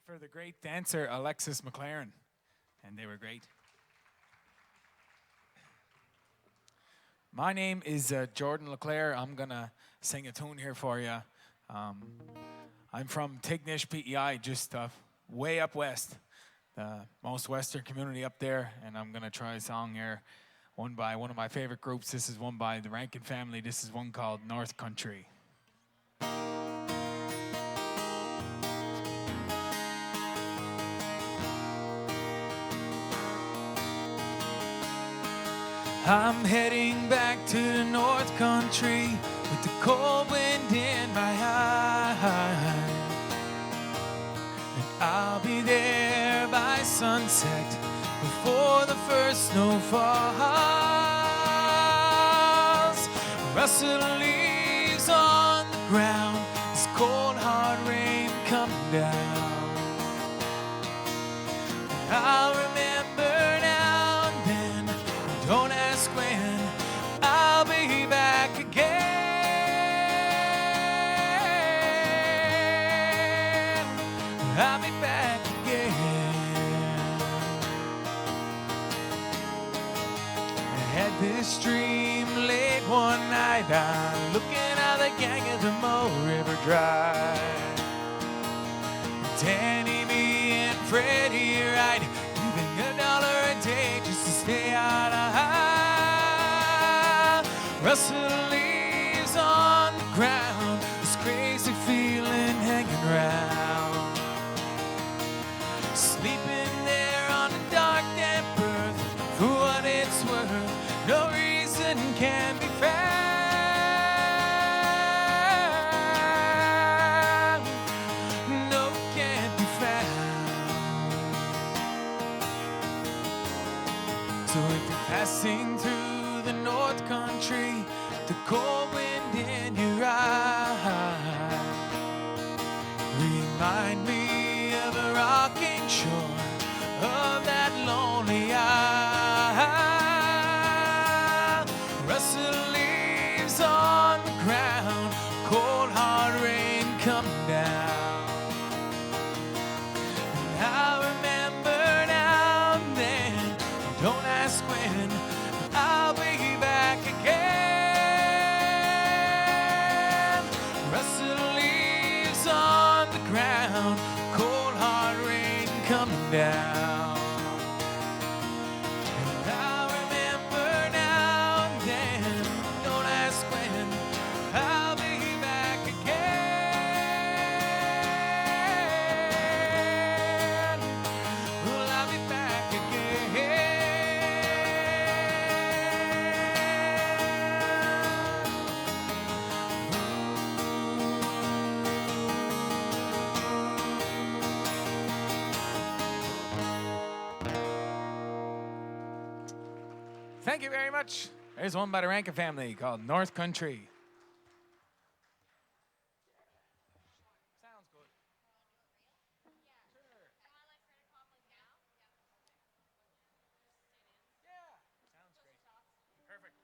for the great dancer Alexis McLaren, and they were great. My name is Jordan LeClaire. I'm gonna sing a tune here for you. I'm from Tignish, PEI, just way up west, the most western community up there, and I'm gonna try a song here, one by one of my favorite groups. This is one by the Rankin family. This is one called North Country. I'm heading back to the North Country with the cold wind in my eyes. And I'll be there by sunset before the first snow falls. Rustle leaves on the ground, this cold hard rain coming down. And I'll remember now and then, don't ask when, I'll be back again. I'll be back again. I had this dream late one night. I'm looking at the gang of the Mo River Drive. Danny, me, and Freddie Wright, giving $1 a day just to stay out of high. Rustle leaves on the ground, this crazy feeling hanging round. Sleeping there on a dark damp earth, for what it's worth, no reason can be found. No, can't be found. So if you're passing through the North Country, the cold wind in your eye, remind me of a rocking shore of that lonely isle. Rustle leaves on the ground, cold hard rain coming down. And I remember now and then, don't ask when, I'll be back again. Rustle leaves on the ground, cold hard rain coming down. And I remember now and then, don't ask when, I'll be back again. Well, I'll be back again. Thank you very much. There's one by the Rankin family called North Country. Sounds good. Sure. Yeah, sounds great. Perfect.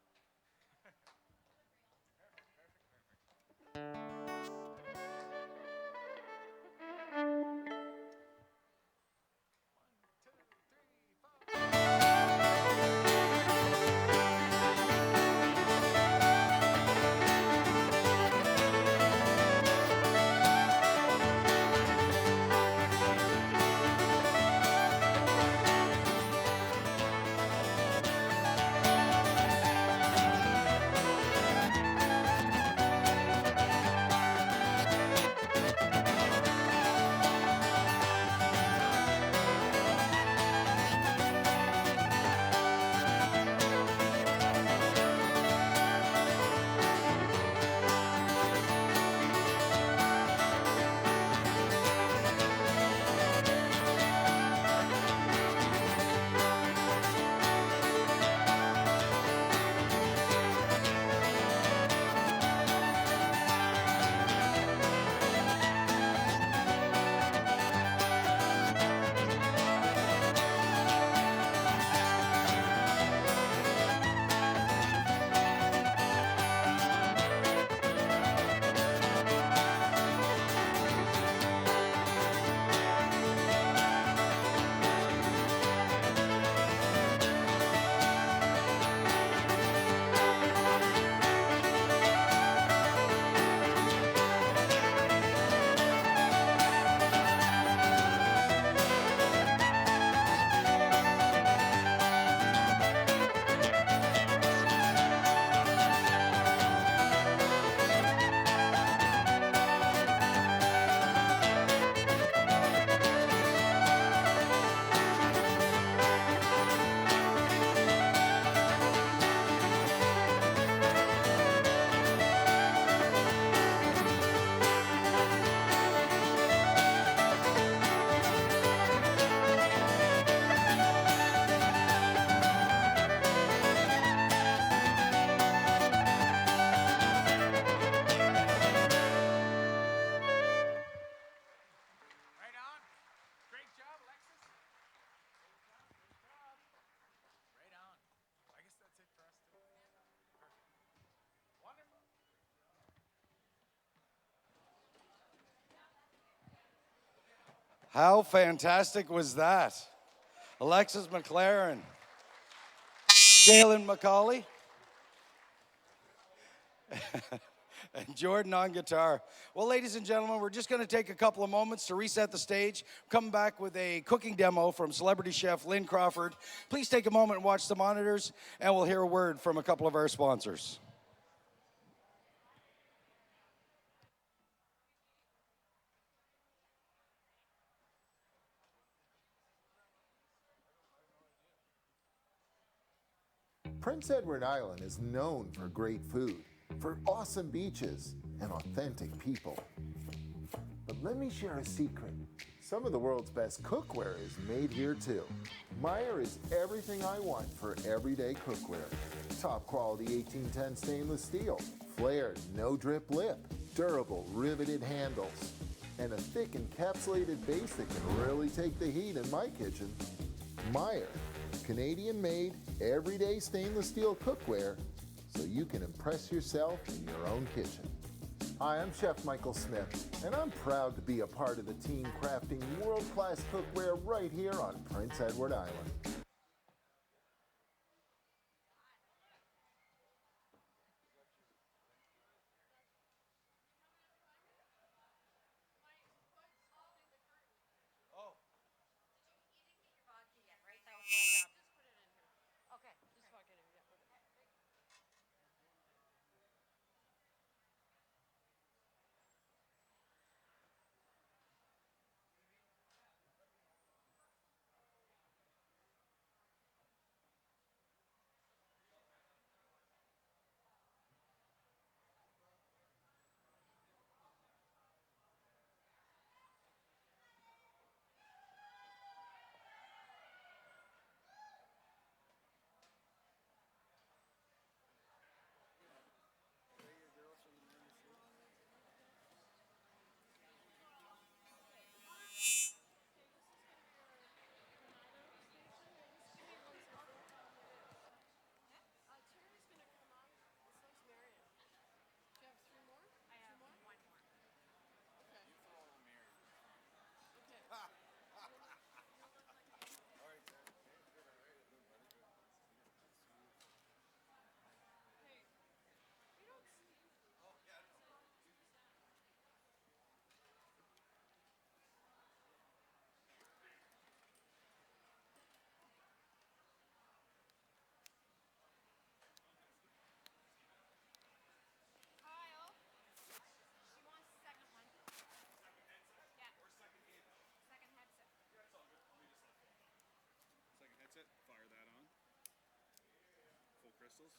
How fantastic was that? Alexis McLaren, Jalen McCauley, and Jordan on guitar. Well, ladies and gentlemen, we're just going to take a couple of moments to reset the stage. Come back with a cooking demo from celebrity chef Lynn Crawford. Please take a moment and watch the monitors, and we'll hear a word from a couple of our sponsors. Prince Edward Island is known for great food, for awesome beaches, and authentic people. But let me share a secret. Some of the world's best cookware is made here too. Meyer is everything I want for everyday cookware. Top quality 1810 stainless steel, flared no drip lip, durable riveted handles, and a thick encapsulated base that can really take the heat in my kitchen. Meyer, Canadian-made, everyday stainless steel cookware, so you can impress yourself in your own kitchen. Hi, I'm Chef Michael Smith, and I'm proud to be a part of the team crafting world-class cookware right here on Prince Edward Island.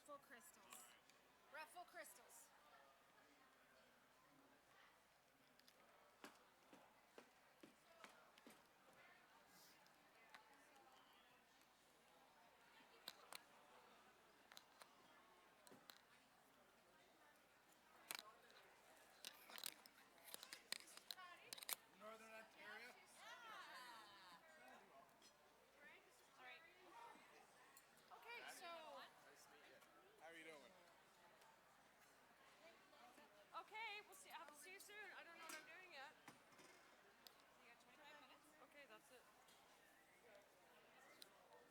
Full crystals. We're at full crystals. Okay, we'll see. I'll see you soon. I don't know what I'm doing yet. You got 25 minutes? Okay, that's it. Yep, oh,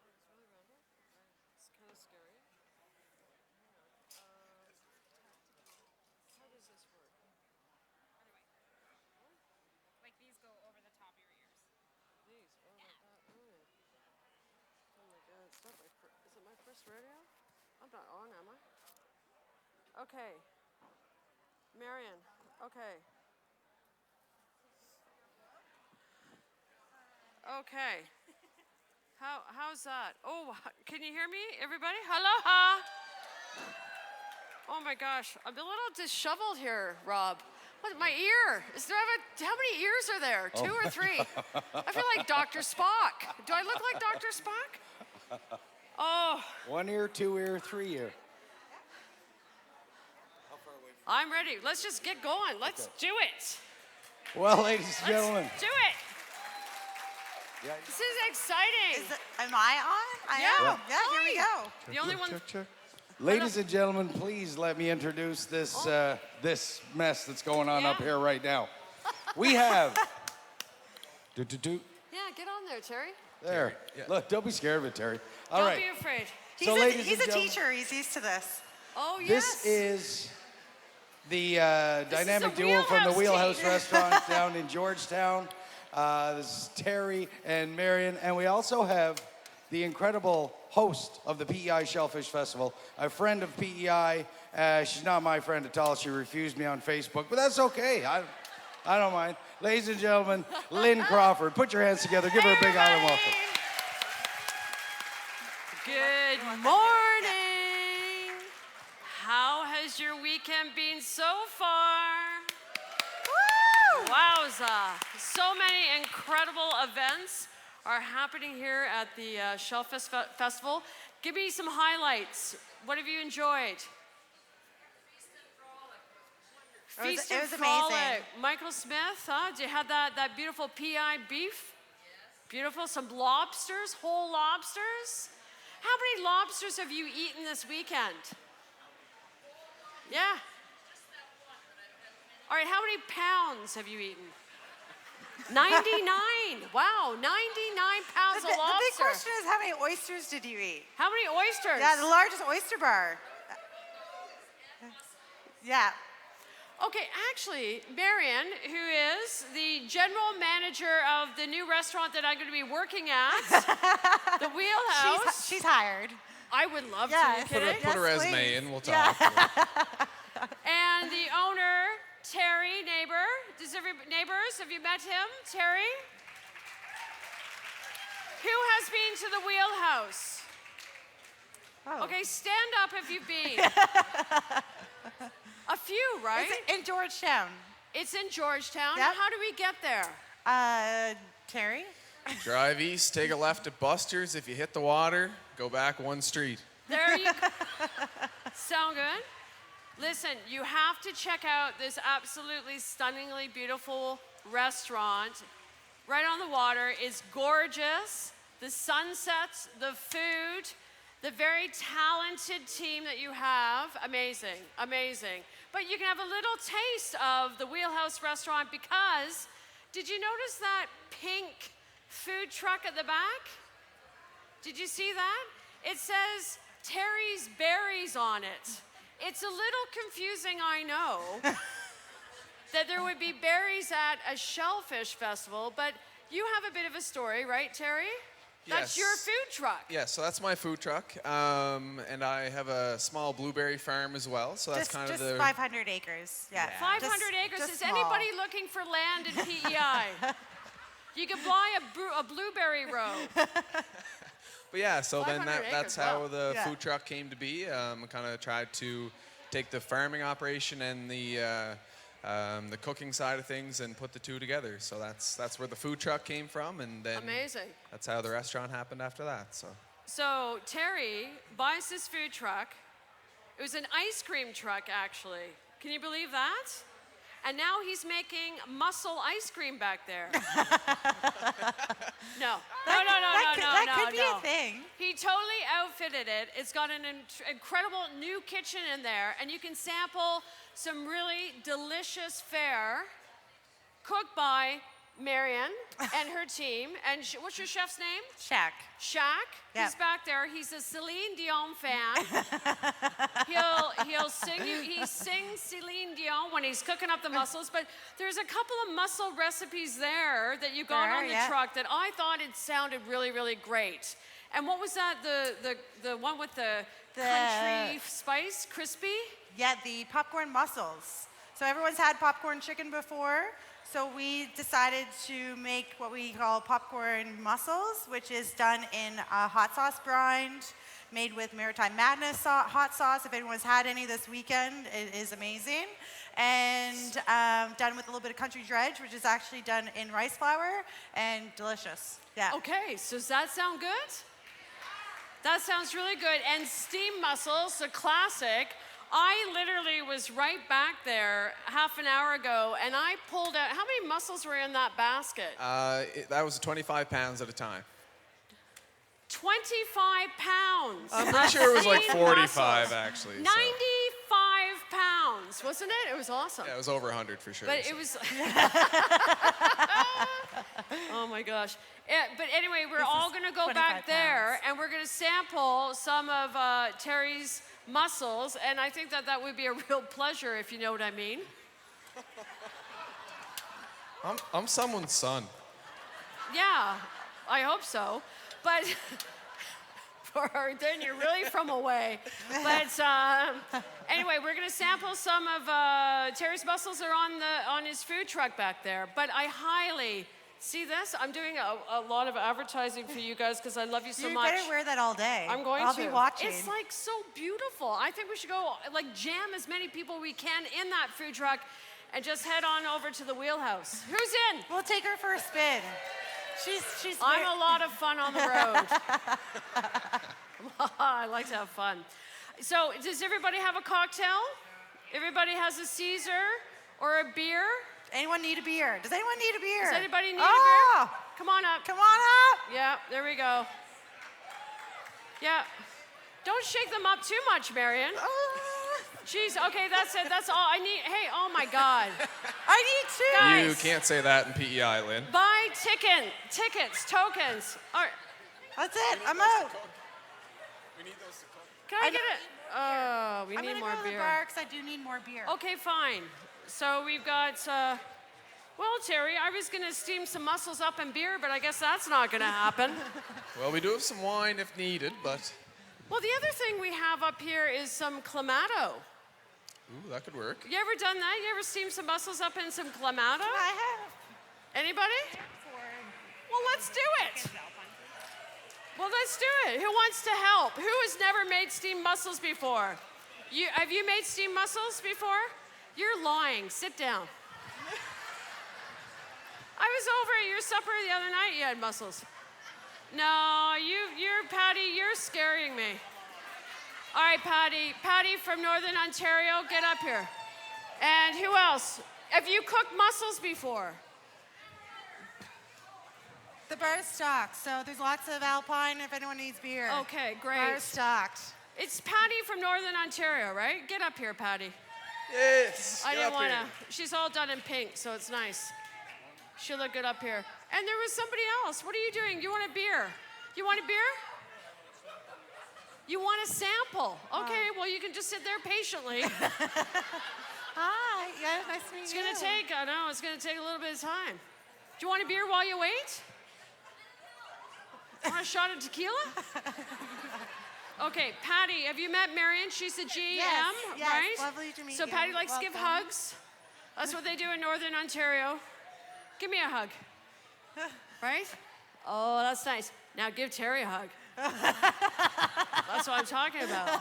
it's really random. Okay. It's kind of scary. Hang on. How does this work? Like these go over the top of your ears. These? Oh, like that? Oh. Oh my god, it's not my is it my first rodeo? I'm not on, am I? Okay. Marion, okay. Okay. How's that? Oh, can you hear me, everybody? Hello? Oh my gosh, I'm a little disheveled here, Rob. What, my ear? How many ears are there? 2 or 3? I feel like Dr. Spock. Do I look like Dr. Spock? Oh. 1 ear, 2 ear, 3 ear. I'm ready. Let's just get going. Let's do it. Well, ladies and gentlemen. Let's do it. Yeah. This is exciting. Am I on? I am. Yeah, here we go. The only one. Check. Ladies and gentlemen, please let me introduce this this mess that's going on up here right now. We have Do. Yeah, get on there, Terry. There. Look, don't be scared of it, Terry. All Don't right. be afraid. He's a teacher. He's used to this. Oh, yes. This is the dynamic the duo from the Wheelhouse Wheelhouse team. Restaurant down in Georgetown. This is Terry and Marion. And we also have the incredible host of the PEI Shellfish Festival, a friend of PEI. She's not my friend at all. She refused me on Facebook, but that's okay. I don't mind. Ladies and gentlemen, Lynn Crawford. Put your hands together. Give her a big island welcome. Good morning. How has your weekend been so far? Woo! Wowza. So many incredible events are happening here at the Shellfish Festival. Give me some highlights. What have you enjoyed? Feast and it was Frolic. amazing. Michael Smith, huh? Did you have that beautiful PEI beef? Yes. Beautiful. Some lobsters, whole lobsters. How many lobsters have you eaten this weekend? Yeah. All right, how many pounds have you eaten? 99. Wow, 99 pounds The of lobster. big question is, how many oysters did you eat? How many oysters? Yeah, the largest oyster bar. Yeah. Okay, actually, Marion, who is the general manager of the new restaurant that I'm going to be working at, the Wheelhouse. She's hired. I would love Yeah. to. You kidding? Put a Yes, resume please. in, we'll talk. And the owner, Terry, neighbor. Neighbors, have you met him? Terry? Who has been to the Wheelhouse? Oh. Okay, stand up if you've been. A few, right? It's in Georgetown. It's in Georgetown. Yep. How do we get there? Terry? Drive east, take a left at Buster's. If you hit the water, go back one street. There you go. Sound good? Listen, you have to check out this absolutely stunningly beautiful restaurant right on the water. It's gorgeous. The sunsets, the food, the very talented team that you have. Amazing, amazing. But you can have a little taste of the Wheelhouse restaurant because did you notice that pink food truck at the back? Did you see that? It says Terry's Berries on it. It's a little confusing, I know, that there would be berries at a shellfish festival, but you have a bit of a story, right, Terry? That's Yes. your food truck. Yeah, so that's my food truck, and I have a small blueberry farm as well. So that's kind just of the 500 acres. Yeah. 500 acres. just Is small. anybody looking for land in PEI? You could buy a blueberry row. But yeah, so then 500 that's acres, how wow. the Yeah. food truck came to be. Kind of tried to take the farming operation and the cooking side of things and put the two together. So that's where the food truck came from, and then Amazing. that's how the restaurant happened after that. So Terry buys this food truck. It was an ice cream truck, actually. Can you believe that? And now he's making mussel ice cream back there. No. That could be no. a thing. He totally outfitted it. It's got an incredible new kitchen in there, and you can sample some really delicious fare cooked by Marion and her team. And what's your chef's name? Shaq. Shaq. Yep. He's back there. He's a Celine Dion fan. He'll sing you. He sings Celine Dion when he's cooking up the mussels. But there's a couple of mussel recipes there that you got on the truck that I thought it sounded really, really great. And what was that? The one with the country spice, crispy? Yeah, the popcorn mussels. So everyone's had popcorn chicken before. So we decided to make what we call popcorn mussels, which is done in a hot sauce brine made with Maritime Madness hot sauce. If anyone's had any this weekend, it is amazing. And done with a little bit of country dredge, which is actually done in rice flour and delicious. Yeah. Okay, so does that sound good? That sounds really good. And steamed mussels, a classic. I literally was right back there half an hour ago, and I pulled out, how many mussels were in that basket? That was 25 pounds at a time. 25 pounds. I'm pretty sure it was like Steamed 45 mussels. actually. 95 pounds, wasn't it? It was awesome. Yeah, it was over 100 for sure. But it was, Oh my gosh. But anyway, we're This all is going to go 25 back there pounds. and we're going to sample some of Terry's mussels. And I think that that would be a real pleasure, if you know what I mean. I'm someone's son. Yeah, I hope so. But then you're really from away. But anyway, we're going to sample some of Terry's mussels are on his food truck back there. But I highly see this. I'm doing a lot of advertising for you guys because I love you so You much. better wear that all day. I'm going I'll to. be watching. It's like so beautiful. I think we should go like jam as many people we can in that food truck and just head on over to the wheelhouse. Who's in? We'll take her for a spin. She's. I'm a lot of fun on the road. I like to have fun. So, does everybody have a cocktail? Everybody has a Caesar or a beer? Anyone need a beer? Does anyone need a beer? Does anybody need a Oh, beer? Come on up. come on up. Yeah, there we go. Yeah. Don't shake them up too much, Marion. Jeez, okay, that's it. That's all I need. Hey, oh my God. I need two. Guys. You can't say that in PEI, Lynn. Buy tickets, tokens. All right. That's it. I'm out. Can I get it? Oh, we I'm need gonna more go to the beer. bar because I do need more beer. Okay, fine. So we've got, well, Terry, I was going to steam some mussels up in beer, but I guess that's not going to happen. Well, we do have some wine if needed, but Well, the other thing we have up here is some clamato. ooh, that could work. You ever done that? You ever steamed some mussels up in some clamato? I have. Anybody? Well, let's do it. Well, let's do it. Who wants to help? Who has never made steamed mussels before? Have you made steamed mussels before? You're lying. Sit down. I was over at your supper the other night. You had mussels. No, you're Patty. You're scaring me. All right, Patty. Patty from Northern Ontario, get up here. And who else? Have you cooked mussels before? The bar is stocked, so there's lots of Alpine if anyone needs beer. Okay, great. Bar is stocked. It's Patty from Northern Ontario, right? Get up here, Patty. Yes. I didn't want to. She's all done in pink, so it's nice. She'll look good up here. And there was somebody else. What are you doing? You want a beer? You want a beer? You want a sample? Okay, well, you can just sit there patiently. Hi. Yeah, nice to meet It's you. going to take, I know, it's going to take a little bit of time. Do you want a beer while you wait? Want a shot of tequila? Okay, Patty, have you met Marion? She's the GM, Yes, right? lovely to meet so you. Patty likes to give Welcome. hugs. That's what they do in Northern Ontario. Give me a hug. Right? Oh, that's nice. Now give Terry a hug. That's what I'm talking about.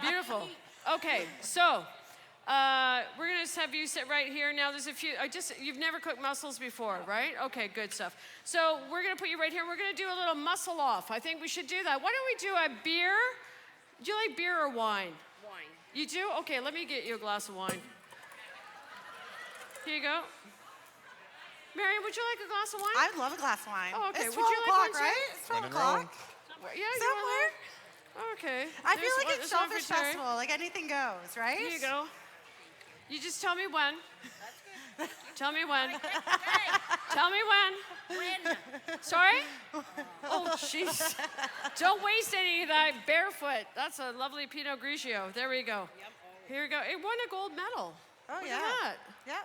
Beautiful. Okay, so we're gonna have you sit right here. Now there's a few, you've never cooked mussels before, right? Okay, good stuff. So we're gonna put you right here. We're gonna do a little mussel off. I think we should do that. Why don't we do a beer? Do you like beer or wine? Wine. You do? Okay, let me get you a glass of wine. Here you go. Marion, would you like a glass of wine? I'd love a glass of wine. Oh, okay. It's Would 12 you like o'clock, one too? right? It's 12 When in Rome. o'clock. Yeah, you Somewhere. want one? Okay. I feel There's like one- it's there's one for Shellfish Terry. Festival. Like anything goes, right? Here you go. You just tell me when. Tell me when. Tell me when. When? Sorry? Oh, jeez. Don't waste any of that barefoot. That's a lovely Pinot Grigio. There we go. Here we go. It won a gold medal. Oh, Look yeah. at that. Yep.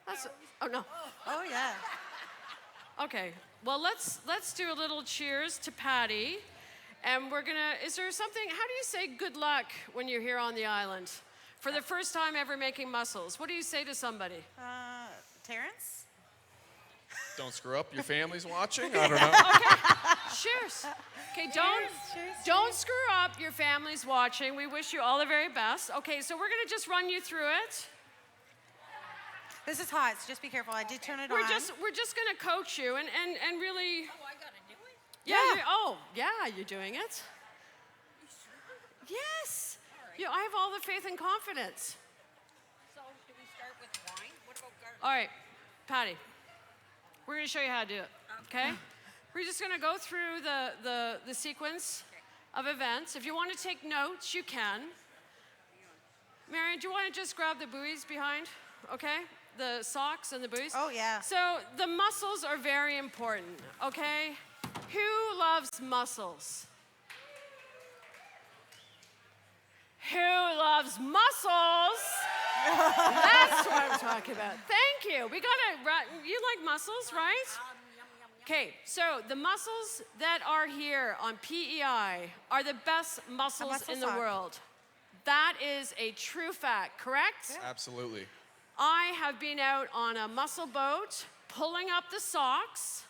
That's, oh, no. Oh, yeah. Okay. Well, let's do a little cheers to Patty. And we're going to, is there something, how do you say good luck when you're here on the island? For the first time ever making mussels. What do you say to somebody? Terrence? Don't screw up. Your family's watching. I don't know. Cheers. Okay, Cheers, don't screw up. Your family's watching. We wish you all the very best. Okay, so we're gonna just run you through it. This is hot, so just be careful. I did turn it We're on. just gonna coach you and really. Oh, I gotta do it? Yeah. You're doing it. Yes. Yeah, I have all the faith and confidence. So, do we start with wine? What about garlic? All right, Patty. We're gonna show you how to do it. Okay. We're just gonna go through the sequence of events. If you want to take notes, you can. Marion, do you want to just grab the buoys behind? Okay. the socks and the boots? Oh, yeah. So the mussels are very important, okay? Who loves mussels? Who loves mussels? That's what I'm talking about. Thank you. You like mussels, right? Okay, so the mussels that are here on PEI are the best mussels mussel in the sock. world. That is a true fact, correct? Absolutely. I have been out on a mussel boat pulling up the socks,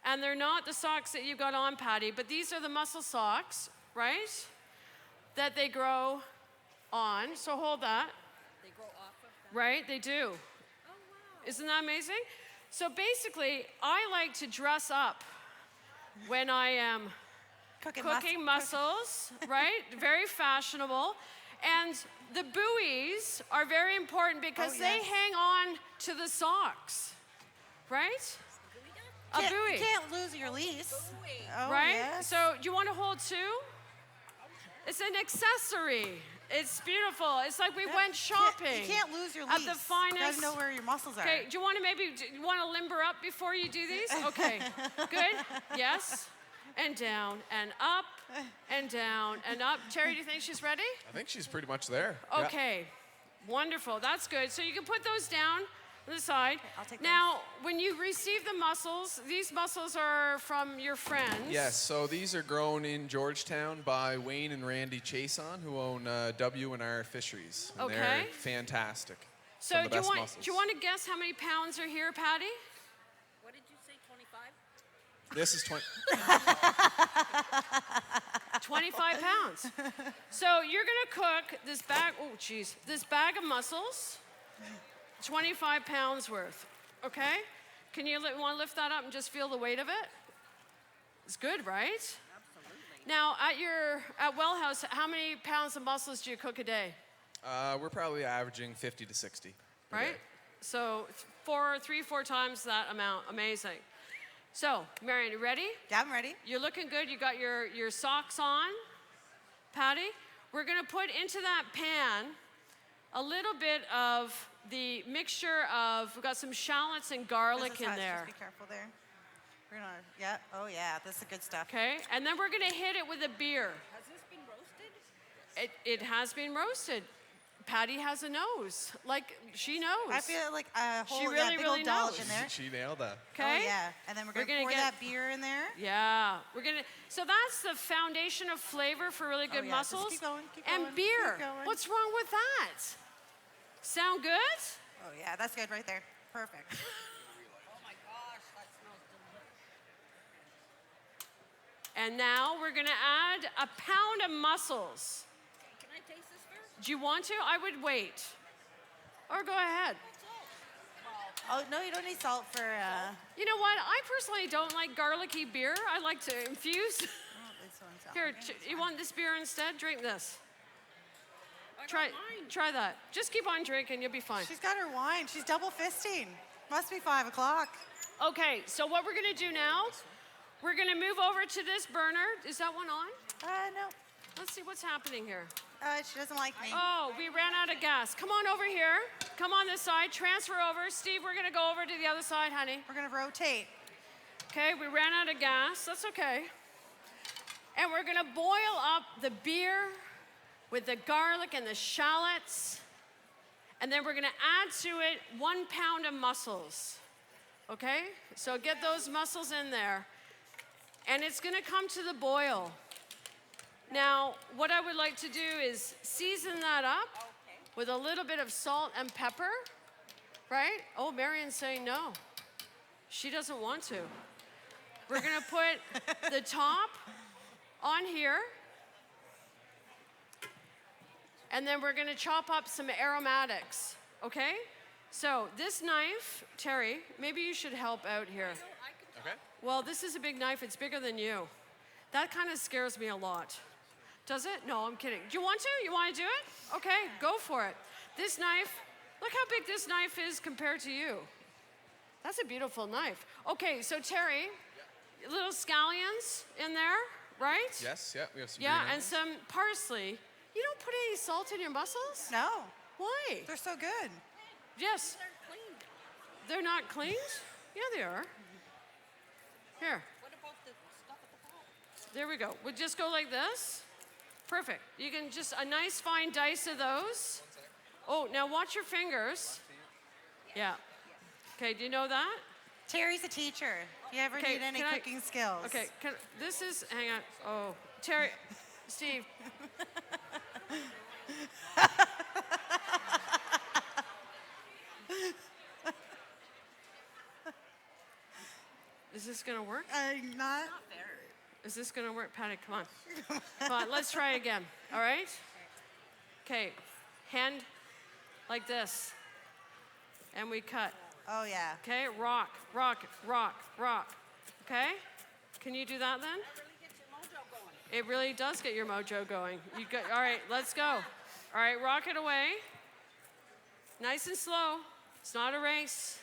and they're not the socks that you got on, Patty, but these are the mussel socks, right? That they grow on. So hold that. They grow off of them. Right, they do. Oh, wow. Isn't that amazing? So basically, I like to dress up when I am cooking mussels, right? Very fashionable. And the buoys are very important because Oh, they yes. hang on to the socks, right? A buoy, You can't lose your lease. Oh, right? yes. So do you want to hold two? It's an accessory. It's beautiful. It's like we went shopping. You can't lose your at lease. the finest. You gotta know where your muscles are. Okay, do you want to limber up before you do these? Okay, good. Yes, and down and up and down and up. Terry, do you think she's ready? I think she's pretty much there. Yeah. Okay, wonderful. That's good. So you can put those down on the side. I'll take now, when you receive the mussels, these mussels are from your friends. Yes, so these are grown in Georgetown by Wayne and Randy Chason, who own W&R Fisheries. And Okay. They're fantastic. So Some of the best do mussels. you want to guess how many pounds are here, Patty? What did you say, 25? This is 20. 25 pounds. So you're gonna cook this bag, this bag of mussels, 25 pounds worth, okay? Can you want to lift that up and just feel the weight of it? It's good, right? Absolutely. Now, at Well House, how many pounds of mussels do you cook a day, We're probably averaging 50 to 60. per right? day. So 4 times that amount, amazing. So, Marion, you ready? Yeah, I'm ready. You're looking good. You got your socks on. Patty, we're going to put into that pan a little bit of the mixture of, we've got some shallots and garlic This is in hot, there. Just be careful there. We're gonna, yeah, oh yeah, this is good stuff. Okay? And then we're going to hit it with a beer. Has this been roasted? It has been roasted. Patty has a nose. Like, she knows. I feel like a whole really, big really old dollop knows. in there. She nailed that. Okay? Oh yeah, and then we're We're gonna, gonna pour get- that beer in there. Yeah. So that's the foundation of flavor for really good yeah, just mussels. keep going, keep and going, beer. keep going. What's wrong with that? Sound good? Oh yeah, that's good right there. Perfect. Oh my gosh, that smells delicious. And now we're gonna add a pound of mussels. Can I taste this first? Do you want to? I would wait. Or go ahead. Oh no, you don't need salt for. You know what? I personally don't like garlicky beer. I like to infuse. Oh, this one's out. Here, Okay, you want this beer instead? Drink this. I Try, got mine. try that. Just keep on drinking. You'll be fine. She's got her wine. She's double fisting. Must be 5 o'clock. Okay, so what we're gonna do now, we're gonna move over to this burner. Is that one on? No. Let's see what's happening here. She doesn't like me. Oh, we ran out of gas. Come on over here. Come on this side. Transfer over. Steve, we're gonna go over to the other side, honey. We're gonna rotate. Okay, we ran out of gas. That's okay. And we're gonna boil up the beer with the garlic and the shallots. And then we're gonna add to it 1 pound of mussels. Okay? So get those mussels in there. And it's gonna come to the boil. Now, what I would like to do is season that up with a little bit of salt and pepper, right? Oh, Marion's saying no. She doesn't want to. We're gonna put the top on here. And then we're gonna chop up some aromatics, okay? So this knife, Terry, maybe you should help out here. Okay. Well, this is a big knife, it's bigger than you. That kind of scares me a lot. Does it? No, I'm kidding. Do you want to? You want to do it? Okay, go for it. This knife, look how big this knife is compared to you. That's a beautiful knife. Okay, so Terry, little scallions in there, right? Yes, yeah, we have some Yeah, green and onions. some parsley. You don't put any salt in your mussels? No, Why? they're so good. Yes. They're clean. They're not cleaned? Yeah, they are. Here. What about the stuff at the bottom? There we go. We'll just go like this. Perfect. You can just, a nice fine dice of those. Oh, now watch your fingers. Yeah. Okay, do you know that? Terry's a teacher. If you ever Okay, need any can I- cooking skills. Okay, this is, hang on. Oh, Terry, Steve. Is this gonna work? Not. Is this gonna work? Patty, come on. Come on, let's try again. All right? Okay, hand like this. And we cut. Oh, yeah. Okay, rock, rock, rock, rock. Okay? Can you do that then? That really gets your mojo going. It really does get your mojo going. You got, all right, let's go. All right, rock it away. Nice and slow. It's not a race.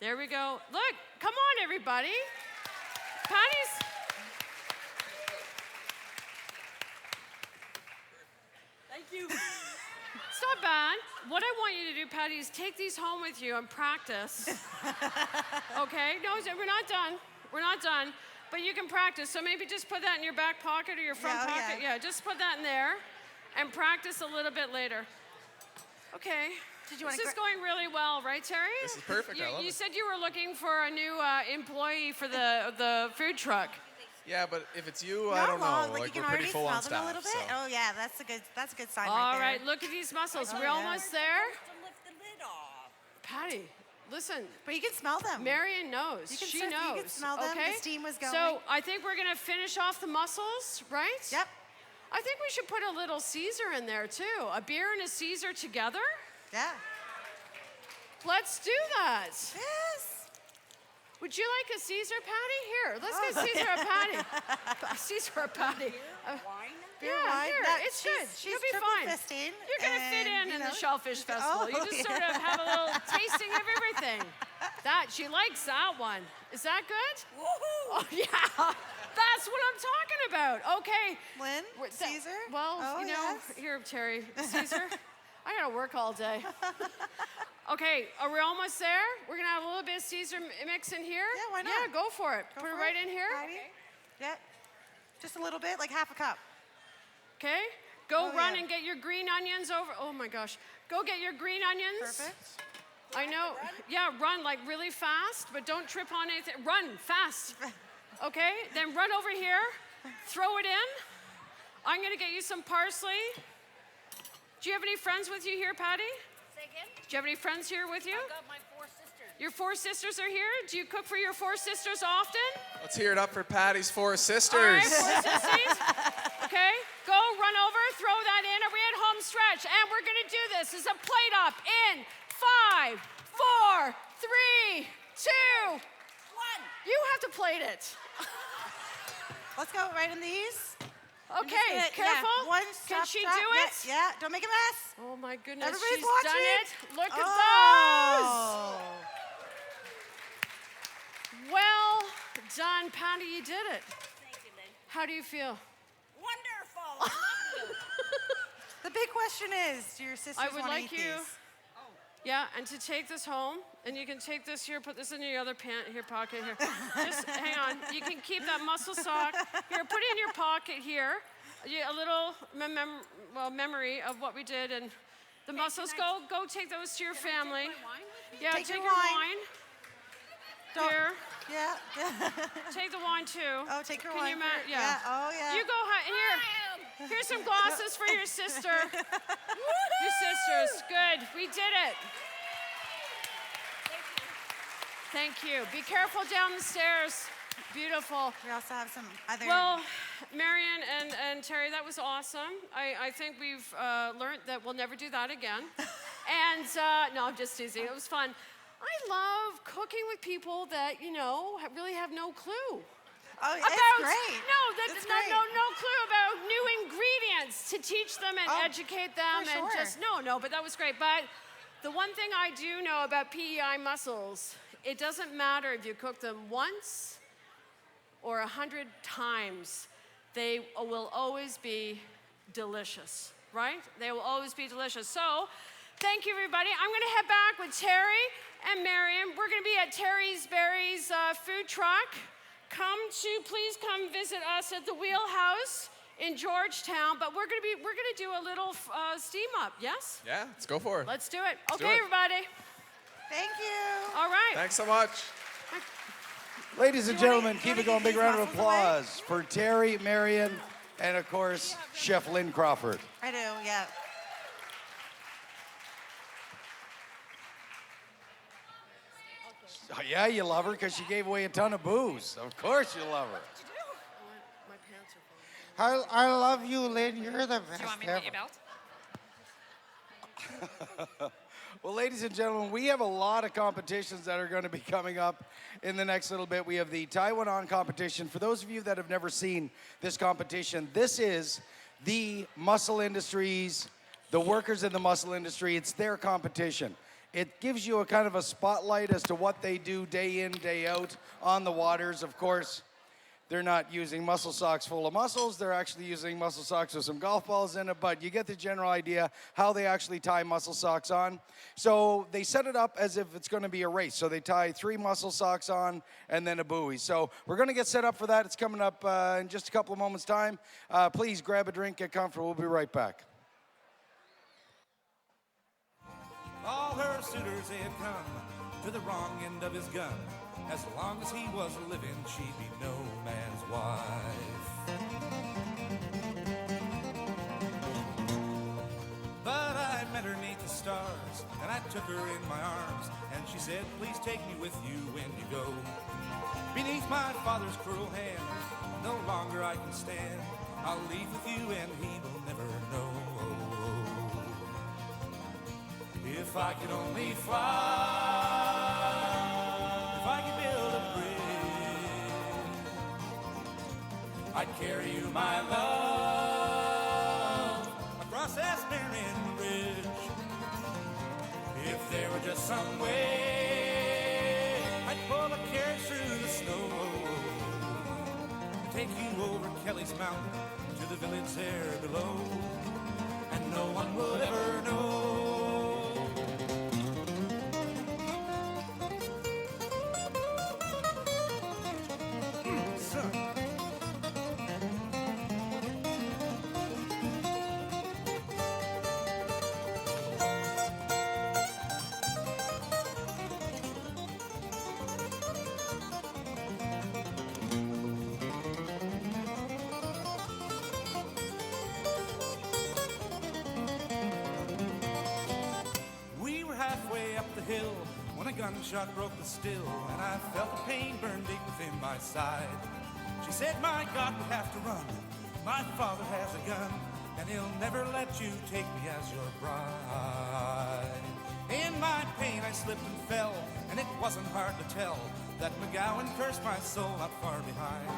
There we go. Look, come on, everybody. Patty's. Thank you. It's not bad. What I want you to do, Patty, is take these home with you and practice. Okay? No, we're not done. We're not done. But you can practice. So maybe just put that in your back pocket or your front Yeah, oh, pocket. yeah. Yeah, just put that in there and practice a little bit later. Okay. Did you wanna This is going really well, right, Terry? This is perfect. I love You it. said you were looking for a new employee for the food truck. Yeah, but if it's you, Not I don't long. know. Like, Like, you we're can pretty already full smell on them a staff. little bit. So. Oh, yeah, that's a good sign All right there. right, look at these muscles. Oh, We're yeah. almost there. To lift the lid off. Patty, listen. But you can smell them. Marion knows. You can She you knows. can smell them. Okay? The steam was going. So I think we're gonna finish off the mussels, right? Yep. I think we should put a little Caesar in there too. A beer and a Caesar together. Yeah. Let's do that. Yes. Would you like a Caesar patty? Here, let's Oh, get Caesar a patty. A Caesar a patty. Wine? Beer, Yeah, wine. here, That- it's good. She's You'll be triple fine. fisting, You're gonna fit and, in you the know, Shellfish Festival. You Oh, just yeah. sort of have a little tasting of everything. That she likes that one. Is that good? Woohoo! Oh yeah, that's what I'm talking about. Okay. Lynn, We're- Caesar. Well, Oh, you know, yes. here, Terry, Caesar. I gotta work all day. Okay, are we almost there? We're gonna have a little bit of Caesar mix in here. Yeah, why Yeah, not? go for it. Go Put it for right in here. Heidi? Yep. Just a little bit, like half a cup. Okay. Go Oh, run yeah. and get your green onions over. Oh my gosh. Go get your green onions. Perfect. I know. Yeah, run like really fast, but don't trip on anything. Run fast. Okay? Then run over here. Throw it in. I'm gonna get you some parsley. Do you have any friends with you here, Patty? Say again? Do you have any friends here with you? I got my 4 sisters. Your 4 sisters are here. Do you cook for your 4 sisters often? Let's hear it up for Patty's 4 sisters. All right, 4 sissies. Okay, go run over, throw that in. Are we at home stretch? And we're gonna do this. It's a plate up in 5, 4, 3, 2. 1. You have to plate it. Let's go right in these. Okay, Yeah, careful. one Can stop, she stop. do Yeah, it? yeah, don't make a mess. Oh my goodness, Everybody's she's watching. done it. Look at Oh. those. Well done, Patty, you did it. Thank you, Lynn. How do you feel? Wonderful. I love you. The big question is, do your sisters I would want to like eat you, these? yeah, and to take this home, and you can take this here, put this in your other pant here, pocket here. Just hang on. You can keep that muscle sock here. Put it in your pocket here. A little memory of what we did and the mussels. Go take those to your family. My wine with me? Yeah, Take take your your wine. wine. Here, Yeah. take the wine too. Oh, take your Can wine. you for- yeah. Oh, yeah. You go here. Here's some glasses for your sister. Your sisters. Good. We did it. Thank you. Be careful down the stairs. Beautiful. We also have some other. Well, Marion and Terry, that was awesome. I think we've learned that we'll never do that again. And no, I'm just teasing. It was fun. I love cooking with people that, you know, really have no clue. oh, About, it's great. No, It's no, great. no clue about new ingredients to teach them and Oh, educate them for and sure. just no, but that was great. But the one thing I do know about PEI mussels, it doesn't matter if you cook them once or 100 times, they will always be delicious, right? They will always be delicious. So Thank you, everybody. I'm going to head back with Terry and Marion. We're going to be at Terry's Berries food truck. Please come visit us at the Wheelhouse in Georgetown. But we're going to do a little steam up. Yes? Yeah, let's go for it. Let's do it. Let's do Okay, it. everybody. Thank you. All right. Thanks so much. Ladies and gentlemen, keep it going. Big these round of mussels away? applause for Terry, Marion, and of course, Chef Lynn Crawford. I do, yeah. Oh, yeah, you love her because she gave away a ton of booze. Of course you love her. My pants are falling. I love you, Lynn. You're the best Do you want me to get ever. your belt? Well, ladies and gentlemen, we have a lot of competitions that are going to be coming up in the next little bit. We have the Taiwan On competition. For those of you that have never seen this competition, this is the mussel industries, the workers in the mussel industry. It's their competition. It gives you a kind of a spotlight as to what they do day in, day out on the waters. Of course, they're not using mussel socks full of mussels. They're actually using mussel socks with some golf balls in it, but you get the general idea how they actually tie mussel socks on. So they set it up as if it's going to be a race. So they tie 3 mussel socks on and then a buoy. So we're going to get set up for that. It's coming up in just a couple of moments' time. Please grab a drink, get comfortable. We'll be right back. All her suitors had come to the wrong end of his gun. As long as he was living, she'd be no man's wife. But I met her neath the stars, and I took her in my arms, and she said, please take me with you when you go. Beneath my father's cruel hand, no longer I can stand. I'll leave with you and he will never know. If I could only fly, if I could build a bridge, I'd carry you, my love, across that Marion Ridge. If there were just some way, I'd pull a carriage through the snow and take you over Kelly's Mountain to the village there below, and no one would ever know. Hill when a gunshot broke the still, and I felt the pain burn deep within my side. She said, my God, we have to run. My father has a gun, and he'll never let you take me as your bride. In my pain, I slipped and fell, and it wasn't hard to tell that McGowan cursed my soul not far behind.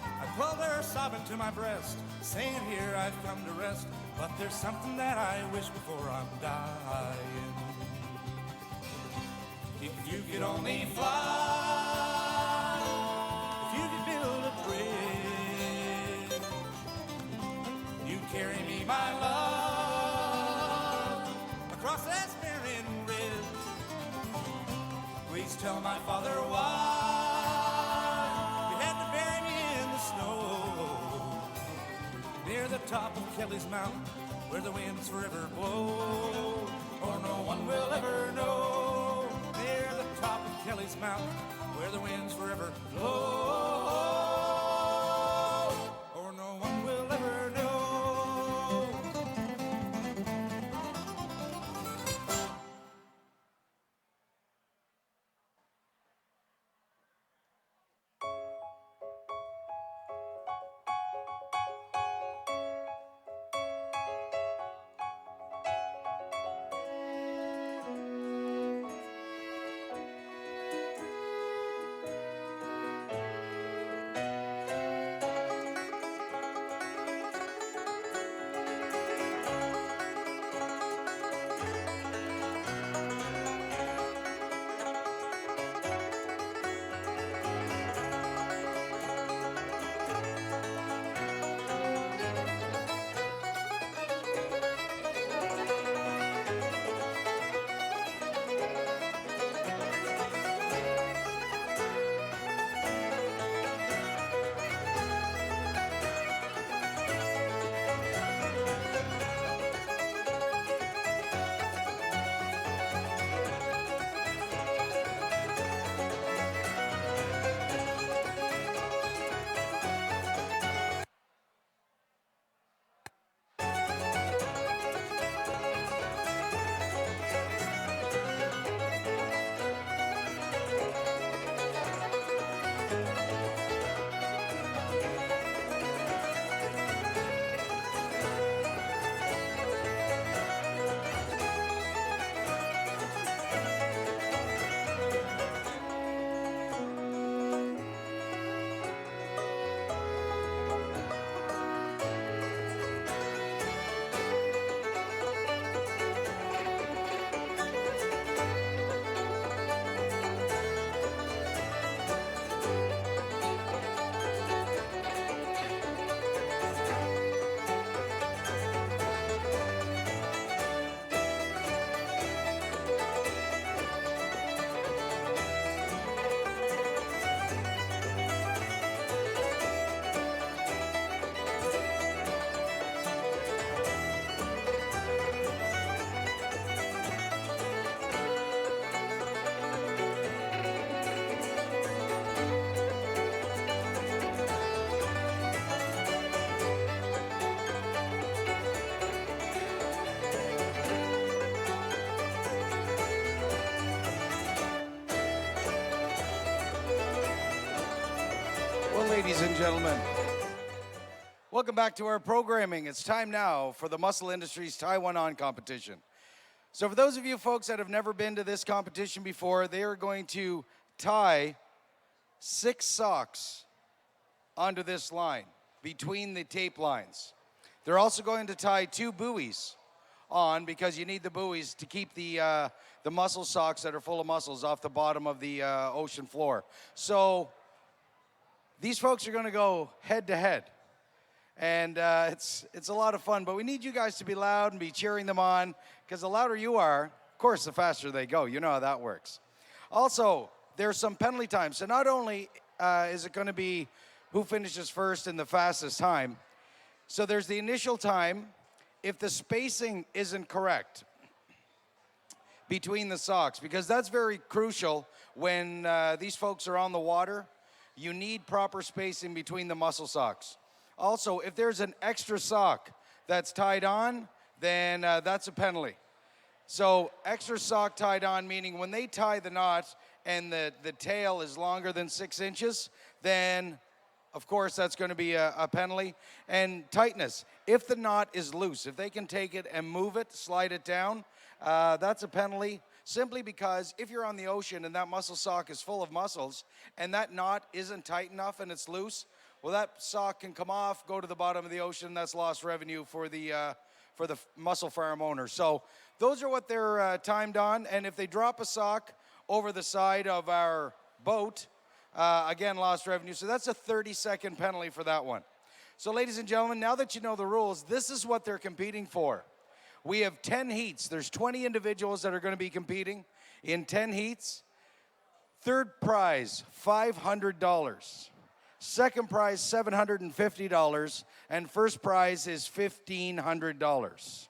I pulled her sobbing to my breast, saying, here I've come to rest, but there's something that I wish before I'm dying. If you could only fly, if you could build a bridge, you'd carry me, my love, across that Marion Ridge. Please tell my father why you had to bury me in the snow near the top of Kelly's Mountain, where the winds forever blow, or no one will ever know. Near the top of Kelly's Mountain, where the winds forever blow, or no one will ever know. gentlemen. Welcome back to our programming. It's time now for the Muscle Industries Taiwan On competition. So for those of you folks that have never been to this competition before, they are going to tie 6 socks onto this line between the tape lines. They're also going to tie 2 buoys on because you need the buoys to keep the mussel socks that are full of mussels off the bottom of the ocean floor. So these folks are going to go head to head. And it's a lot of fun, but we need you guys to be loud and be cheering them on, because the louder you are, of course, the faster they go. You know how that works. Also, there's some penalty time. So not only is it going to be who finishes first in the fastest time, so there's the initial time. If the spacing isn't correct between the socks, because that's very crucial when these folks are on the water, you need proper spacing between the mussel socks. Also, if there's an extra sock that's tied on, then that's a penalty. So extra sock tied on, meaning when they tie the knot and the tail is longer than 6 inches, then of course that's going to be a penalty. And tightness, if the knot is loose, if they can take it and move it, slide it down, that's a penalty. Simply because if you're on the ocean and that mussel sock is full of mussels and that knot isn't tight enough and it's loose, well, that sock can come off, go to the bottom of the ocean. That's lost revenue for the mussel farm owner. So those are what they're timed on. And if they drop a sock over the side of our boat, again, lost revenue. So that's a 30-second penalty for that one. So ladies and gentlemen, now that you know the rules, this is what they're competing for. We have 10 heats. There's 20 individuals that are going to be competing in 10 heats. Third prize, $500. Second prize, $750, and first prize is $1,500.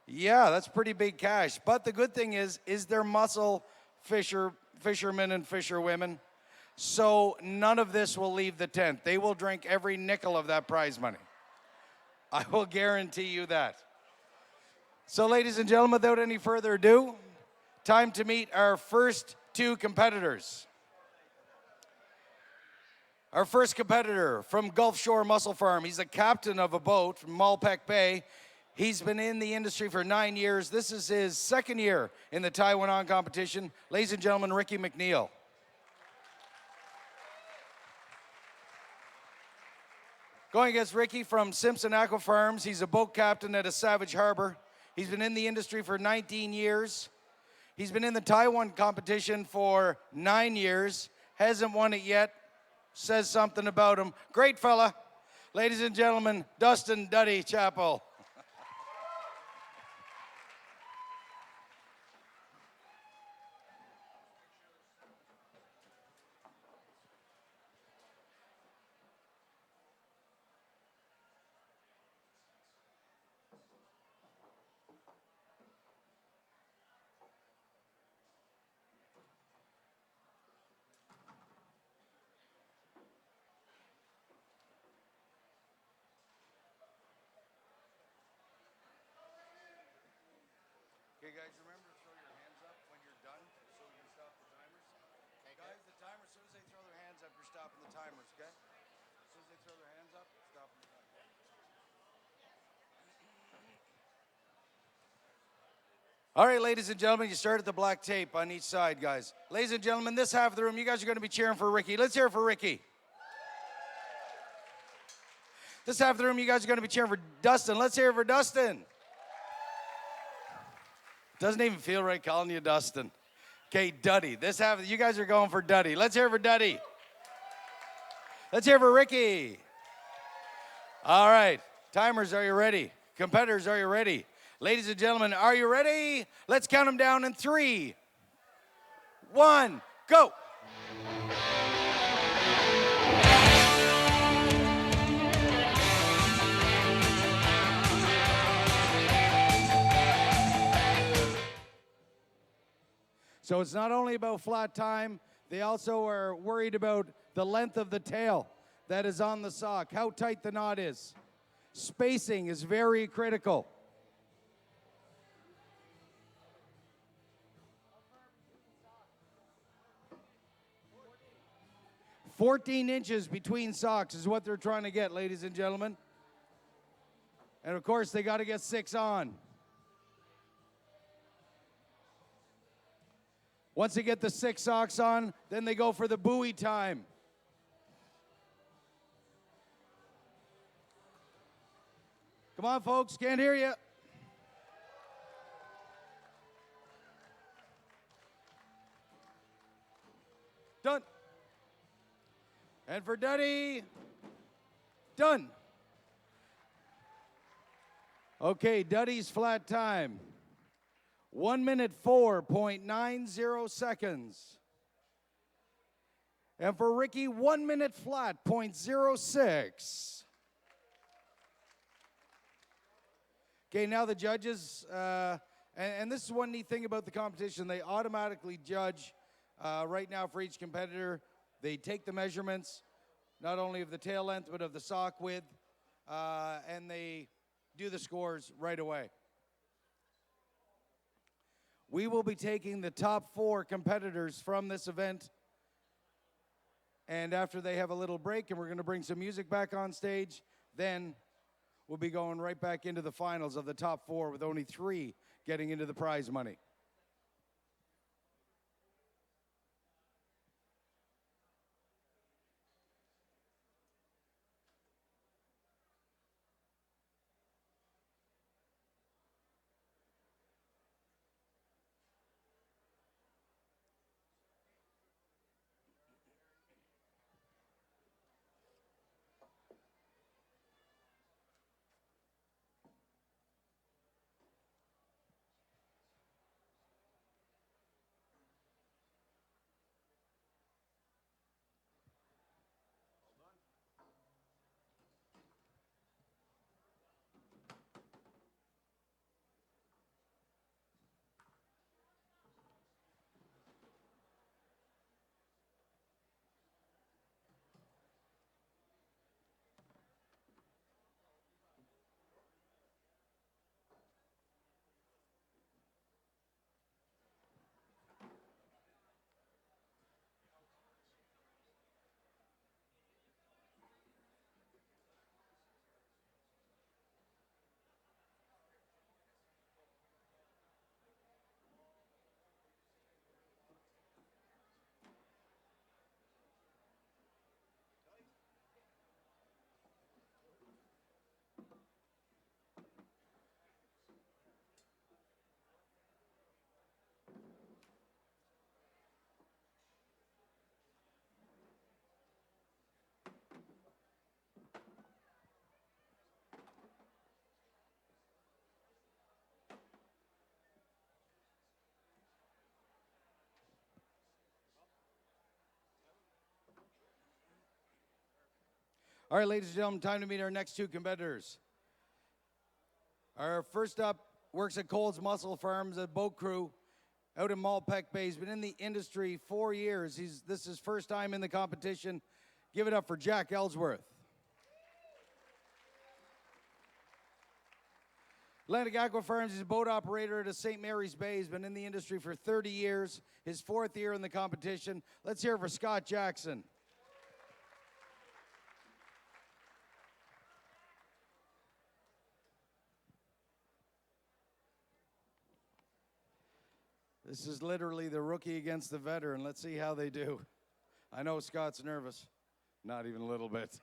Yeah, that's pretty big cash. But the good thing is they're mussel fishermen and fisherwomen, so none of this will leave the tent. They will drink every nickel of that prize money. I will guarantee you that. So ladies and gentlemen, without any further ado, time to meet our first 2 competitors. Our first competitor from Gulf Shore Mussel Farm. He's a captain of a boat from Malpeque Bay. He's been in the industry for 9 years. This is his 2nd year in the Taiwan On competition. Ladies and gentlemen, Ricky McNeil. Going against Ricky from Simpson Aqua Farms. He's a boat captain at a Savage Harbor. He's been in the industry for 19 years. He's been in the Taiwan competition for 9 years. Hasn't won it yet. Says something about him. Great fella. Ladies and gentlemen, Dustin Duddy Chappell. Okay, guys, remember to throw your hands up when you're done so we can stop the timers. Okay, guys, the timer, as soon as they throw their hands up, you're stopping the timers, okay? As soon as they throw their hands up, stopping the timers. All right, ladies and gentlemen, you start at the black tape on each side, guys. Ladies and gentlemen, this half of the room, you guys are going to be cheering for Ricky. Let's hear it for Ricky. This half of the room, you guys are going to be cheering for Dustin. Let's hear it for Dustin. Doesn't even feel right calling you Dustin. Okay, Duddy. This half, you guys are going for Duddy. Let's hear it for Duddy. Let's hear it for Ricky. All right. Timers, are you ready? Competitors, are you ready? Ladies and gentlemen, are you ready? Let's count them down in 3, 1, go. So it's not only about flat time, they also are worried about the length of the tail that is on the sock, how tight the knot is. Spacing is very critical. 14 inches between socks is what they're trying to get, ladies and gentlemen. And of course, they got to get 6 on. Once they get the 6 socks on, then they go for the buoy time. Come on, folks, can't hear you. Done. And for Duddy, done. Okay, Duddy's flat time. 1 minute 4.90 seconds. And for Ricky, 1 minute flat, 0.06. Okay, now the judges, and this is one neat thing about the competition, they automatically judge right now for each competitor. They take the measurements, not only of the tail length, but of the sock width, and they do the scores right away. We will be taking the top 4 competitors from this event, and after they have a little break, and we're going to bring some music back on stage, then we'll be going right back into the finals of the top 4 with only 3 getting into the prize money. All right, ladies and gentlemen, time to meet our next 2 competitors. Our first up works at Cole's Mussel Farms, a boat crew out in Malpeque Bay. He's been in the industry 4 years. This is his first time in the competition. Give it up for Jack Ellsworth. Atlantic Aqua Farms, he's a boat operator at a St. Mary's Bay. He's been in the industry for 30 years, his 4th year in the competition. Let's hear it for Scott Jackson. This is literally the rookie against the veteran. Let's see how they do. I know Scott's nervous. Not even a little bit.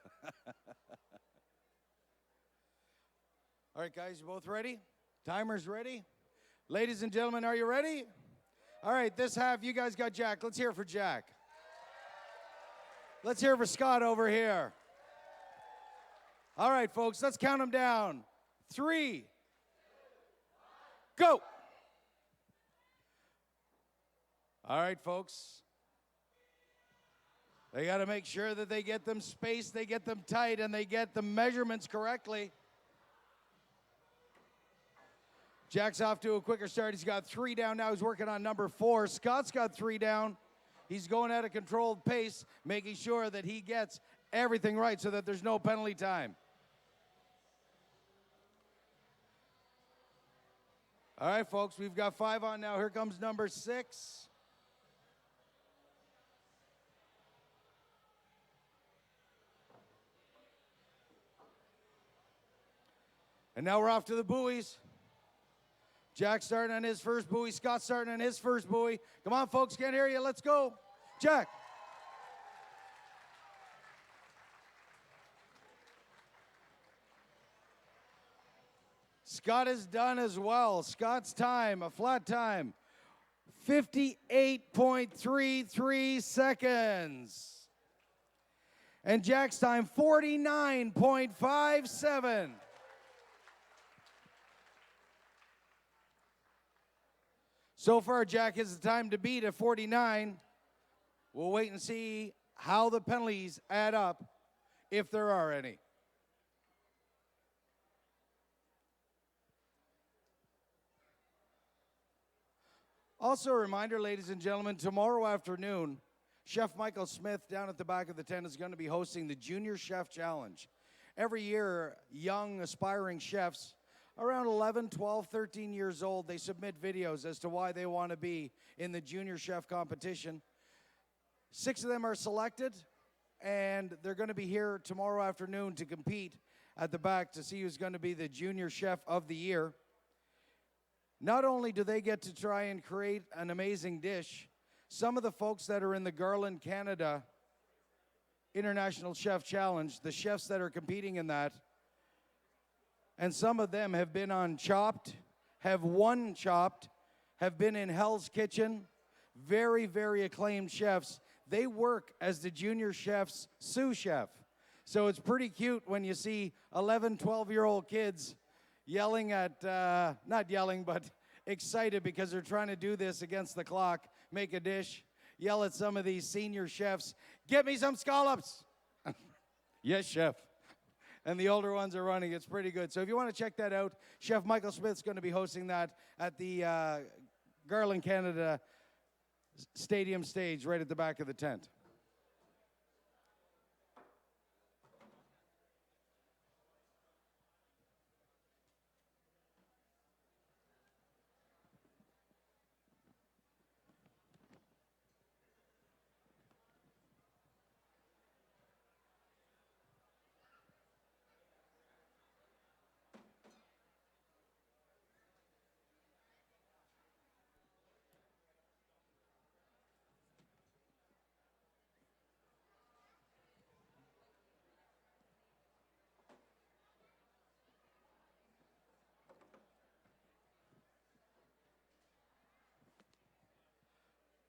All right, guys, you both ready? Timer's ready? Ladies and gentlemen, are you ready? All right, this half, you guys got Jack. Let's hear it for Jack. Let's hear it for Scott over here. All right, folks, let's count them down. 3, go. All right, folks. They got to make sure that they get them spaced, they get them tight, and they get the measurements correctly. Jack's off to a quicker start. He's got 3 down now. He's working on number 4. Scott's got 3 down. He's going at a controlled pace, making sure that he gets everything right so that there's no penalty time. All right, folks, we've got 5 on now. Here comes number 6. And now we're off to the buoys. Jack starting on his first buoy. Scott starting on his first buoy. Come on, folks, can't hear you. Let's go. Jack. Scott is done as well. Scott's time, a flat time, 58.33 seconds. And Jack's time, 49.57. So far, Jack has the time to beat at 49. We'll wait and see how the penalties add up, if there are any. Also a reminder, ladies and gentlemen, tomorrow afternoon, Chef Michael Smith down at the back of the tent is going to be hosting the Junior Chef Challenge. Every year, young, aspiring chefs, around 11, 12, 13 years old, they submit videos as to why they want to be in the Junior Chef competition. 6 of them are selected, and they're going to be here tomorrow afternoon to compete at the back to see who's going to be the Junior Chef of the Year. Not only do they get to try and create an amazing dish, some of the folks that are in the Garland, Canada International Chef Challenge, the chefs that are competing in that, and some of them have been on Chopped, have won Chopped, have been in Hell's Kitchen, very, very acclaimed chefs. They work as the Junior Chef's sous chef. So it's pretty cute when you see 11, 12-year-old kids yelling at, not yelling, but excited because they're trying to do this against the clock, make a dish, yell at some of these senior chefs, get me some scallops. Yes, chef. And the older ones are running. It's pretty good. So if you want to check that out, Chef Michael Smith's going to be hosting that at the Garland, Canada Stadium stage right at the back of the tent.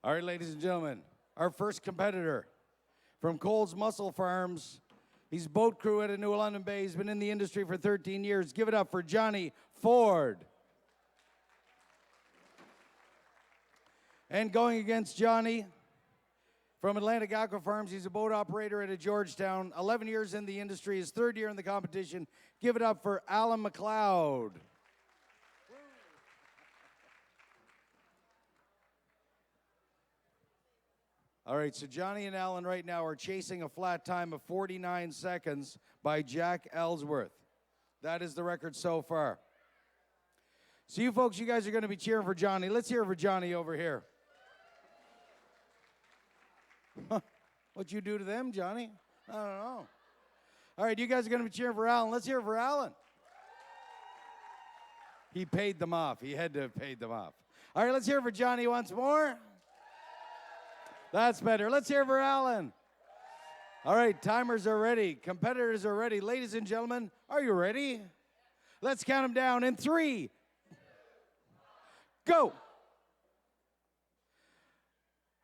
All right, ladies and gentlemen, our first competitor from Cole's Mussel Farms. He's boat crew at a New London Bay. He's been in the industry for 13 years. Give it up for Johnny Ford. And going against Johnny from Atlantic Aqua Farms, he's a boat operator at a Georgetown. 11 years in the industry, his 3rd year in the competition. Give it up for Alan McLeod. All right, so Johnny and Alan right now are chasing a flat time of 49 seconds by Jack Ellsworth. That is the record so far. So you folks, you guys are going to be cheering for Johnny. Let's hear for Johnny over here. What'd you do to them, Johnny? I don't know. All right, you guys are going to be cheering for Alan. Let's hear for Alan. He paid them off. He had to have paid them off. All right, let's hear for Johnny once more. That's better. Let's hear for Alan. All right, timers are ready. Competitors are ready. Ladies and gentlemen, are you ready? Let's count them down in 3. Go.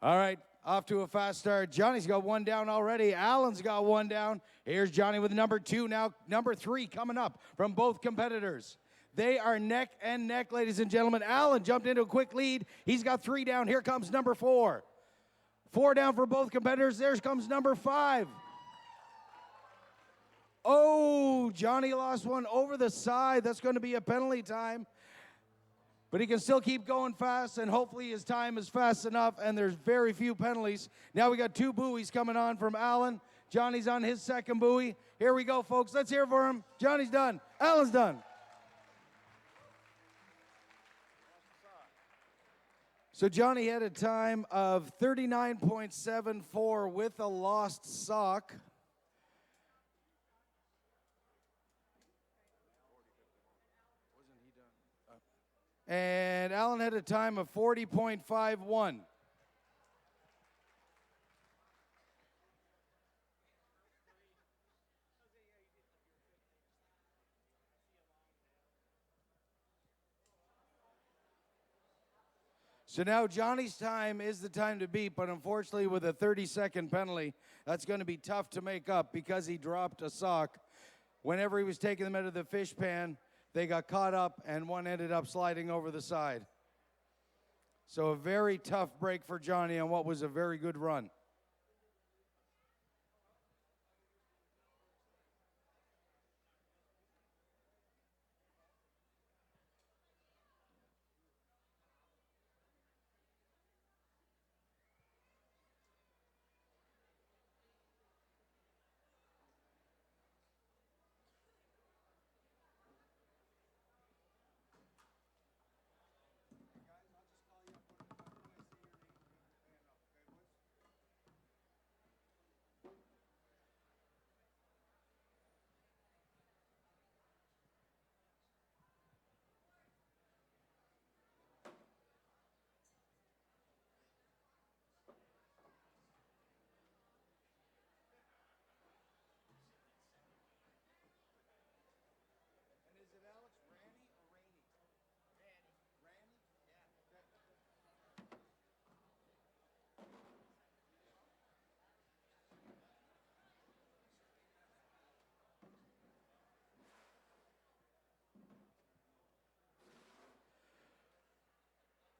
All right, off to a fast start. Johnny's got 1 down already. Alan's got 1 down. Here's Johnny with number 2. Now number 3 coming up from both competitors. They are neck and neck, ladies and gentlemen. Alan jumped into a quick lead. He's got 3 down. Here comes number 4. 4 down for both competitors. There comes number 5. Oh, Johnny lost one over the side. That's going to be a penalty time. But he can still keep going fast, and hopefully his time is fast enough, and there's very few penalties. Now we got 2 buoys coming on from Alan. Johnny's on his 2nd buoy. Here we go, folks. Let's hear for him. Johnny's done. Alan's done. So Johnny had a time of 39.74 with a lost sock. And Alan had a time of 40.51. So now Johnny's time is the time to beat, but unfortunately with a 30-second penalty, that's going to be tough to make up because he dropped a sock. Whenever he was taking them out of the fish pan, they got caught up and one ended up sliding over the side. So a very tough break for Johnny on what was a very good run.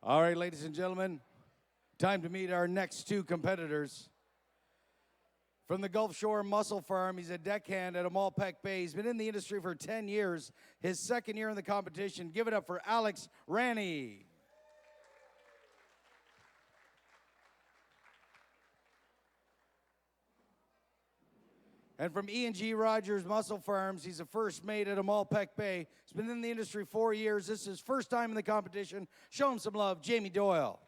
All right, ladies and gentlemen, time to meet our next two competitors. From the Gulf Shore Mussel Farm, he's a deckhand at Amalpec Bay. He's been in the industry for 10 years, his second year in the competition. Give it up for Alex Ranney. And from E&G Rogers Mussel Farms, he's a first mate at Amalpec Bay. He's been in the industry 4 years. This is his first time in the competition. Show him some love, Jamie Doyle.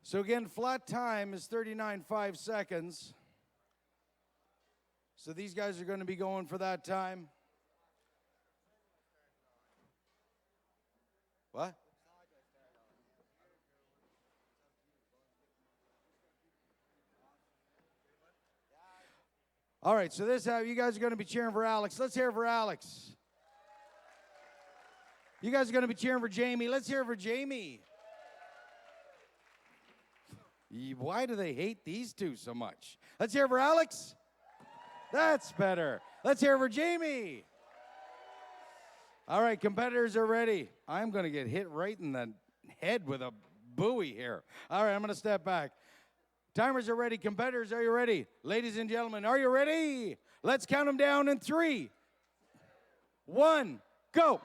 So again, flat time is 39.5 seconds. So these guys are going to be going for that time. What? All right, so this you guys are going to be cheering for Alex. Let's hear it for Alex. You guys are going to be cheering for Jamie. Let's hear it for Jamie. Why do they hate these two so much? Let's hear it for Alex. That's better. Let's hear it for Jamie. All right, competitors are ready. I'm going to get hit right in the head with a buoy here. All right, I'm going to step back. Timers are ready. Competitors, are you ready? Ladies and gentlemen, are you ready? Let's count them down in 3, 1, go.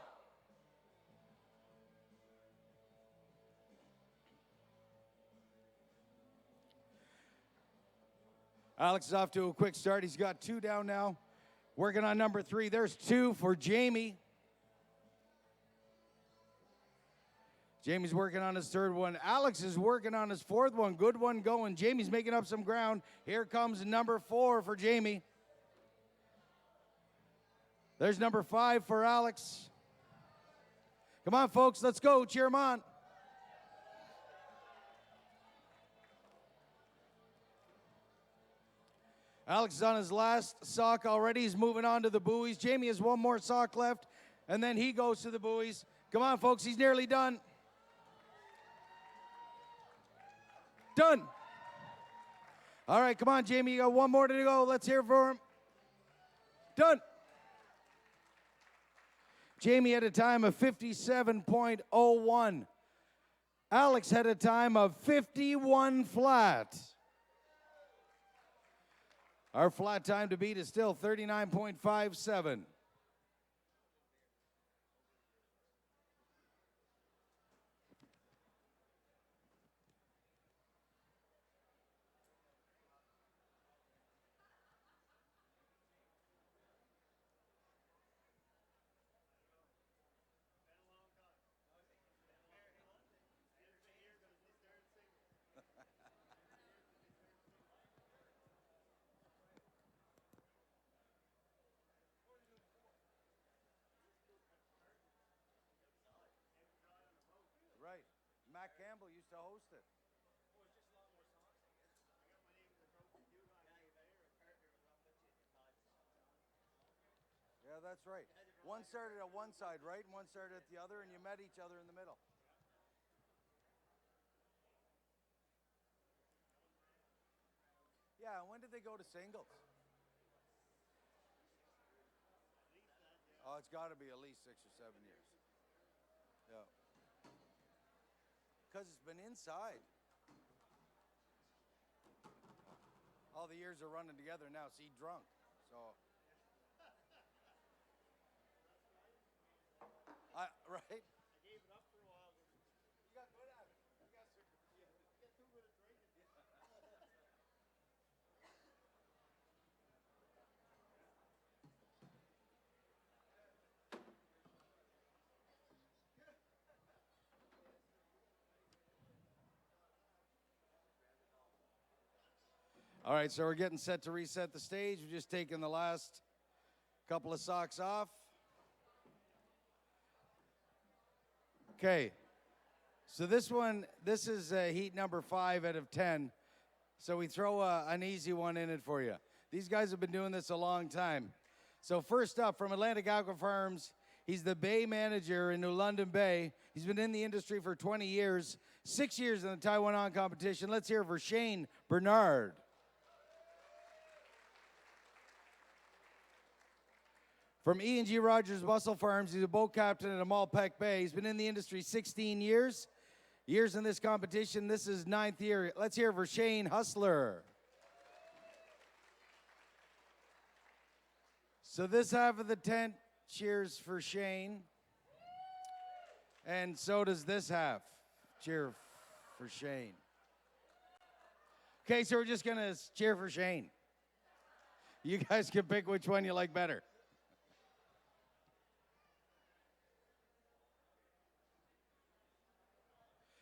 Alex is off to a quick start. He's got 2 down now. Working on number 3. There's 2 for Jamie. Jamie's working on his 3rd one. Alex is working on his 4th one. Good one going. Jamie's making up some ground. Here comes number 4 for Jamie. There's number 5 for Alex. Come on, folks. Let's go. Cheer him on. Alex is on his last sock already. He's moving on to the buoys. Jamie has 1 more sock left, and then he goes to the buoys. Come on, folks. He's nearly done. Done. All right, come on, Jamie. You got 1 more to go. Let's hear for him. Done. Jamie had a time of 57.01. Alex had a time of 51 flat. Our flat time to beat is still 39.57. Campbell used to host it. Yeah, that's right. One started at one side, right? And one started at the other, and you met each other in the middle. Yeah, when did they go to singles? Oh, it's got to be at least 6 or 7 years. Yeah. Because it's been inside. All the years are running together now. See, drunk. So. Right? I gave it up for a while. You got good at it. You got too good at drinking. All right, so we're getting set to reset the stage. We're just taking the last couple of socks off. Okay. So this is heat number 5 out of 10. So we throw an easy one in it for you. These guys have been doing this a long time. So first up, from Atlantic Aqua Farms, he's the Bay manager in New London Bay. He's been in the industry for 20 years, 6 years in the Taiwan competition. Let's hear it for Shane Bernard. From E&G Rogers Mussel Farms, he's a boat captain at Amalpec Bay. He's been in the industry 16 years. Years in this competition, this is 9th year. Let's hear it for Shane Hustler. So this half of the tent cheers for Shane. And so does this half. Cheer for Shane. Okay, so we're just going to cheer for Shane. You guys can pick which one you like better.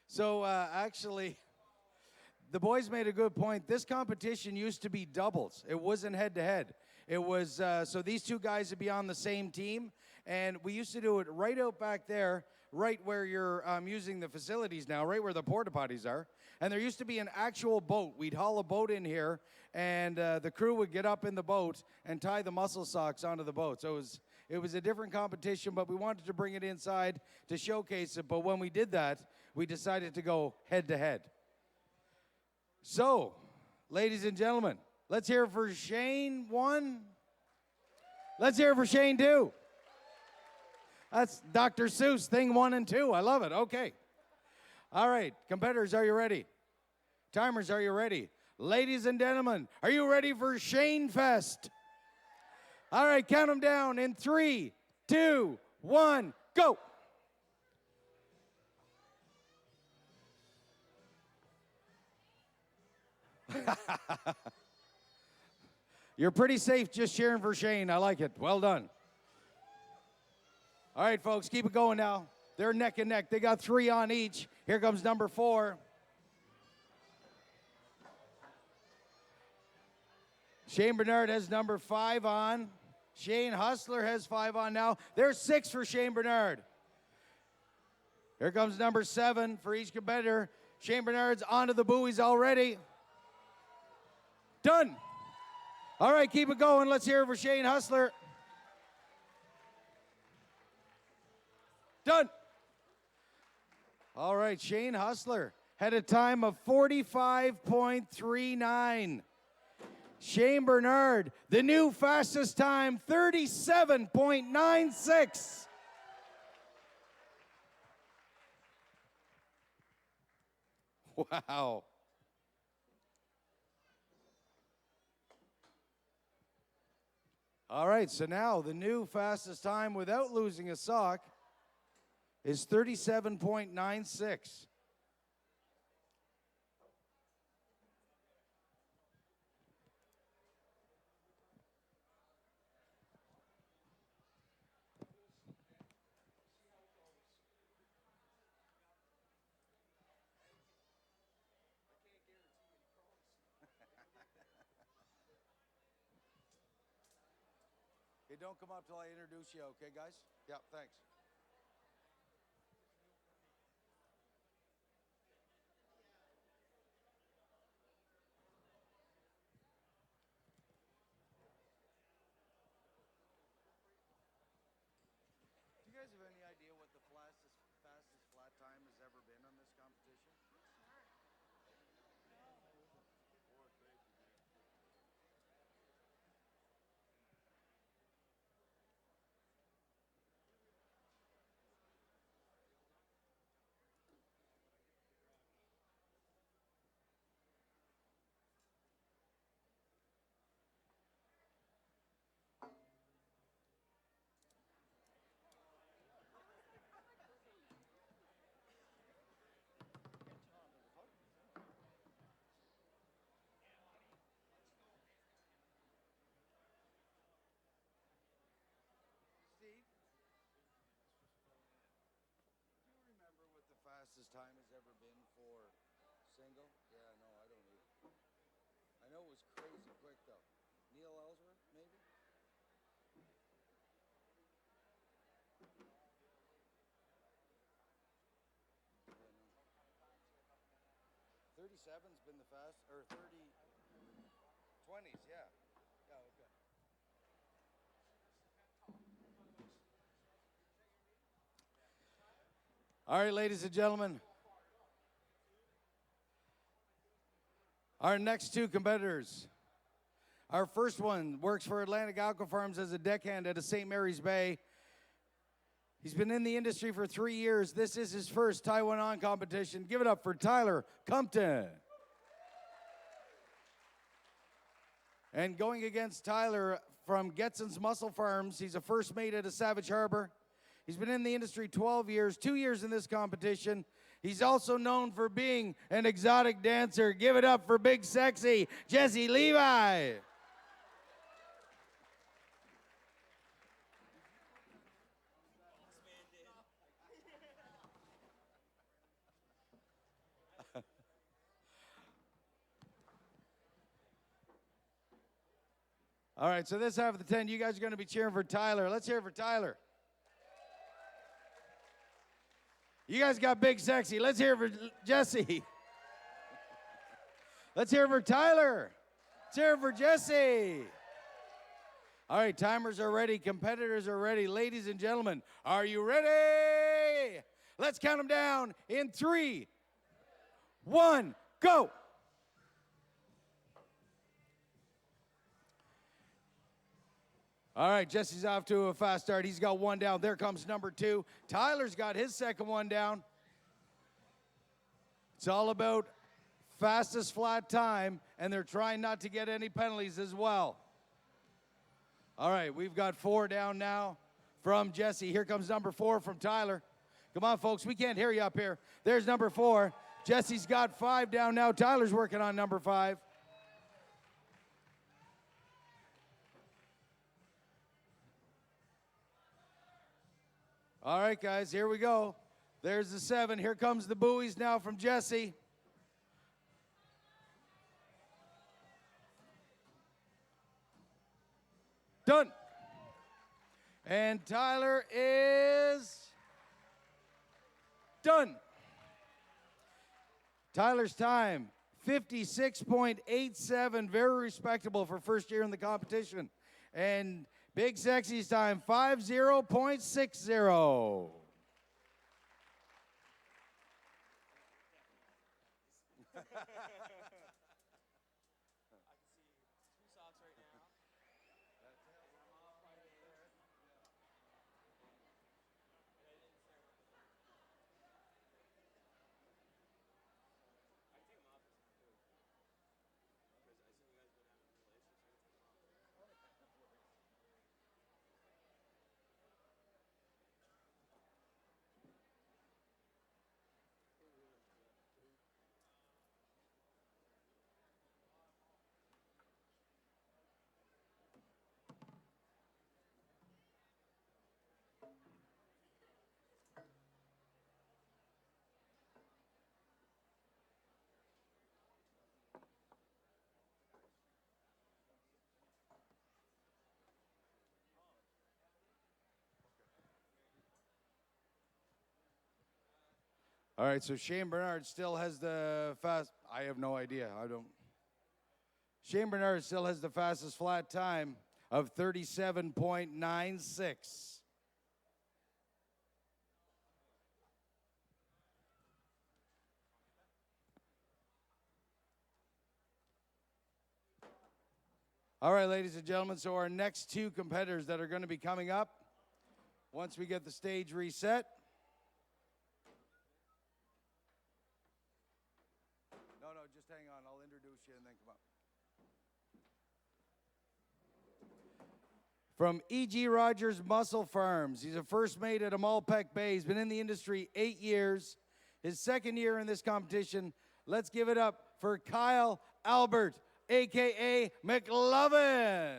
So actually, the boys made a good point. This competition used to be doubles. It wasn't head-to-head. It was, so these two guys would be on the same team, and we used to do it right out back there, right where you're using the facilities now, right where the porta potties are. And there used to be an actual boat. We'd haul a boat in here, and the crew would get up in the boat and tie the mussel socks onto the boat. So it was a different competition, but we wanted to bring it inside to showcase it. But when we did that, we decided to go head-to-head. So, ladies and gentlemen, let's hear it for Shane 1. Let's hear it for Shane 2. That's Dr. Seuss, thing 1 and 2. I love it. Okay. All right, competitors, are you ready? Timers, are you ready? Ladies and gentlemen, are you ready for Shane Fest? All right, count them down in 3, 2, 1, go. You're pretty safe just cheering for Shane. I like it. Well done. All right, folks, keep it going now. They're neck and neck. They got 3 on each. Here comes number 4. Shane Bernard has number 5 on. Shane Hustler has 5 on now. There's 6 for Shane Bernard. Here comes number 7 for each competitor. Shane Bernard's onto the buoys already. Done. All right, keep it going. Let's hear it for Shane Hustler. Done. All right, Shane Hustler had a time of 45.39. Shane Bernard, the new fastest time, 37.96. Wow. All right, so now the new fastest time without losing a sock is 37.96. Hey, don't come up till I introduce you, okay, guys? Yeah, thanks. single? Yeah, no, I don't either. I know it was crazy quick, though. Neil Ellsworth, maybe? Yeah, no. 37's been the fast, or 20s, yeah. Yeah, okay. All right, ladies and gentlemen. Our next two competitors. Our first one works for Atlantic Aqua Farms as a deckhand at a St. Mary's Bay. He's been in the industry for 3 years. This is his first Taiwan competition. Give it up for Tyler Compton. And going against Tyler from Getson's Mussel Farms, he's a first mate at a Savage Harbor. He's been in the industry 12 years, 2 years in this competition. He's also known for being an exotic dancer. Give it up for big sexy Jesse Levi. All right, so this half of the 10, you guys are going to be cheering for Tyler. Let's hear it for Tyler. You guys got big sexy. Let's hear it for Jesse. Let's hear it for Tyler. Let's hear it for Jesse. All right, timers are ready. Competitors are ready. Ladies and gentlemen, are you ready? Let's count them down in 3, 1, go. All right, Jesse's off to a fast start. He's got one down. There comes number 2. Tyler's got his second one down. It's all about fastest flat time, and they're trying not to get any penalties as well. All right, we've got 4 down now from Jesse. Here comes number 4 from Tyler. Come on, folks, we can't hear you up here. There's number 4. Jesse's got 5 down now. Tyler's working on number 5. All right, guys, here we go. There's the 7. Here comes the buoys now from Jesse. Done. And Tyler is done. Tyler's time, 56.87, very respectable for first year in the competition. And Big Sexy's time, 50.60. All right, so Shane Bernard still has the fast. I have no idea. I don't. Shane Bernard still has the fastest flat time of 37.96. All right, ladies and gentlemen, so our next 2 competitors that are going to be coming up once we get the stage reset. No, just hang on. I'll introduce you and then come up. From E.G. Rogers Mussel Farms. He's a first mate at Amalpec Bay. He's been in the industry 8 years. His second year in this competition. Let's give it up for Kyle Albert, a.k.a. McLovin.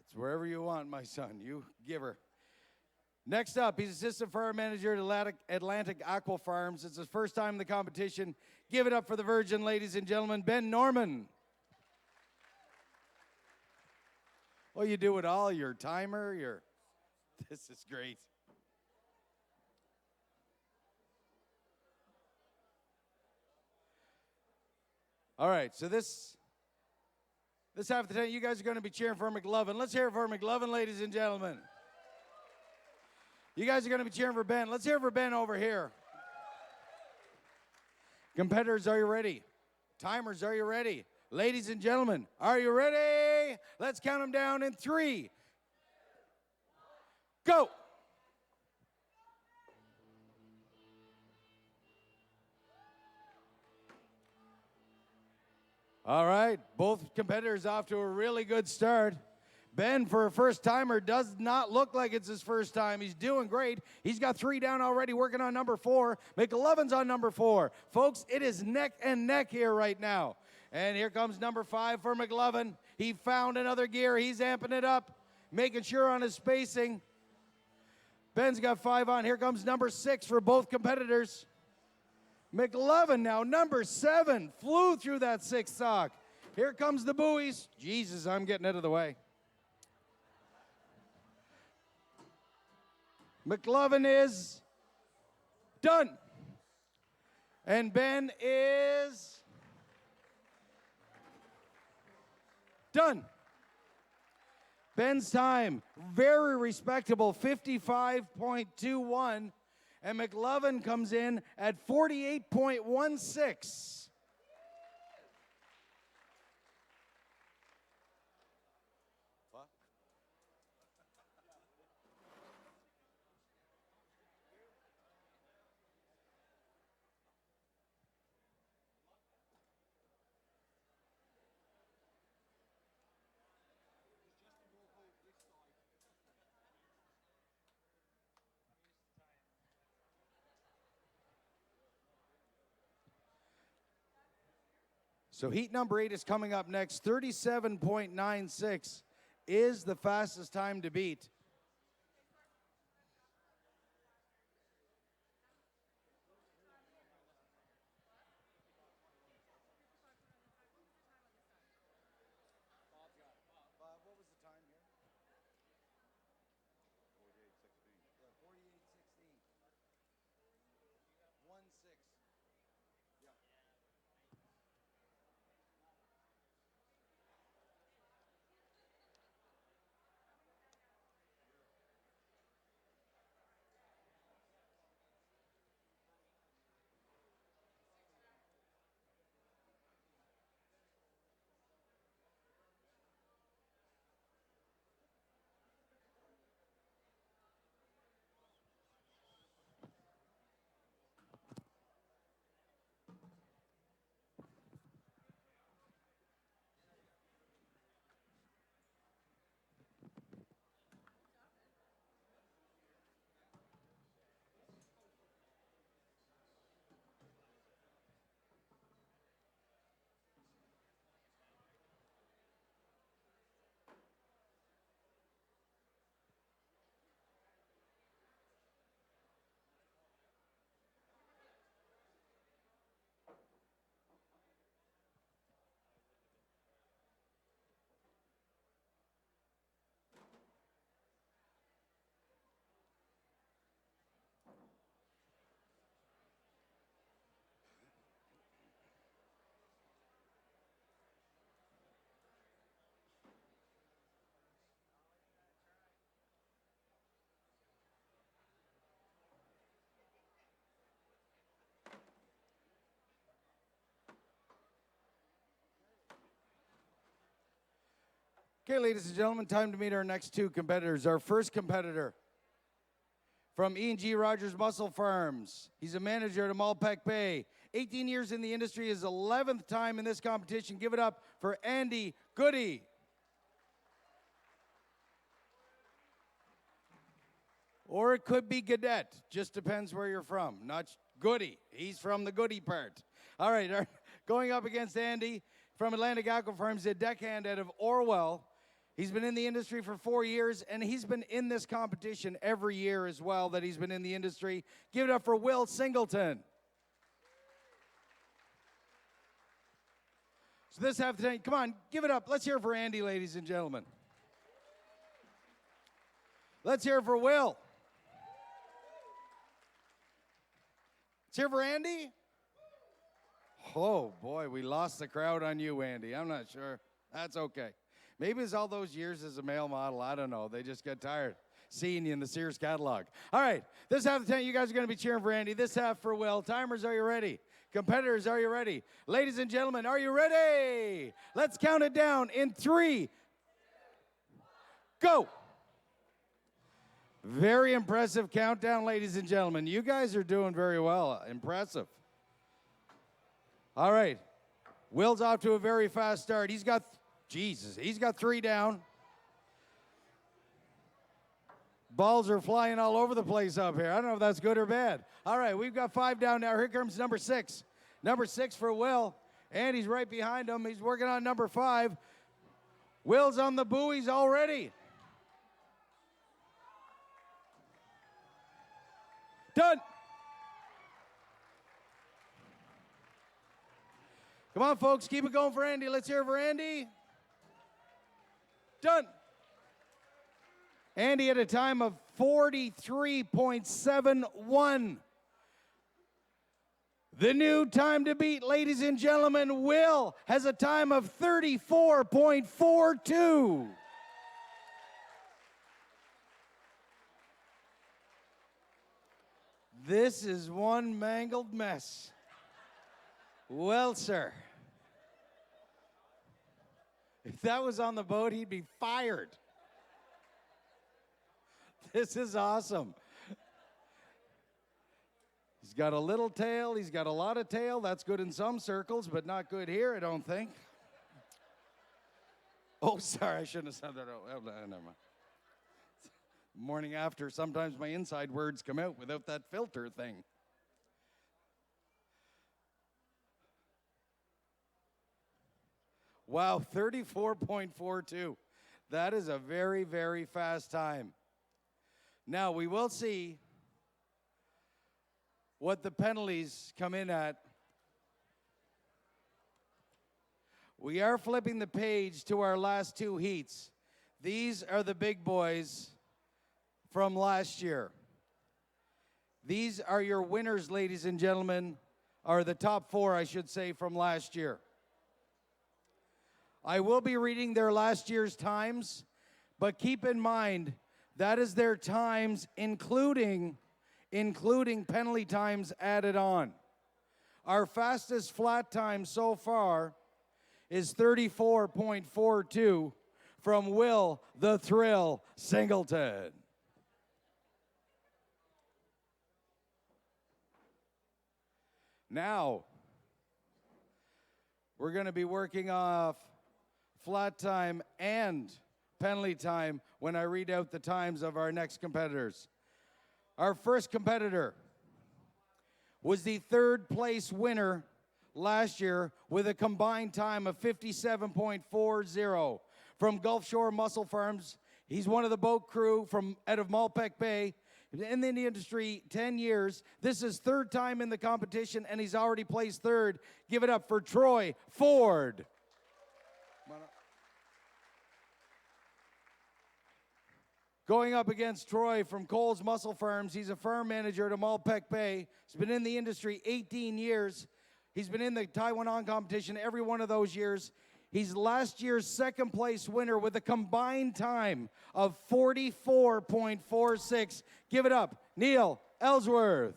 It's wherever you want, my son. You give her. Next up, he's assistant farm manager at Atlantic Aqua Farms. It's his first time in the competition. Give it up for the Virgin, ladies and gentlemen, Ben Norman. Well, you do it all, your timer, your... This is great. All right, so this half of the time, you guys are going to be cheering for McLovin. Let's hear it for McLovin, ladies and gentlemen. You guys are going to be cheering for Ben. Let's hear it for Ben over here. Competitors, are you ready? Timers, are you ready? Ladies and gentlemen, are you ready? Let's count them down in 3. Go! All right, both competitors off to a really good start. Ben, for a first-timer, does not look like it's his first time. He's doing great. He's got 3 down already, working on number 4. McLovin's on number 4. Folks, it is neck and neck here right now. And here comes number 5 for McLovin. He found another gear. He's amping it up, making sure on his spacing. Ben's got 5 on. Here comes number 6 for both competitors. McLovin now, number 7, flew through that 6th sock. Here comes the buoys. Jesus, I'm getting out of the way. McLovin is done. And Ben is done. Ben's time, very respectable, 55.21. And McLovin comes in at 48.16. So heat number 8 is coming up next. 37.96 is the fastest time to beat. Okay, ladies and gentlemen, time to meet our next 2 competitors. Our first competitor from E&G Rogers Mussel Farms. He's a manager at Amalpec Bay. 18 years in the industry, his 11th time in this competition. Give it up for Andy Goody. Or it could be Gadet. Just depends where you're from. Not Goody. He's from the Goody part. All right, going up against Andy from Atlantic Aqua Farms, a deckhand out of Orwell. He's been in the industry for 4 years, and he's been in this competition every year as well that he's been in the industry. Give it up for Will Singleton. So this half the time, come on, give it up. Let's hear it for Andy, ladies and gentlemen. Let's hear it for Will. Let's hear it for Andy. Oh, boy, we lost the crowd on you, Andy. I'm not sure. That's okay. Maybe it's all those years as a male model. I don't know. They just get tired seeing you in the Sears catalog. All right, this half of the tent, you guys are going to be cheering for Andy. This half for Will. Timers, are you ready? Competitors, are you ready? Ladies and gentlemen, are you ready? Let's count it down in 3. Go. Very impressive countdown, ladies and gentlemen. You guys are doing very well. Impressive. All right. Will's off to a very fast start. He's got 3 down. Balls are flying all over the place up here. I don't know if that's good or bad. All right, we've got 5 down now. Here comes number 6. Number 6 for Will. And he's right behind him. He's working on number 5. Will's on the buoys already. Done. Come on, folks. Keep it going for Andy. Let's hear it for Andy. Done. Andy at a time of 43.71. The new time to beat, ladies and gentlemen, Will has a time of 34.42. This is one mangled mess. Well, sir, if that was on the boat, he'd be fired. This is awesome. He's got a little tail. He's got a lot of tail. That's good in some circles, but not good here, I don't think. Oh, sorry, I shouldn't have said that. Oh, never mind. Morning after, sometimes my inside words come out without that filter thing. Wow, 34.42. That is a very, very fast time. Now, we will see what the penalties come in at. We are flipping the page to our last 2 heats. These are the big boys from last year. These are your winners, ladies and gentlemen, or the top 4, I should say, from last year. I will be reading their last year's times, but keep in mind, that is their times, including penalty times added on. Our fastest flat time so far is 34.42 from Will the Thrill Singleton. Now, we're going to be working off flat time and penalty time when I read out the times of our next competitors. Our first competitor was the 3rd place winner last year with a combined time of 57.40 from Gulf Shore Mussel Farms. He's one of the boat crew out of Malpeque Bay. In the industry, 10 years. This is 3rd time in the competition, and he's already placed 3rd. Give it up for Troy Ford. Going up against Troy from Coles Mussel Farms. He's a farm manager at Malpeque Bay. He's been in the industry 18 years. He's been in the Taiwan competition every one of those years. He's last year's 2nd place winner with a combined time of 44.46. Give it up, Neil Ellsworth.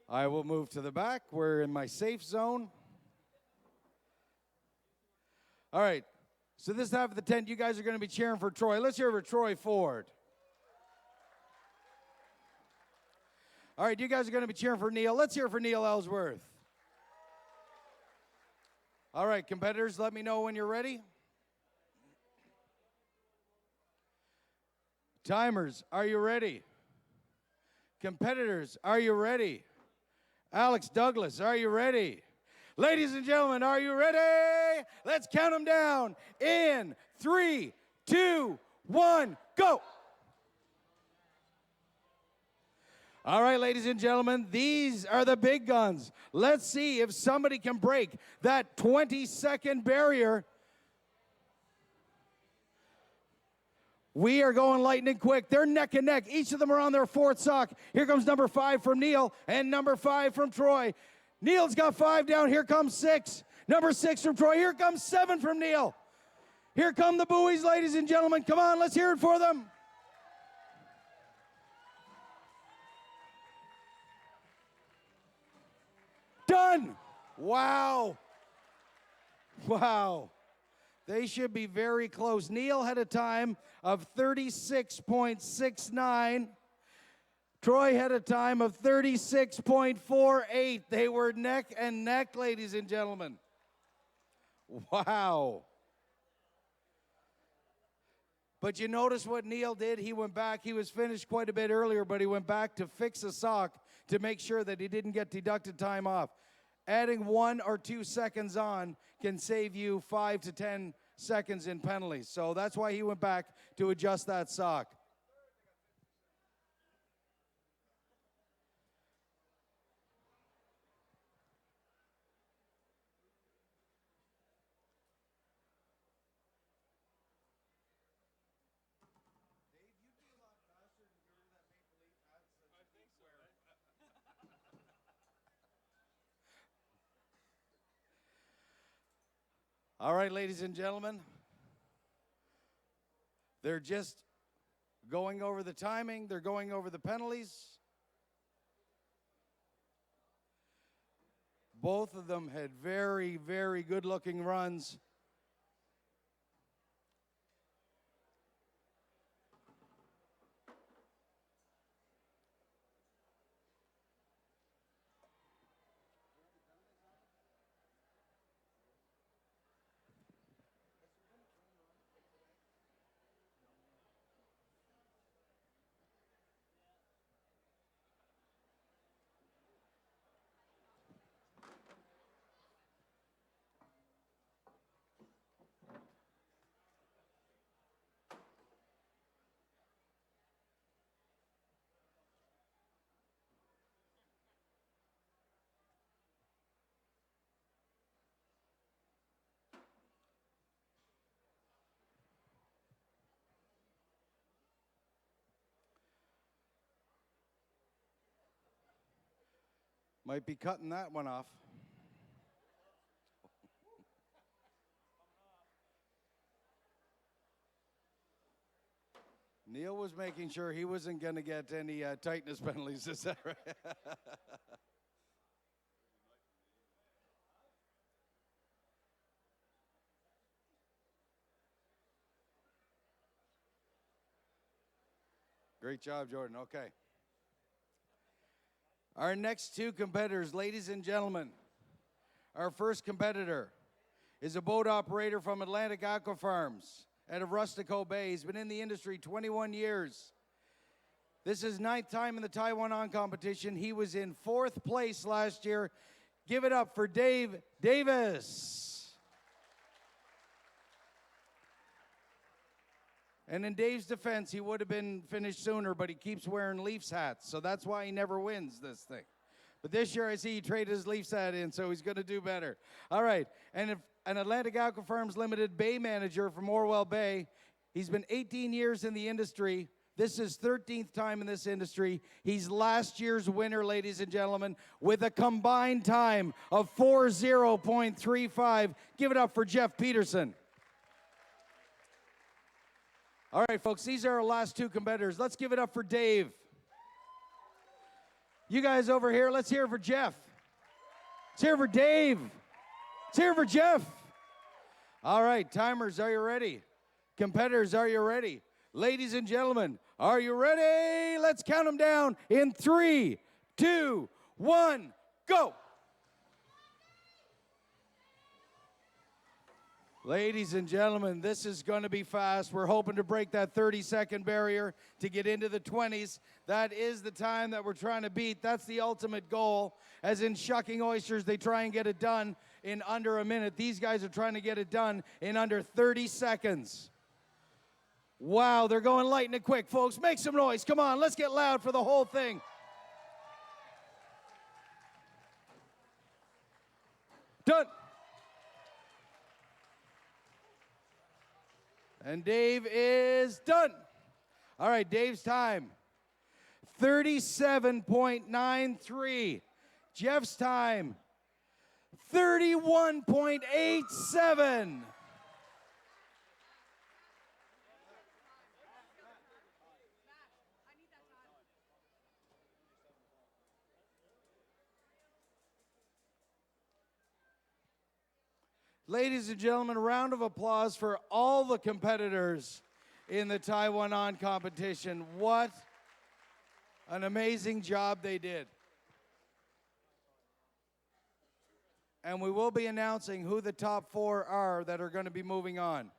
I will move to the back. We're in my safe zone. All right, so this half of the tent, you guys are going to be cheering for Troy. Let's hear for Troy Ford. All right, you guys are going to be cheering for Neil. Let's hear for Neil Ellsworth. All right, competitors, let me know when you're ready. Timers, are you ready? Competitors, are you ready? Alex Douglas, are you ready? Ladies and gentlemen, are you ready? Let's count them down in 3, 2, 1, go. All right, ladies and gentlemen, these are the big guns. Let's see if somebody can break that 20-second barrier. We are going lightning quick. They're neck and neck. Each of them are on their fourth sock. Here comes number 5 from Neil and number 5 from Troy. Neil's got 5 down. Here comes 6. Number 6 from Troy. Here comes 7 from Neil. Here come the buoys, ladies and gentlemen. Come on, let's hear it for them. Done. Wow. Wow. They should be very close. Neil had a time of 36.69. Troy had a time of 36.48. They were neck and neck, ladies and gentlemen. Wow. But you notice what Neil did? He went back. He was finished quite a bit earlier, but he went back to fix a sock to make sure that he didn't get deducted time off. Adding 1 or 2 seconds on can save you 5 to 10 seconds in penalties. So that's why he went back to adjust that sock. All right, ladies and gentlemen, they're just going over the timing. They're going over the penalties. Both of them had very, very good-looking runs. Might be cutting that one off. Neil was making sure he wasn't going to get any tightness penalties. Is that right? Great job, Jordan. Okay. Our next 2 competitors, ladies and gentlemen, our first competitor is a boat operator from Atlantic Aqua Farms out of Rustico Bay. He's been in the industry 21 years. This is 9th time in the Taiwan On competition. He was in 4th place last year. Give it up for Dave Davis. And in Dave's defense, he would have been finished sooner, but he keeps wearing Leafs hats, so that's why he never wins this thing. But this year, I see he traded his Leafs hat in, so he's going to do better. All right, and an Atlantic Aqua Farms Limited Bay manager from Orwell Bay. He's been 18 years in the industry. This is 13th time in this industry. He's last year's winner, ladies and gentlemen, with a combined time of 40.35. Give it up for Jeff Peterson. All right, folks, these are our last 2 competitors. Let's give it up for Dave. You guys over here, let's hear it for Jeff. Let's hear it for Dave. Let's hear it for Jeff. All right, timers, are you ready? Competitors, are you ready? Ladies and gentlemen, are you ready? Let's count them down in 3, 2, 1, go. Ladies and gentlemen, this is going to be fast. We're hoping to break that 30-second barrier to get into the 20s. That is the time that we're trying to beat. That's the ultimate goal. As in shucking oysters, they try and get it done in under a minute. These guys are trying to get it done in under 30 seconds. Wow, they're going lightning quick, folks. Make some noise. Come on, let's get loud for the whole thing. Done. And Dave is done. All right, Dave's time, 37.93. Jeff's time, 31.87. Ladies and gentlemen, a round of applause for all the competitors in the Taiwan competition. What an amazing job they did. And we will be announcing who the top 4 are that are going to be moving on.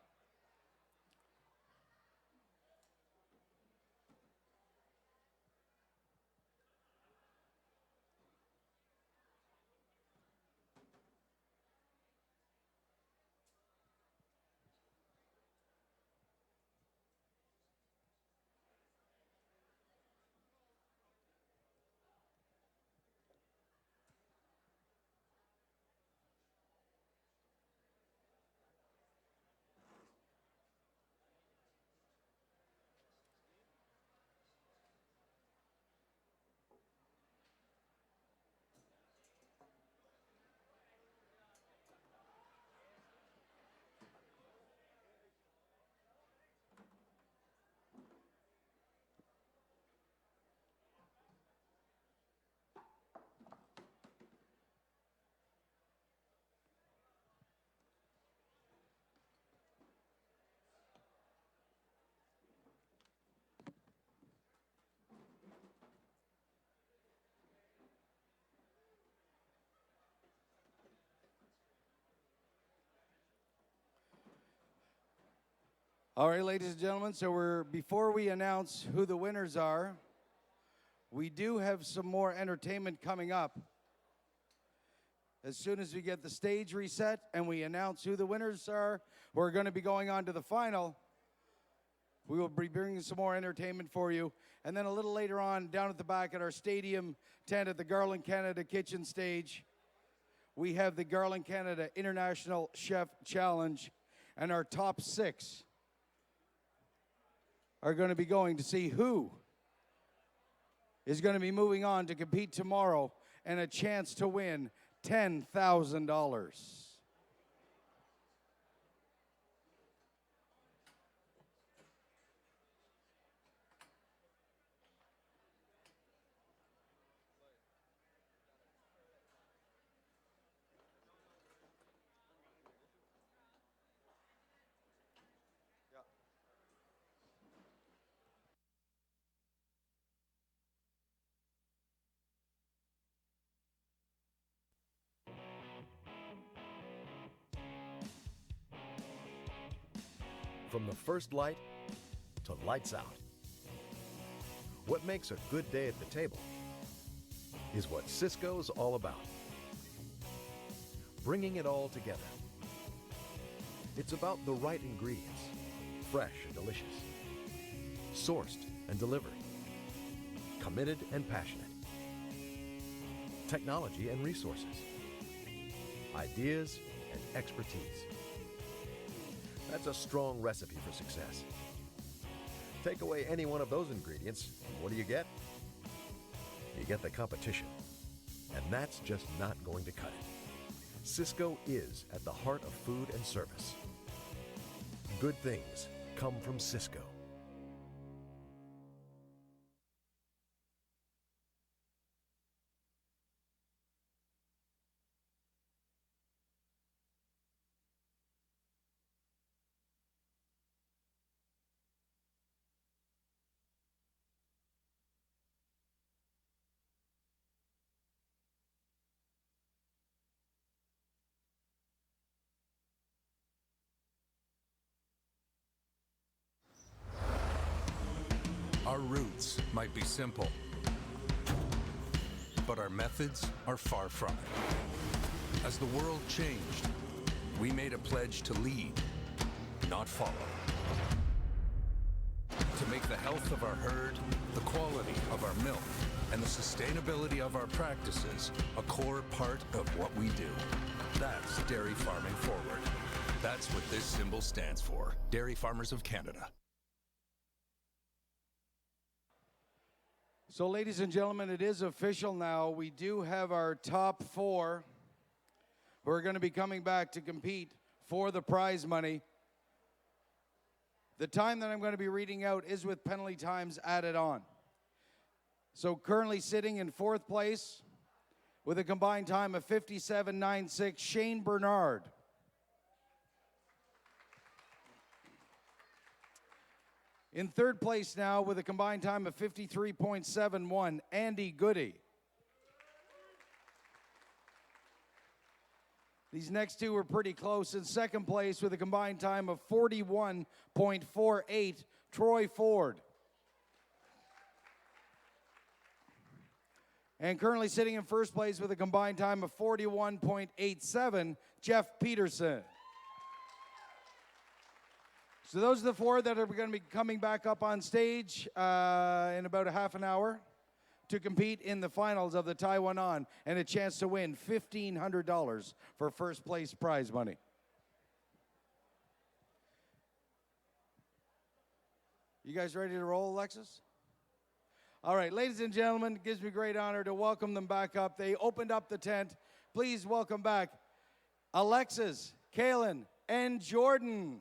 All right, ladies and gentlemen, so before we announce who the winners are, we do have some more entertainment coming up. As soon as we get the stage reset and we announce who the winners are, we're going to be going on to the final. We will be bringing some more entertainment for you. And then a little later on, down at the back at our stadium tent at the Garland Canada Kitchen stage, we have the Garland Canada International Chef Challenge, and our top 6 are going to be going to see who is going to be moving on to compete tomorrow and a chance to win $10,000. From the first light to lights out. What makes a good day at the table is what Cisco's all about. Bringing it all together. It's about the right ingredients, fresh and delicious, sourced and delivered, committed and passionate, technology and resources, ideas and expertise. That's a strong recipe for success. Take away any one of those ingredients, and what do you get? You get the competition. And that's just not going to cut it. Cisco is at the heart of food and service. Good things come from Cisco. Our roots might be simple, but our methods are far from it. As the world changed, we made a pledge to lead, not follow. To make the health of our herd, the quality of our milk, and the sustainability of our practices a core part of what we do. That's dairy farming forward. That's what this symbol stands for. Dairy Farmers of Canada. So, ladies and gentlemen, it is official now. We do have our top 4 who are going to be coming back to compete for the prize money. The time that I'm going to be reading out is with penalty times added on. So currently sitting in 4th place with a combined time of 57.96, Shane Bernard. In 3rd place now with a combined time of 53.71, Andy Goody. These next two were pretty close. In 2nd place with a combined time of 41.48, Troy Ford. And currently sitting in 1st place with a combined time of 41.87, Jeff Peterson. So those are the 4 that are going to be coming back up on stage in about a half an hour to compete in the finals of the Taiwan On and a chance to win $1,500 for 1st place prize money. You guys ready to roll, Alexis? All right, ladies and gentlemen, it gives me great honor to welcome them back up. They opened up the tent. Please welcome back Alexis, Kaylin, and Jordan.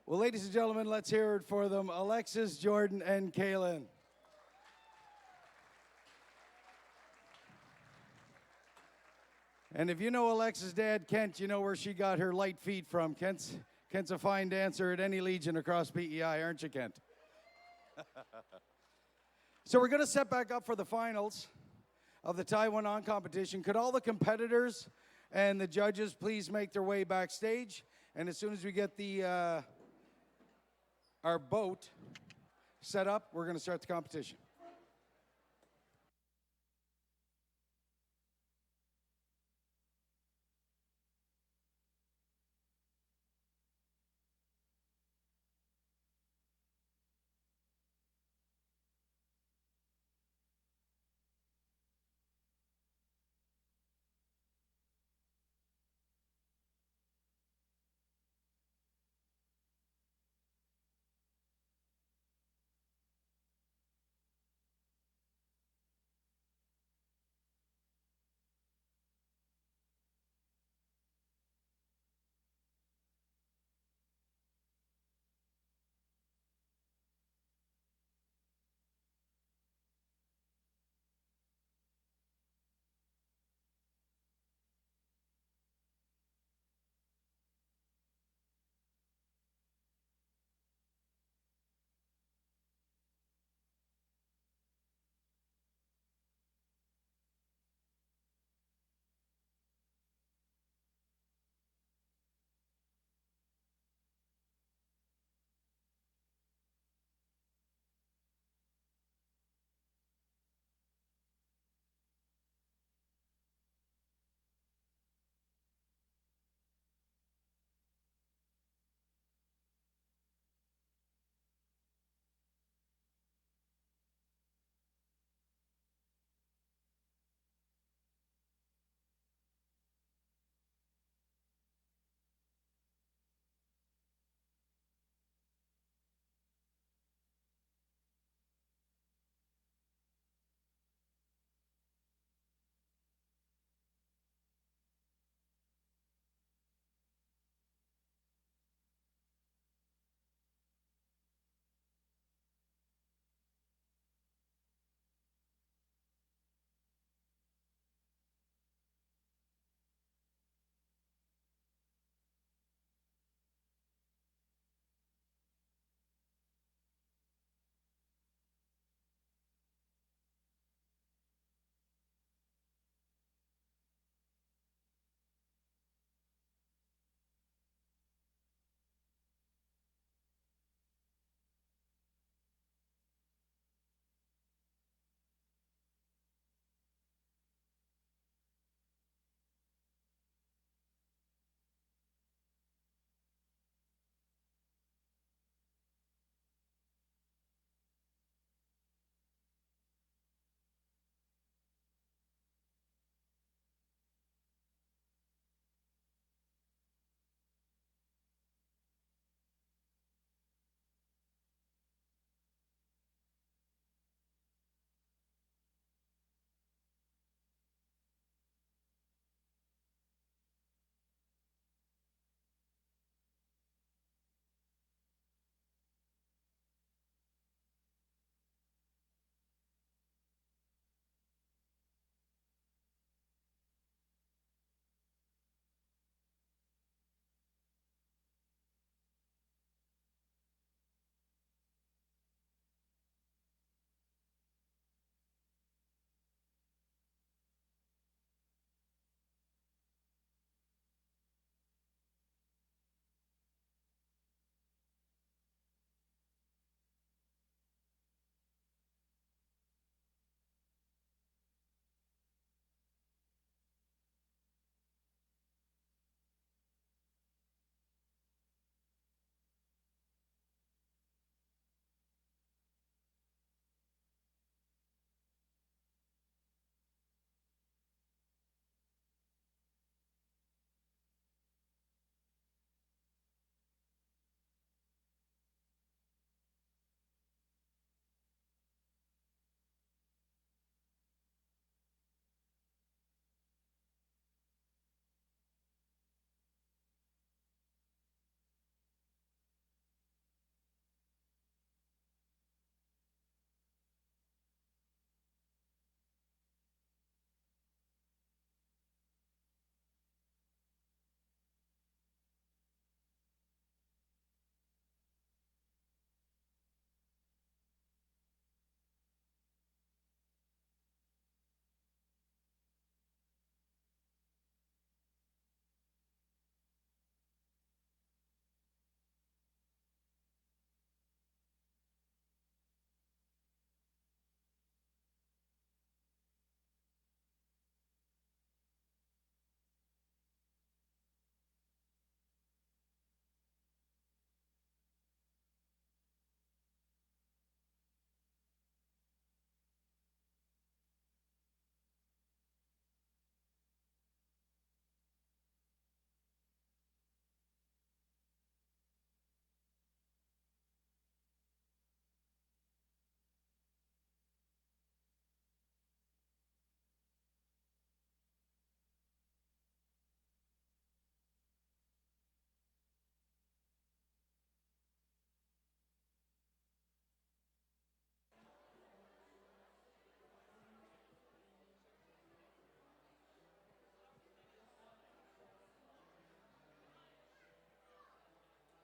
Well, ladies and gentlemen, let's hear it for them. Alexis, Jordan, and Kaylin. And if you know Alexis' dad, Kent, you know where she got her light feet from. Kent's a fine dancer at any legion across PEI, aren't you, Kent? So we're going to set back up for the finals of the Taiwan On competition. Could all the competitors and the judges please make their way backstage? And as soon as we get our boat set up, we're going to start the competition.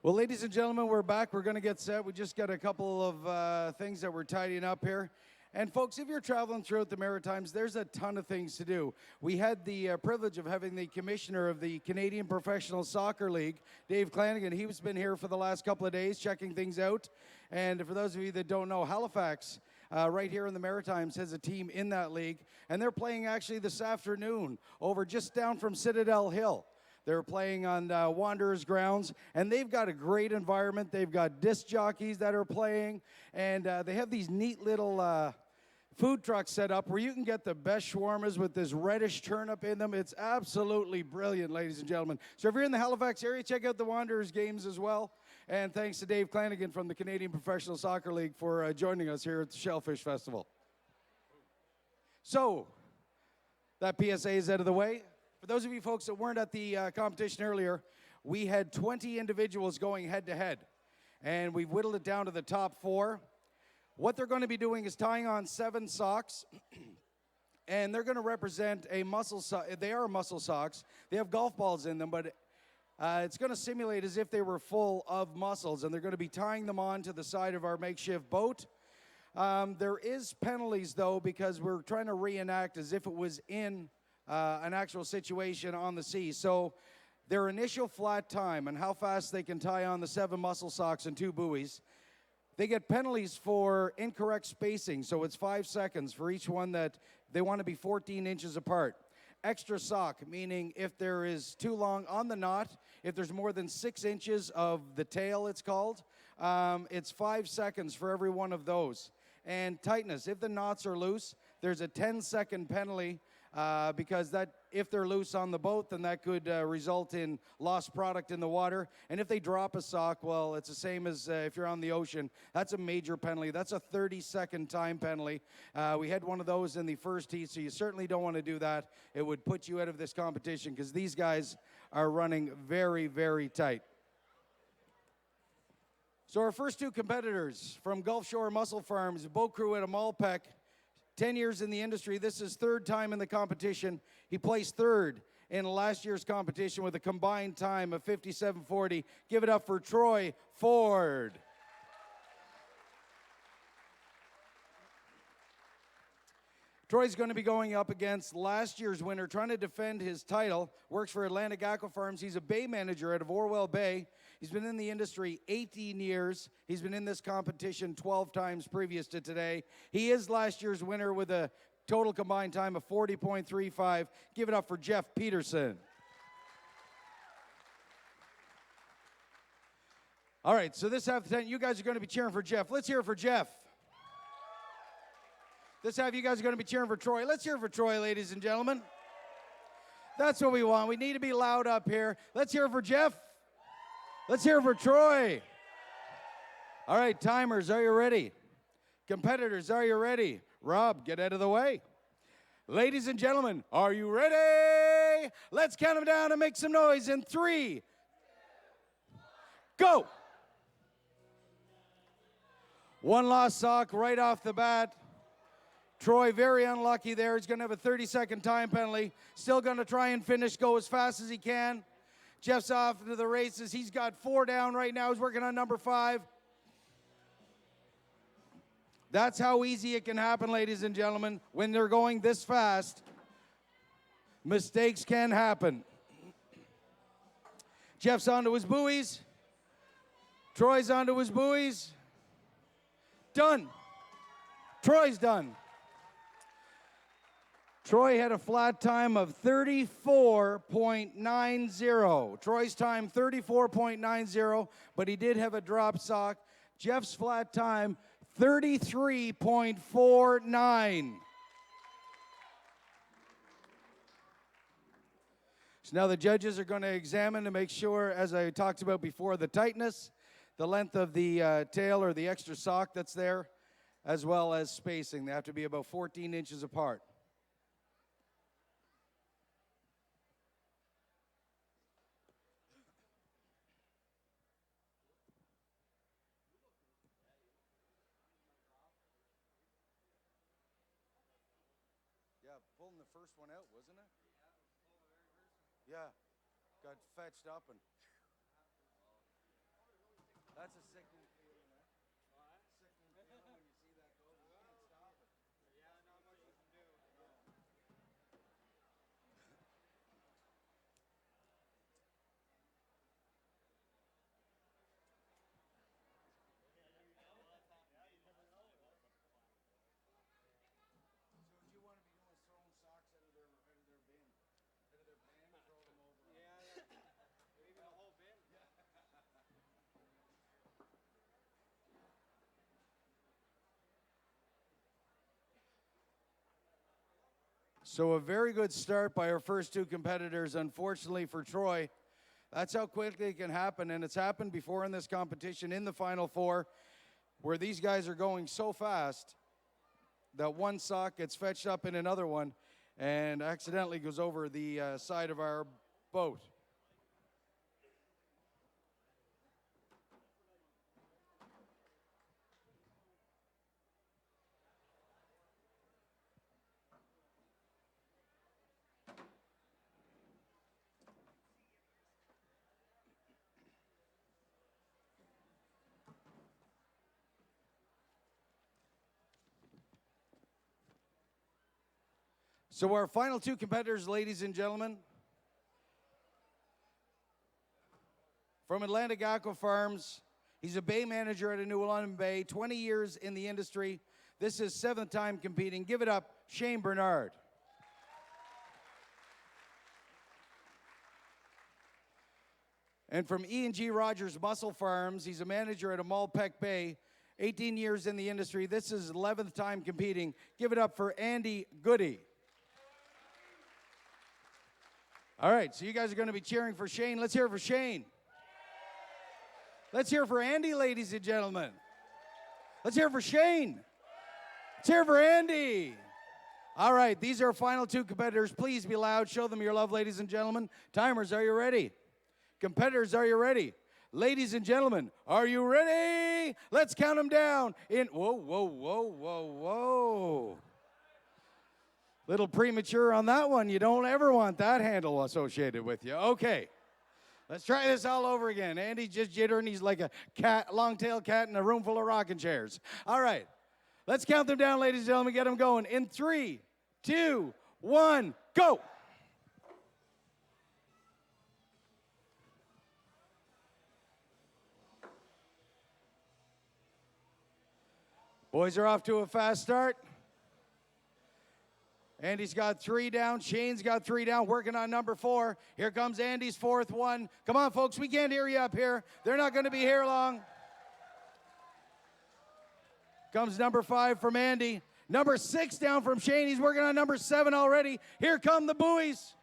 Well, ladies and gentlemen, we're back. We're going to get set. We just got a couple of things that we're tidying up here. And folks, if you're traveling throughout the Maritimes, there's a ton of things to do. We had the privilege of having the commissioner of the Canadian Professional Soccer League, Dave Clanigan. He's been here for the last couple of days checking things out. And for those of you that don't know, Halifax, right here in the Maritimes, has a team in that league. And they're playing actually this afternoon over just down from Citadel Hill. They're playing on Wanderers grounds, and they've got a great environment. They've got disc jockeys that are playing, and they have these neat little food trucks set up where you can get the best shawarmas with this reddish turnip in them. It's absolutely brilliant, ladies and gentlemen. So if you're in the Halifax area, check out the Wanderers games as well. And thanks to Dave Clanigan from the Canadian Professional Soccer League for joining us here at the Shellfish Festival. So, that PSA is out of the way. For those of you folks that weren't at the competition earlier, we had 20 individuals going head-to-head, and we've whittled it down to the top 4. What they're going to be doing is tying on 7 socks, and they're going to represent a muscle sock. They are muscle socks. They have golf balls in them, but it's going to simulate as if they were full of muscles, and they're going to be tying them on to the side of our makeshift boat. There is penalties, though, because we're trying to reenact as if it was in an actual situation on the sea. So their initial flat time and how fast they can tie on the 7 muscle socks and 2 buoys, they get penalties for incorrect spacing. So it's 5 seconds for each one that they want to be 14 inches apart. Extra sock, meaning if there is too long on the knot, if there's more than 6 inches of the tail, it's called, it's 5 seconds for every one of those. And tightness, if the knots are loose, there's a 10-second penalty because that, if they're loose on the boat, then that could result in lost product in the water. And if they drop a sock, well, it's the same as if you're on the ocean. That's a major penalty. That's a 30-second time penalty. We had one of those in the first heat, so you certainly don't want to do that. It would put you out of this competition because these guys are running very, very tight. So our first 2 competitors from Gulf Shore Mussel Farms, boat crew at Amalpec, 10 years in the industry. This is 3rd time in the competition. He placed 3rd in last year's competition with a combined time of 57:40. Give it up for Troy Ford. Troy's going to be going up against last year's winner, trying to defend his title. Works for Atlantic Aqua Farms. He's a bay manager out of Orwell Bay. He's been in the industry 18 years. He's been in this competition 12 times previous to today. He is last year's winner with a total combined time of 40.35. Give it up for Jeff Peterson. All right, so this half the tent, you guys are going to be cheering for Jeff. Let's hear it for Jeff. This half, you guys are going to be cheering for Troy. Let's hear it for Troy, ladies and gentlemen. That's what we want. We need to be loud up here. Let's hear it for Jeff. Let's hear it for Troy. All right, timers, are you ready? Competitors, are you ready? Rob, get out of the way. Ladies and gentlemen, are you ready? Let's count them down and make some noise in 3, go. 1 lost sock right off the bat. Troy, very unlucky there. He's going to have a 30-second time penalty. Still going to try and finish, go as fast as he can. Jeff's off into the races. He's got 4 down right now. He's working on number 5. That's how easy it can happen, ladies and gentlemen. When they're going this fast, mistakes can happen. Jeff's onto his buoys. Troy's onto his buoys. Done. Troy's done. Troy had a flat time of 34.90. Troy's time, 34.90, but he did have a drop sock. Jeff's flat time, 33.49. So now the judges are going to examine to make sure, as I talked about before, the tightness, the length of the tail or the extra sock that's there, as well as spacing. They have to be about 14 inches apart. Pulling the first one out, wasn't it? Yeah, got fetched up and. That's a sickening feeling, right? Sickening feeling when you see that go. You can't stop it. Yeah, not much you can do. So what you want to be doing is throwing socks out of their bin, out of their pan, and throw them over. Yeah, maybe the whole bin. So a very good start by our first two competitors. Unfortunately for Troy, that's how quickly it can happen, and it's happened before in this competition in the Final Four, where these guys are going so fast that one sock gets fetched up in another one and accidentally goes over the side of our boat. So our final two competitors, ladies and gentlemen, from Atlantic Aqua Farms. He's a bay manager at a New London Bay, 20 years in the industry. This is 7th time competing. Give it up, Shane Bernard. And from E&G Rogers Mussel Farms, he's a manager at a Malpeque Bay, 18 years in the industry. This is 11th time competing. Give it up for Andy Goody. All right, so you guys are going to be cheering for Shane. Let's hear it for Shane. Let's hear it for Andy, ladies and gentlemen. Let's hear it for Shane. Let's hear it for Andy. All right, these are our final two competitors. Please be loud. Show them your love, ladies and gentlemen. Timers, are you ready? Competitors, are you ready? Ladies and gentlemen, are you ready? Let's count them down in, whoa, whoa, whoa, whoa, whoa. Little premature on that one. You don't ever want that handle associated with you. Okay. Let's try this all over again. Andy's just jittering. He's like a cat, long-tailed cat in a room full of rocking chairs. All right. Let's count them down, ladies and gentlemen. Get them going. In 3, 2, 1, go. Boys are off to a fast start. Andy's got 3 down. Shane's got 3 down, working on number 4. Here comes Andy's 4th one. Come on, folks, we can't hear you up here. They're not going to be here long. Comes number 5 from Andy. Number 6 down from Shane. He's working on number 7 already. Here come the buoys.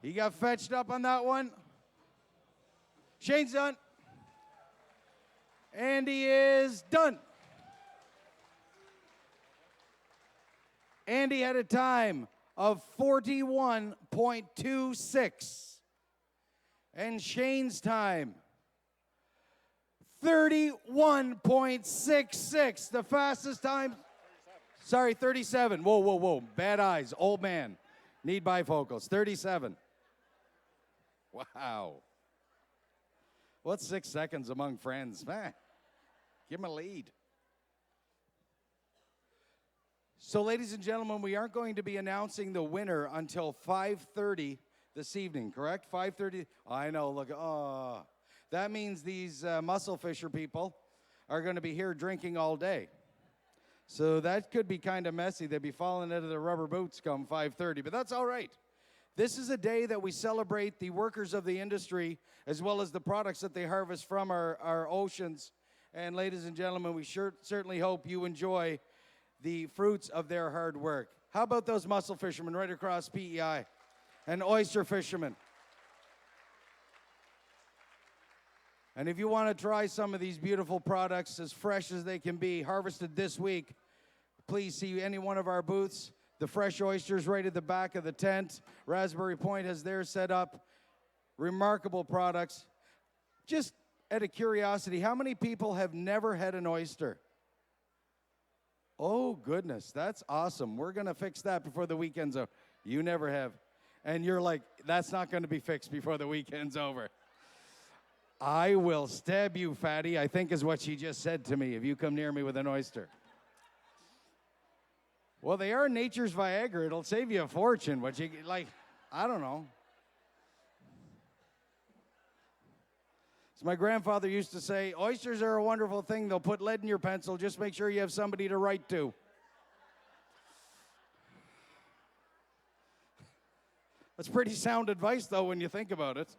He got fetched up on that one. Shane's done. Andy is done. Andy had a time of 41.26. And Shane's time, 31.66. The fastest time. 37. Sorry, 37. Whoa, whoa, whoa. Bad eyes. Old man. Need bifocals. 37. Wow. What's 6 seconds among friends? Man, give him a lead. So, ladies and gentlemen, we aren't going to be announcing the winner until 5:30 this evening, correct? 5:30. I know, look. Oh, that means these mussel fisher people are going to be here drinking all day. So that could be kind of messy. They'd be falling out of their rubber boots come 5:30, but that's all right. This is a day that we celebrate the workers of the industry as well as the products that they harvest from our oceans. And ladies and gentlemen, we certainly hope you enjoy the fruits of their hard work. How about those mussel fishermen right across PEI and oyster fishermen? And if you want to try some of these beautiful products as fresh as they can be, harvested this week, please see any one of our booths. The fresh oysters right at the back of the tent. Raspberry Point has theirs set up. Remarkable products. Just out of curiosity, how many people have never had an oyster? Oh, goodness, that's awesome. We're going to fix that before the weekend's over. You never have. And you're like, that's not going to be fixed before the weekend's over. I will stab you, fatty, I think is what she just said to me if you come near me with an oyster. Well, they are nature's Viagra. It'll save you a fortune, but you, like, I don't know. As my grandfather used to say, oysters are a wonderful thing. They'll put lead in your pencil. Just make sure you have somebody to write to. That's pretty sound advice, though, when you think about it.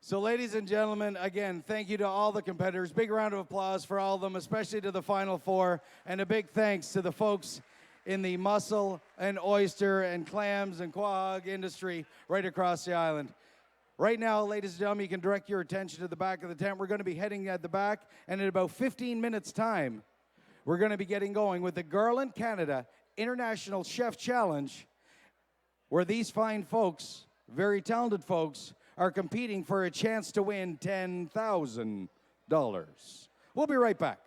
So, ladies and gentlemen, again, thank you to all the competitors. Big round of applause for all of them, especially to the Final Four. And a big thanks to the folks in the mussel and oyster and clams and quahog industry right across the island. Right now, ladies and gentlemen, you can direct your attention to the back of the tent. We're going to be heading at the back, and in about 15 minutes' time, we're going to be getting going with the Garland Canada International Chef Challenge, where these fine folks, very talented folks, are competing for a chance to win $10,000. We'll be right back.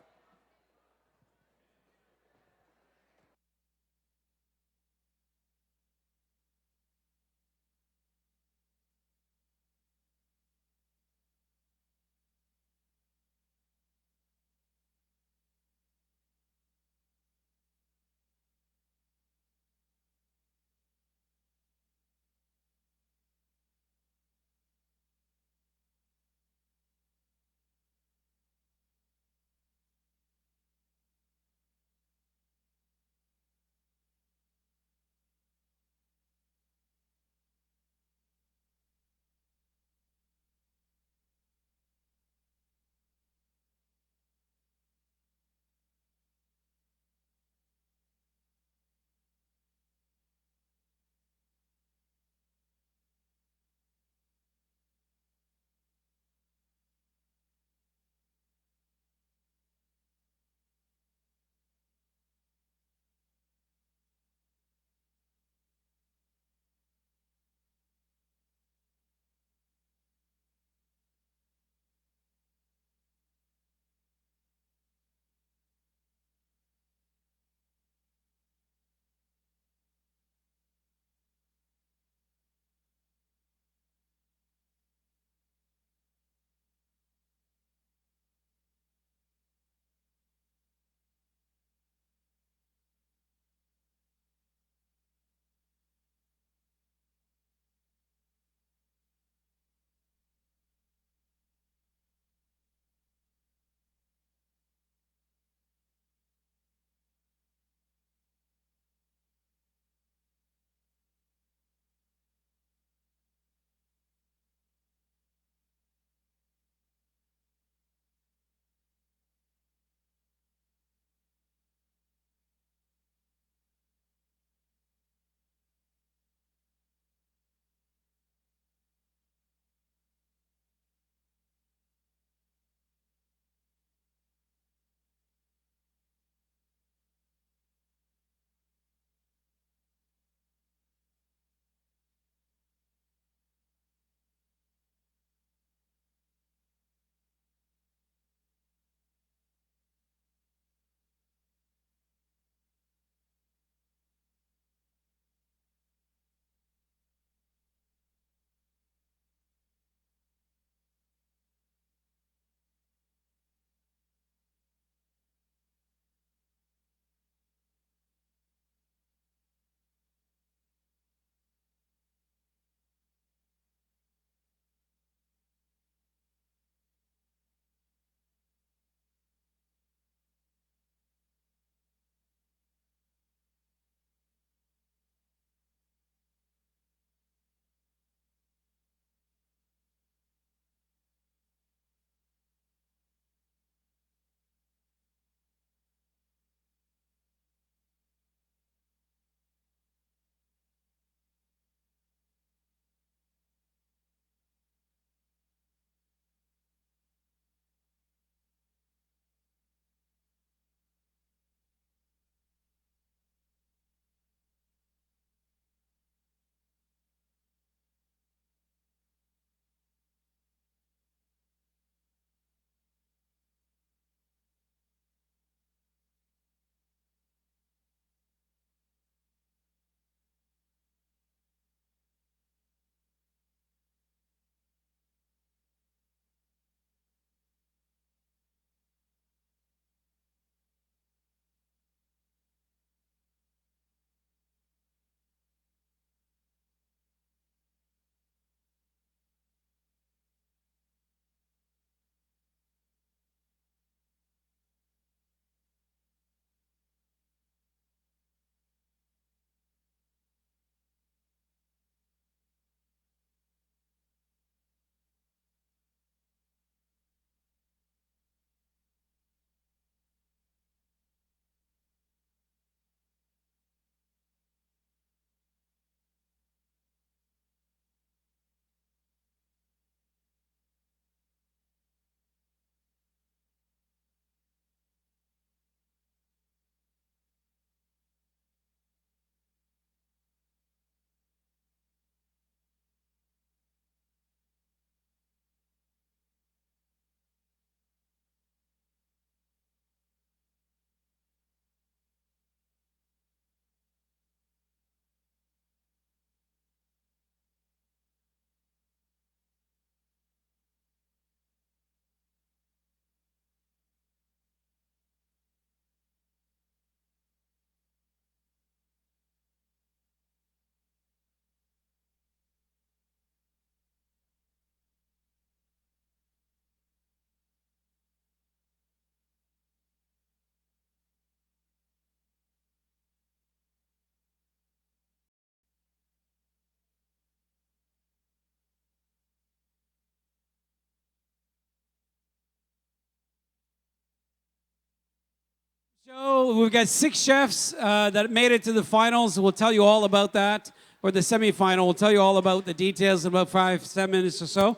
So we've got 6 chefs that made it to the finals. We'll tell you all about that, or the semifinal. We'll tell you all about the details in about 5-7 minutes or so.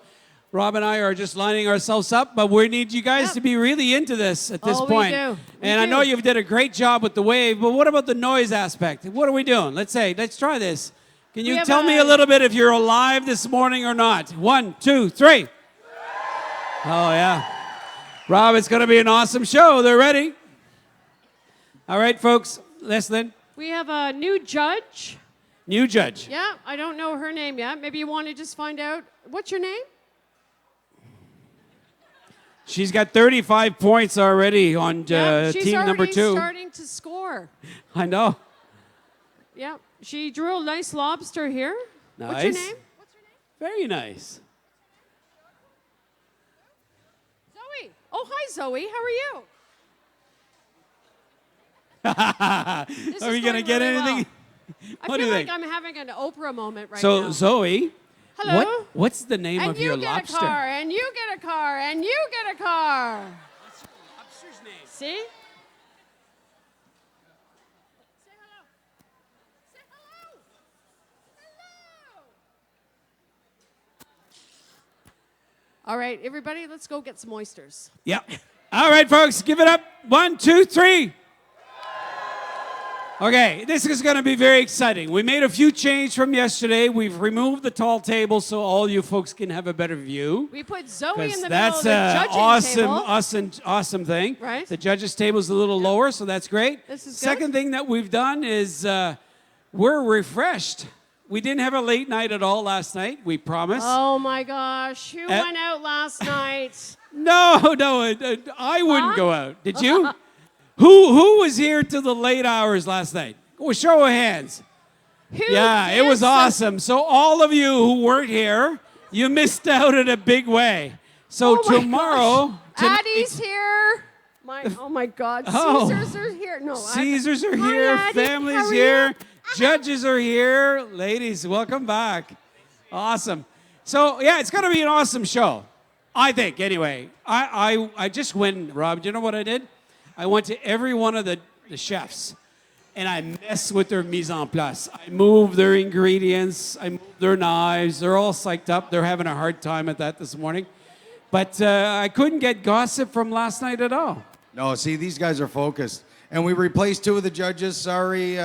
Rob and I are just lining ourselves up, but we need you guys to be really into this at this point. And I know you've did a great job with the wave, but what about the noise aspect? What are we doing? Let's try this. Can you tell me a little bit if you're alive this morning or not? 1, 2, 3. Oh, yeah. Rob, it's going to be an awesome show. They're ready. All right, folks, listen. We have a new judge. New judge. Yeah, I don't know her name yet. Maybe you want to just find out. What's your name? She's got 35 points already on team number 2. She's already starting to score. I know. Yeah, she drew a nice lobster here. Nice. What's your name? Very nice. Zoe. Oh, hi, Zoe. How are you? Are we going to get really anything? I What do feel you like think? I'm having an Oprah moment right So, now. Zoe, Hello. what's the name of your lobster? And you get a car, and you get a car, and you get a car. What's your lobster's name? See? Say hello. Say hello. Hello. All right, everybody, let's go get some oysters. Yeah. All right, folks, give it up. 1, 2, 3. Okay, this is going to be very exciting. We made a few changes from yesterday. We've removed the tall table so all you folks can have a better view. We put Zoe in the That's middle of the judging table. awesome thing. Right. The judges' table is a little lower, so that's great. This is Second thing that we've done is we're refreshed. We didn't have a late night at all last night, we promise. Oh my gosh, who went out last night? No, I wouldn't go out. Did you? Who was here till the late hours last night? Oh, show of hands. Yeah, it was awesome. So all of you who weren't here, you missed out in a big way. So tomorrow, Addie's here. Oh my God, Oh. Caesars are here. No, Caesars are Hi, here, Addie. How families are here, you? judges are here. Ladies, welcome back. Awesome. So yeah, it's going to be an awesome show. I think, anyway. I just went, Rob, do you know what I did? I went to every one of the chefs, and I messed with their mise en place. I moved their ingredients. I moved their knives. They're all psyched up. They're having a hard time at that this morning. But I couldn't get gossip from last night at all. No, see, these guys are focused. And we replaced 2 of the judges. Sorry,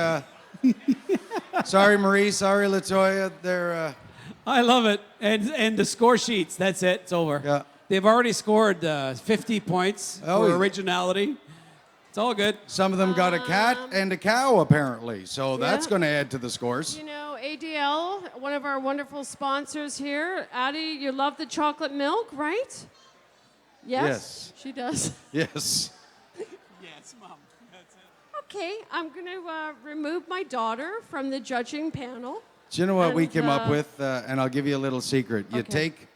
sorry, Marie. Sorry, Latoya. They're... I love it. And the score sheets, that's it. It's over. Yeah. They've already scored 50 points for yeah. originality. It's all good. Some of them got a cat and a cow, apparently. So that's going to add to the scores. You know, ADL, one of our wonderful sponsors here. Addie, you love the chocolate milk, right? Yes. She does. Yes. Yes, Mom. That's it. Okay, I'm going to remove my daughter from the judging panel. Do you know what we And, came up with? And I'll give you a little secret. You take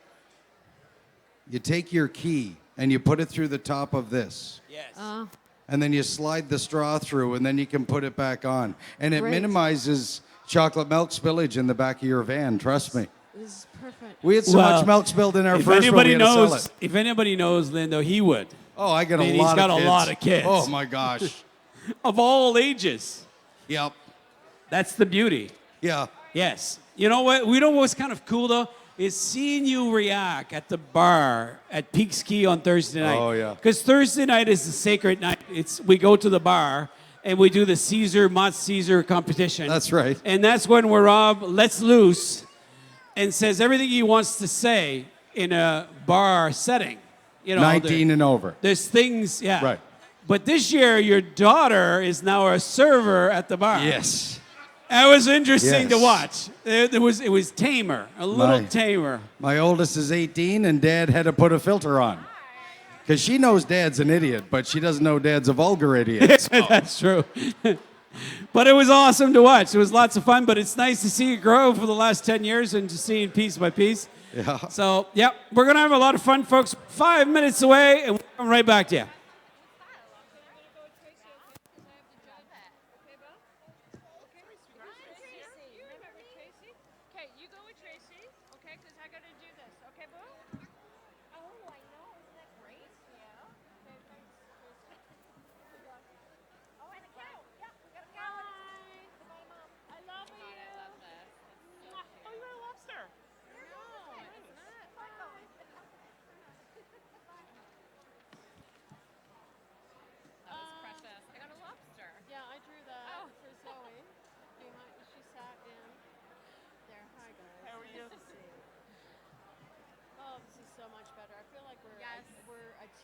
your key and you put it through the top of this. Yes. And then you slide the straw through, and then you can put it back on. And it Great. minimizes chocolate milk spillage in the back of your van, trust me. This is perfect. We had so much milk spilled in our if first one, we anybody had to sell knows, it. if anybody knows Lindo, he would. Oh, I got a He's lot got of kids. a lot of kids. Oh, my gosh. Of all ages. Yep. That's the beauty. Yeah. Yes. You know what? We know what's kind of cool, though? Is seeing you react at the bar at Peaks Key on Thursday night. Oh, yeah. Because Thursday night is the sacred night. We go to the bar and we do the Mont Caesar competition. That's right. And that's when Rob lets loose and says everything he wants to say in a bar setting. You know, 19 and over. There's things, yeah. Right. But this year, your daughter is now a server at the bar. Yes. That was interesting to Yes. watch. It was tamer, a little tamer. My oldest is 18, and Dad had to put a filter on. Because she knows Dad's an idiot, but she doesn't know Dad's a vulgar idiot. So. That's true. But it was awesome to watch. It was lots of fun, but it's nice to see it grow for the last 10 years and to see it piece by piece. Yeah. So, yep, we're going to have a lot of fun, folks. 5 minutes away, and we'll come right back to you.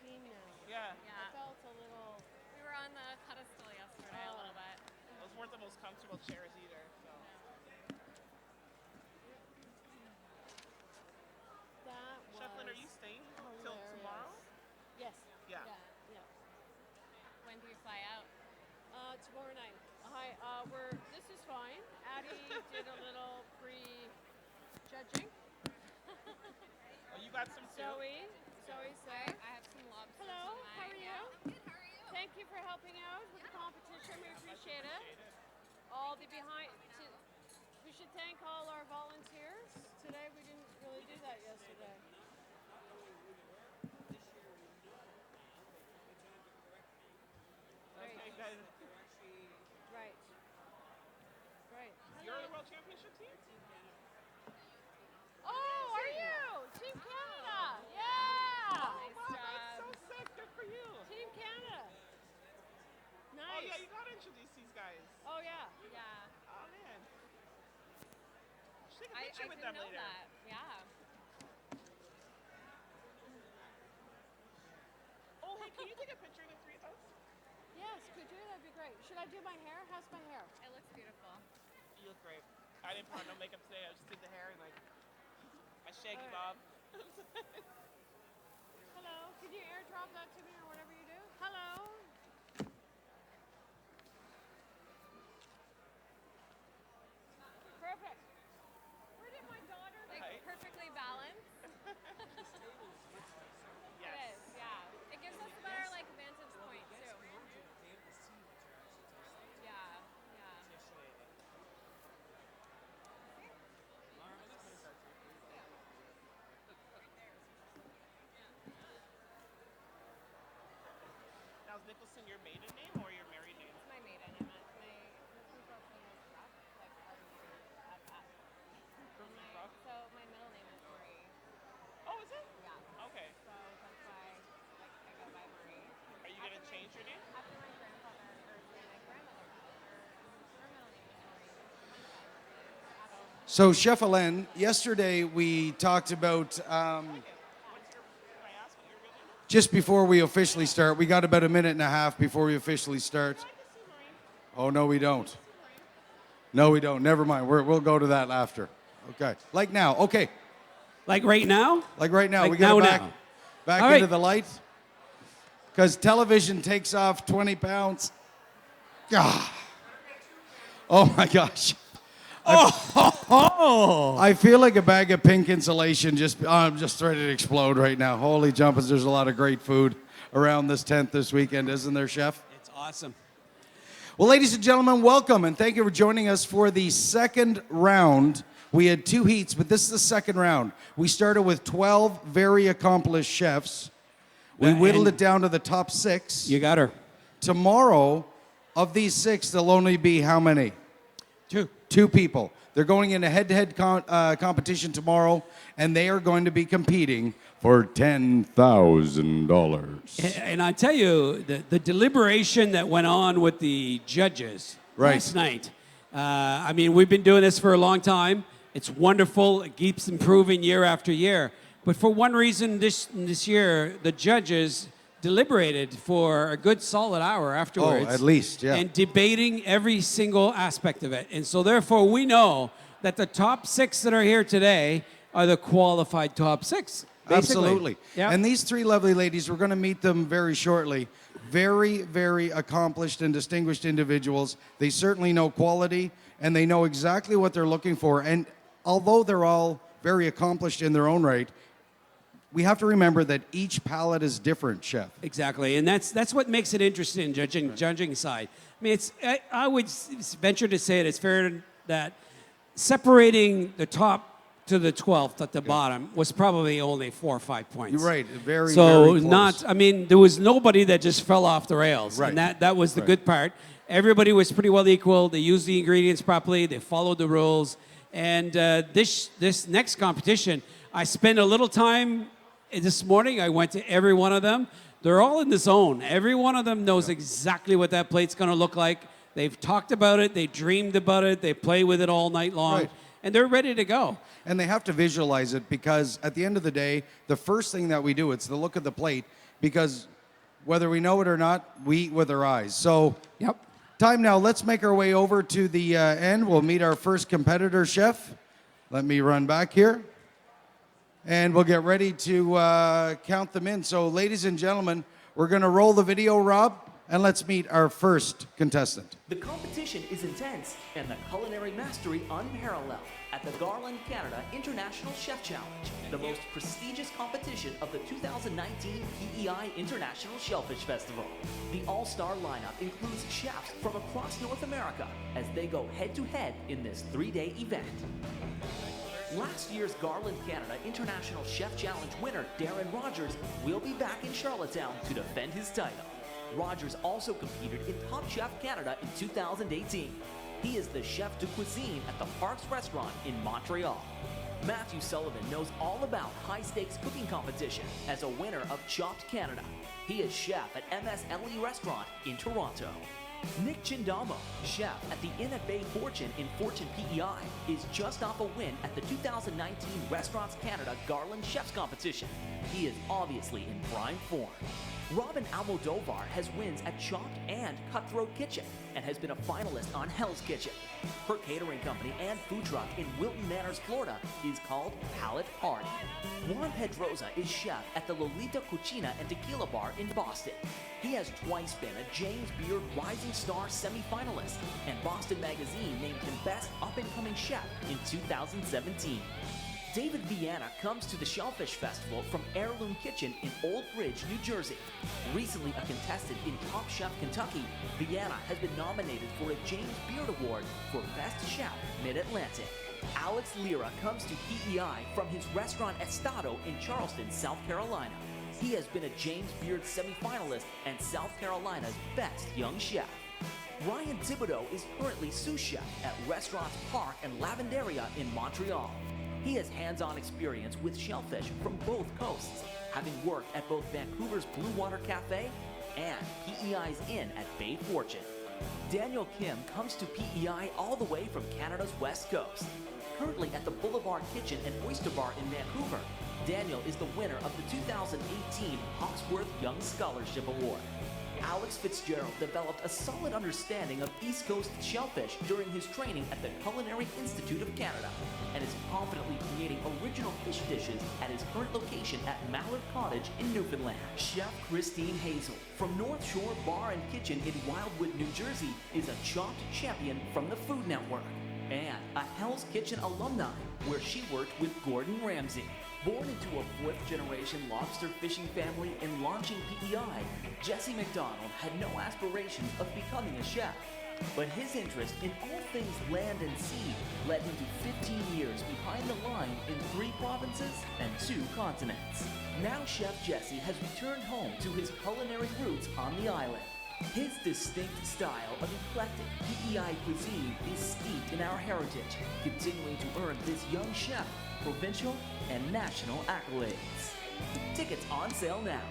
team now. Yeah. I felt a little. We were on the pedestal yesterday a little bit. Those weren't the most comfortable chairs either. So. That was. Shefflin, are you staying till tomorrow? Yes. Yeah. Yeah. When do you fly out? Tomorrow night. Hi. This is fine. Addie did a little pre-judging. Oh, you got some too? Zoe's there. I have some lobsters. Hello. on How mine. are you? Yeah, I'm good. How are you? Thank you for helping out with the competition. We appreciate it. All the behind. We should thank all our volunteers. Today we didn't really do that yesterday. Okay, good. Right. Right. You're on the World Championship team? Oh, are you? Team Canada. Yeah. Oh, wow, that's so sick. Good for you. Team Canada. Nice. Oh, yeah, you got to introduce these guys. Oh, yeah. Yeah. Oh, man. Should take a I picture with didn't them know later. that. Yeah. Oh, hey, can you take a picture of the three of us? Yes, could you? That'd be great. Should I do my hair? How's my hair? It looks beautiful. You look great. I didn't put on no makeup today. I just did the hair and like my shaggy All bob. Hello. Can you airdrop that to me or whatever you do? Hello. Perfect. Where did my daughter Like Right. perfectly balanced. Yes. It is, yeah. It gives us a better like vantage point too. Yeah, yeah. Now, is Nicholson your maiden name or your married name? It's my maiden. My husband's name is Ruff, like R-U-F-F. So my middle name is Marie. Oh, is it? Yeah. Okay. So that's why like I go by Marie. Are you gonna change your name? After my grandfather or my grandmother died, her middle name was Marie. So, Chef Hélène, yesterday we talked about just before we officially start. We got about a minute and a half before we officially start. Oh, no, we don't. No, we don't. Never mind. We'll go to that after. Okay. Like now. Okay. Like right now? Like right now. Like we got now, back, now. back All into right. the light. Because television takes off 20 pounds. Ah. Oh, my gosh. I feel like a bag of pink insulation. I'm just ready to explode right now. Holy jumpers, there's a lot of great food around this tent this weekend, isn't there, Chef? It's awesome. Well, ladies and gentlemen, welcome, and thank you for joining us for the second round. We had 2 heats, but this is the second round. We started with 12 very accomplished chefs. We whittled it down to the top 6. You got her. Tomorrow, of these 6, there'll only be how many? 2. 2 people. They're going in a head-to-head competition tomorrow, and they are going to be competing for $10,000. And I tell you, the deliberation that went on with the judges last night. I mean, we've been doing this for a long time. It's wonderful. It keeps improving year after year. But for one reason, this year, the judges deliberated for a good solid hour afterwards. Oh, at least, yeah. And debating every single aspect of it. And so therefore, we know that the top 6 that are here today are the qualified top 6. Basically. Absolutely. Yeah. And these 3 lovely ladies, we're going to meet them very shortly. Very, very accomplished and distinguished individuals. They certainly know quality, and they know exactly what they're looking for. And although they're all very accomplished in their own right, we have to remember that each palate is different, Chef. Exactly, and that's what makes it interesting, judging side. I mean, I would venture to say it's fair that separating the top to the 12th at the bottom was probably only 4 or 5 points. You're right, very, so very close. not. I mean, there was nobody that just fell off the rails, Right. and that was the Right. good part. Everybody was pretty well equal. They used the ingredients properly. They followed the rules, and this next competition, I spent a little time. This morning, I went to every one of them. They're all in the zone. Every one of them knows exactly what that plate's going to look like. They've talked about it. They dreamed about it. They play with it all night long. Right. And they're ready to go. And they have to visualize it because at the end of the day, the first thing that we do, it's the look of the plate, because whether we know it or not, we eat with our eyes. So, Yep. time now. Let's make our way over to the end. We'll meet our first competitor, chef. Let me run back here. And we'll get ready to count them in. So, ladies and gentlemen, we're going to roll the video, Rob, and let's meet our first contestant. The competition is intense and the culinary mastery unparalleled at the Garland Canada International Chef Challenge, the most prestigious competition of the 2019 PEI International Shellfish Festival. The all-star lineup includes chefs from across North America as they go head-to-head in this 3-day event. Last year's Garland Canada International Chef Challenge winner, Darren Rogers, will be back in Charlottetown to defend his title. Rogers also competed in Top Chef Canada in 2018. He is the chef de cuisine at the Parks Restaurant in Montreal. Matthew Sullivan knows all about high-stakes cooking competition as a winner of Chopped Canada. He is chef at MSLE Restaurant in Toronto. Nick Chindamo, chef at the Inn at Bay Fortune in Fortune PEI, is just off a win at the 2019 Restaurants Canada Garland Chefs Competition. He is obviously in prime form. Robin Almodovar has wins at Chopped and Cutthroat Kitchen and has been a finalist on Hell's Kitchen. Her catering company and food truck in Wilton Manors, Florida is called Palette Party. Juan Pedroza is chef at the Lolita Cucina and Tequila Bar in Boston. He has twice been a James Beard Rising Star semi-finalist, and Boston Magazine named him Best Up-and-Coming Chef in 2017. David Viana comes to the Shellfish Festival from Heirloom Kitchen in Old Bridge, New Jersey. Recently a contestant in Top Chef Kentucky, Viana has been nominated for a James Beard Award for Best Chef Mid-Atlantic. Alex Lira comes to PEI from his restaurant Estado in Charleston, South Carolina. He has been a James Beard semi-finalist and South Carolina's Best Young Chef. Ryan Thibodeau is currently sous chef at Restaurants Park and Lavenderia in Montreal. He has hands-on experience with shellfish from both coasts, having worked at both Vancouver's Blue Water Cafe and PEI's Inn at Bay Fortune. Daniel Kim comes to PEI all the way from Canada's West Coast. Currently at the Boulevard Kitchen and Oyster Bar in Vancouver, Daniel is the winner of the 2018 Hawksworth Young Scholarship Award. Alex Fitzgerald developed a solid understanding of East Coast shellfish during his training at the Culinary Institute of Canada and is confidently creating original fish dishes at his current location at Mallard Cottage in Newfoundland. Chef Christine Hazel from North Shore Bar and Kitchen in Wildwood, New Jersey is a Chopped champion from the Food Network and a Hell's Kitchen alumni where she worked with Gordon Ramsay. Born into a fourth-generation lobster fishing family and launching PEI, Jesse McDonald had no aspirations of becoming a chef. But his interest in all things land and sea led him to 15 years behind the line in 3 provinces and 2 continents. Now Chef Jesse has returned home to his culinary roots on the island. His distinct style of eclectic PEI cuisine is steeped in our heritage, continuing to earn this young chef provincial and national accolades. Tickets on sale now.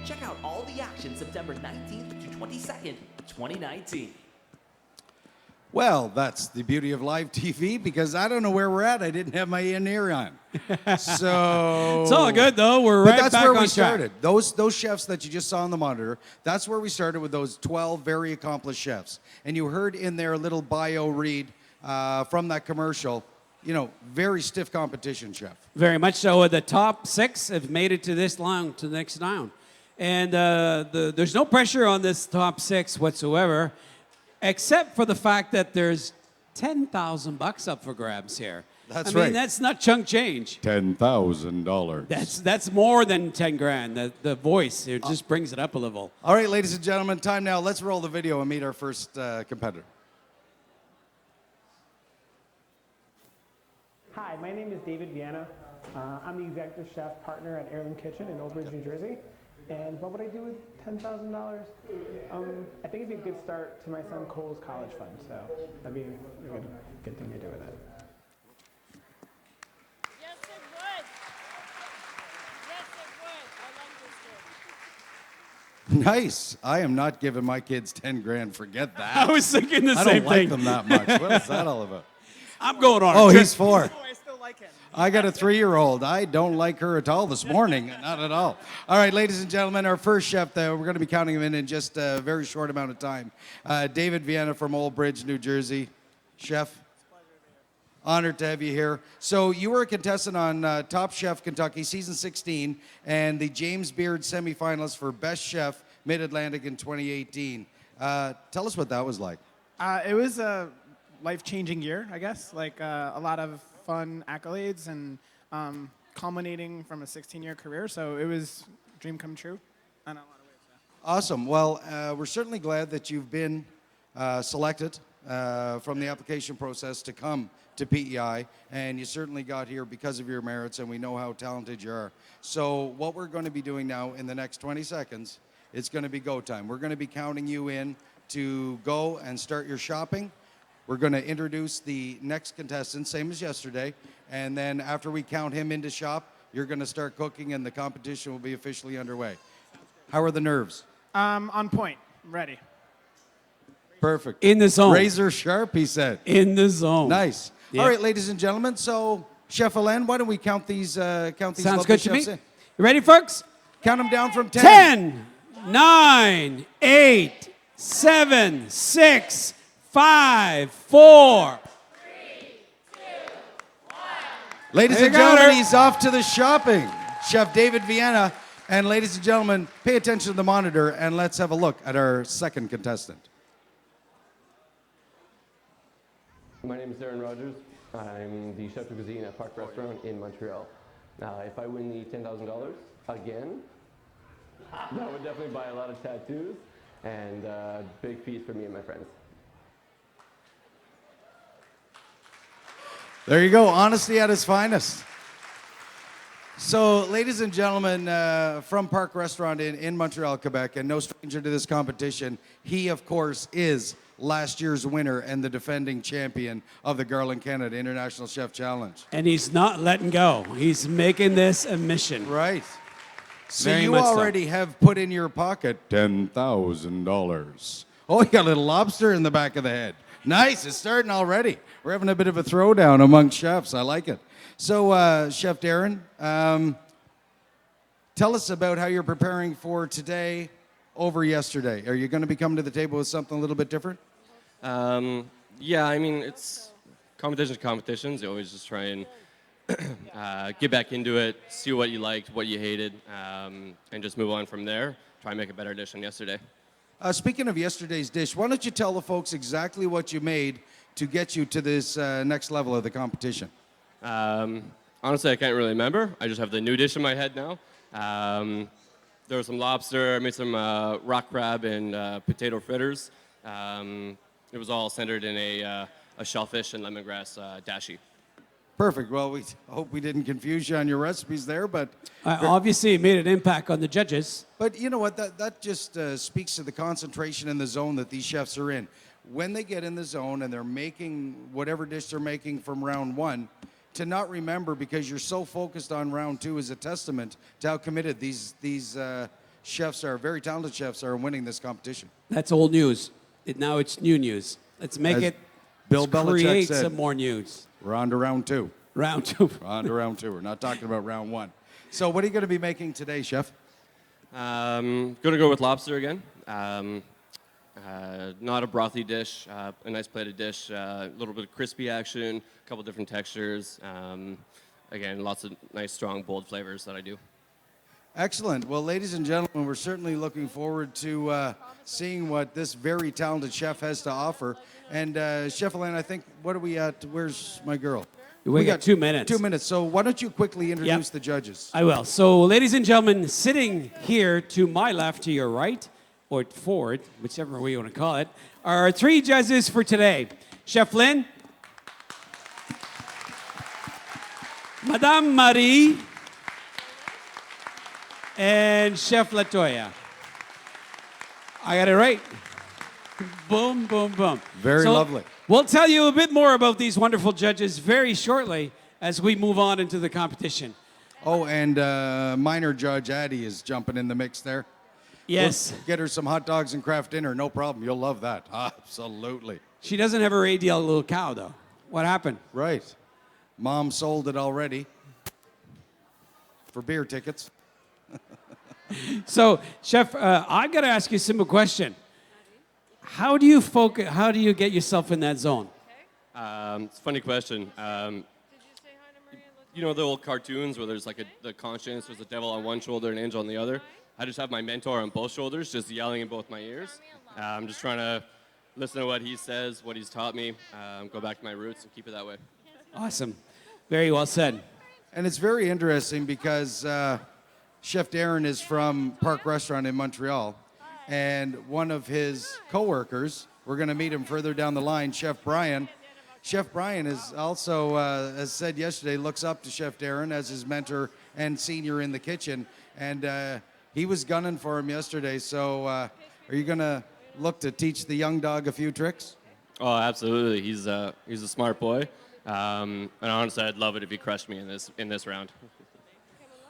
Check out all the action September 19th to 22nd, 2019. Well, that's the beauty of live TV, because I don't know where we're at. I didn't have my in-ear on. So it's all good, though. We're but right that's back where on we track. started. Those chefs that you just saw on the monitor, that's where we started with those 12 very accomplished chefs. And you heard in their little bio read from that commercial, you know, very stiff competition, chef. Very much so. The top 6 have made it to this round, to the next round. And there's no pressure on this top 6 whatsoever, except for the fact that there's $10,000 up for grabs here. That's I mean, right. that's not chunk change. $10,000. That's more than 10 grand. The voice, it just brings it up a level. All right, ladies and gentlemen, time now. Let's roll the video and meet our first competitor. Hi, my name is David Viana. I'm the executive chef partner at Heirloom Kitchen in Old Bridge, New Jersey. And what would I do with $10,000? I think it'd be a good start to my son Cole's college fund, so that'd be a good thing to do with it. Yes, it would. Yes, it would. I love this kid. Nice. I am not giving my kids 10 grand. Forget that. I was thinking the I same don't like thing. them that much. What is that all about? I'm going on. Oh, a trip. he's 4. Oh, I still like him. I got a 3-year-old. I don't like her at all this morning. Not at all. All right, ladies and gentlemen, our first chef, we're going to be counting him in just a very short amount of time. David Vienna from Old Bridge, New Jersey. Chef, honored to have you here. So you were a contestant on Top Chef Kentucky, season 16, and the James Beard semifinalist for Best Chef Mid-Atlantic in 2018. Tell us what that was like. It was a life-changing year, I guess. Like a lot of fun accolades and culminating from a 16-year career. So it was a dream come true in a lot of ways. Yeah. Awesome. Well, we're certainly glad that you've been selected from the application process to come to PEI, and you certainly got here because of your merits, and we know how talented you are. So what we're going to be doing now in the next 20 seconds, it's going to be go time. We're going to be counting you in to go and start your shopping. We're going to introduce the next contestant, same as yesterday, and then after we count him into shop, you're going to start cooking, and the competition will be officially underway. How are the nerves? On point. Ready. Perfect. In the zone. Razor sharp, he said. In the zone. Nice. Yeah. All right, ladies and gentlemen. So, Chef Alain, why don't we count these Sounds lovely good to me. chefs in? You ready, folks? Count them down from 10. 10, 9, 8, 7, 6, 5, 4. Ladies They and got gentlemen, her. he's off to the shopping. Chef David Vienna. And ladies and gentlemen, pay attention to the monitor and let's have a look at our second contestant. My name is Darren Rogers. I'm the chef de cuisine at Park Restaurant in Montreal. If I win the $10,000 again, that would definitely buy a lot of tattoos and a big feast for me and my friends. There you go, honesty at its finest. So, ladies and gentlemen, from Park Restaurant in Montreal, Quebec, and no stranger to this competition, he, of course, is last year's winner and the defending champion of the Garland Canada International Chef Challenge. And he's not letting go. He's making this a mission. Right. So Very you much so. already have put in your pocket $10,000. Oh, you got a little lobster in the back of the head. Nice, it's starting already. We're having a bit of a throwdown among chefs. I like it. So, Chef Darren, tell us about how you're preparing for today over yesterday. Are you going to be coming to the table with something a little bit different? Yeah, I mean, it's competitions. You always just try and get back into it, see what you liked, what you hated, and just move on from there. Try and make a better dish than yesterday. Speaking of yesterday's dish, why don't you tell the folks exactly what you made to get you to this next level of the competition? Honestly, I can't really remember. I just have the new dish in my head now. There was some lobster. I made some rock crab and potato fritters. It was all centered in a shellfish and lemongrass dashi. Perfect. Well, we hope we didn't confuse you on your recipes there, but... Obviously, it made an impact on the judges. But you know what? That just speaks to the concentration in the zone that these chefs are in. When they get in the zone and they're making whatever dish they're making from round one, to not remember because you're so focused on round two is a testament to how committed these chefs are, very talented chefs are winning this competition. That's old news. Now it's new news. Let's make As it. Bill let's Belichick create said, some more news. We're on to round two. Round two. We're on to round two. We're not talking about round one. So what are you going to be making today, Chef? Going to go with lobster again. Not a brothy dish, a nice plated dish, a little bit of crispy action, a couple different textures. Again, lots of nice, strong, bold flavors that I do. Excellent. Well, ladies and gentlemen, we're certainly looking forward to seeing what this very talented chef has to offer. And Chef Alain, I think, what are we at? Where's my girl? We got 2 minutes. 2 minutes. So why don't you quickly introduce the judges? I will. So, ladies and gentlemen, sitting here to my left, to your right, or forward, whichever way you want to call it, are our three judges for today. Chef Lynn, Madame Marie, and Chef Latoya. I got it right. Boom, boom, boom. Very lovely. We'll tell you a bit more about these wonderful judges very shortly as we move on into the competition. Oh, and minor judge Addie is jumping in the mix there. Yes. We'll get her some hot dogs and craft dinner. No problem. You'll love that. Absolutely. She doesn't have her ADL little cow, though. What happened? Right. Mom sold it already for beer tickets. So, Chef, I got to ask you a simple question. How do you focus? How do you get yourself in that zone? It's a funny question. You know the old cartoons where there's like the conscience, there's a devil on one shoulder and an angel on the other? I just have my mentor on both shoulders, just yelling in both my ears. I'm just trying to listen to what he says, what he's taught me, go back to my roots and keep it that way. Awesome. Very well said. And it's very interesting because Chef Darren is from Park Restaurant in Montreal, and one of his coworkers, we're going to meet him further down the line, Chef Brian. Chef Brian is also, as said yesterday, looks up to Chef Darren as his mentor and senior in the kitchen, and he was gunning for him yesterday. So are you going to look to teach the young dog a few tricks? Oh, absolutely. He's a smart boy. And honestly, I'd love it if he crushed me in this round.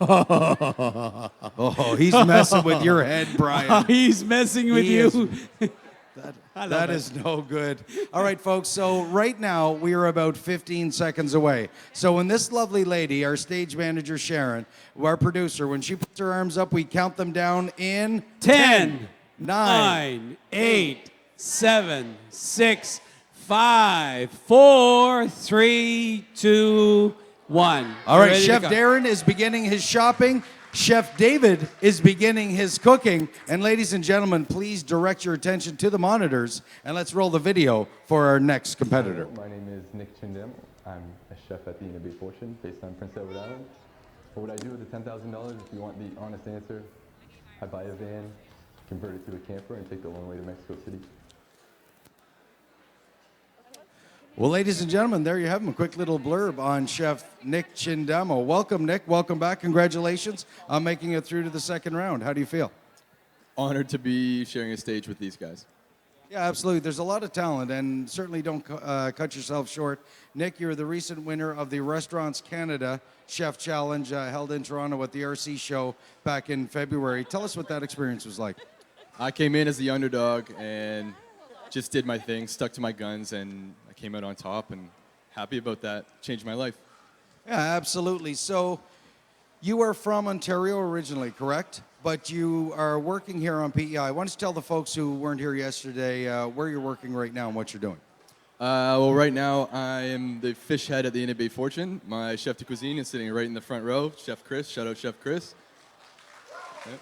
Oh, he's messing with your head, Brian. He's messing with you. That is no good. All right, folks, so right now we are about 15 seconds away. So when this lovely lady, our stage manager Sharon, our producer, when she puts her arms up, we count them down in 10, 9, 8, 7, 6, 5, 4, 3, 2, 1. All right, Chef Darren is beginning his shopping. Chef David is beginning his cooking. And ladies and gentlemen, please direct your attention to the monitors and let's roll the video for our next competitor. My name is Nick Chindem. I'm a chef at the Inn Bay Fortune based on Prince Edward Island. What would I do with the $10,000? If you want the honest answer, I buy a van, convert it to a camper, and take the long way to Mexico City. Well, ladies and gentlemen, there you have him, a quick little blurb on Chef Nick Chindamo. Welcome, Nick. Welcome back. Congratulations on making it through to the second round. How do you feel? Honored to be sharing a stage with these guys. Yeah, absolutely. There's a lot of talent, and certainly don't cut yourself short. Nick, you're the recent winner of the Restaurants Canada Chef Challenge held in Toronto at the RC show back in February. Tell us what that experience was like. I came in as the underdog and just did my thing, stuck to my guns, and I came out on top, and happy about that. Changed my life. Yeah, absolutely. So you are from Ontario originally, correct? But you are working here on PEI. Why don't you tell the folks who weren't here yesterday where you're working right now and what you're doing? Well, right now I am the fish head at the Inn Bay Fortune. My chef de cuisine is sitting right in the front row, Chef Chris. Shout out Chef Chris. Yep.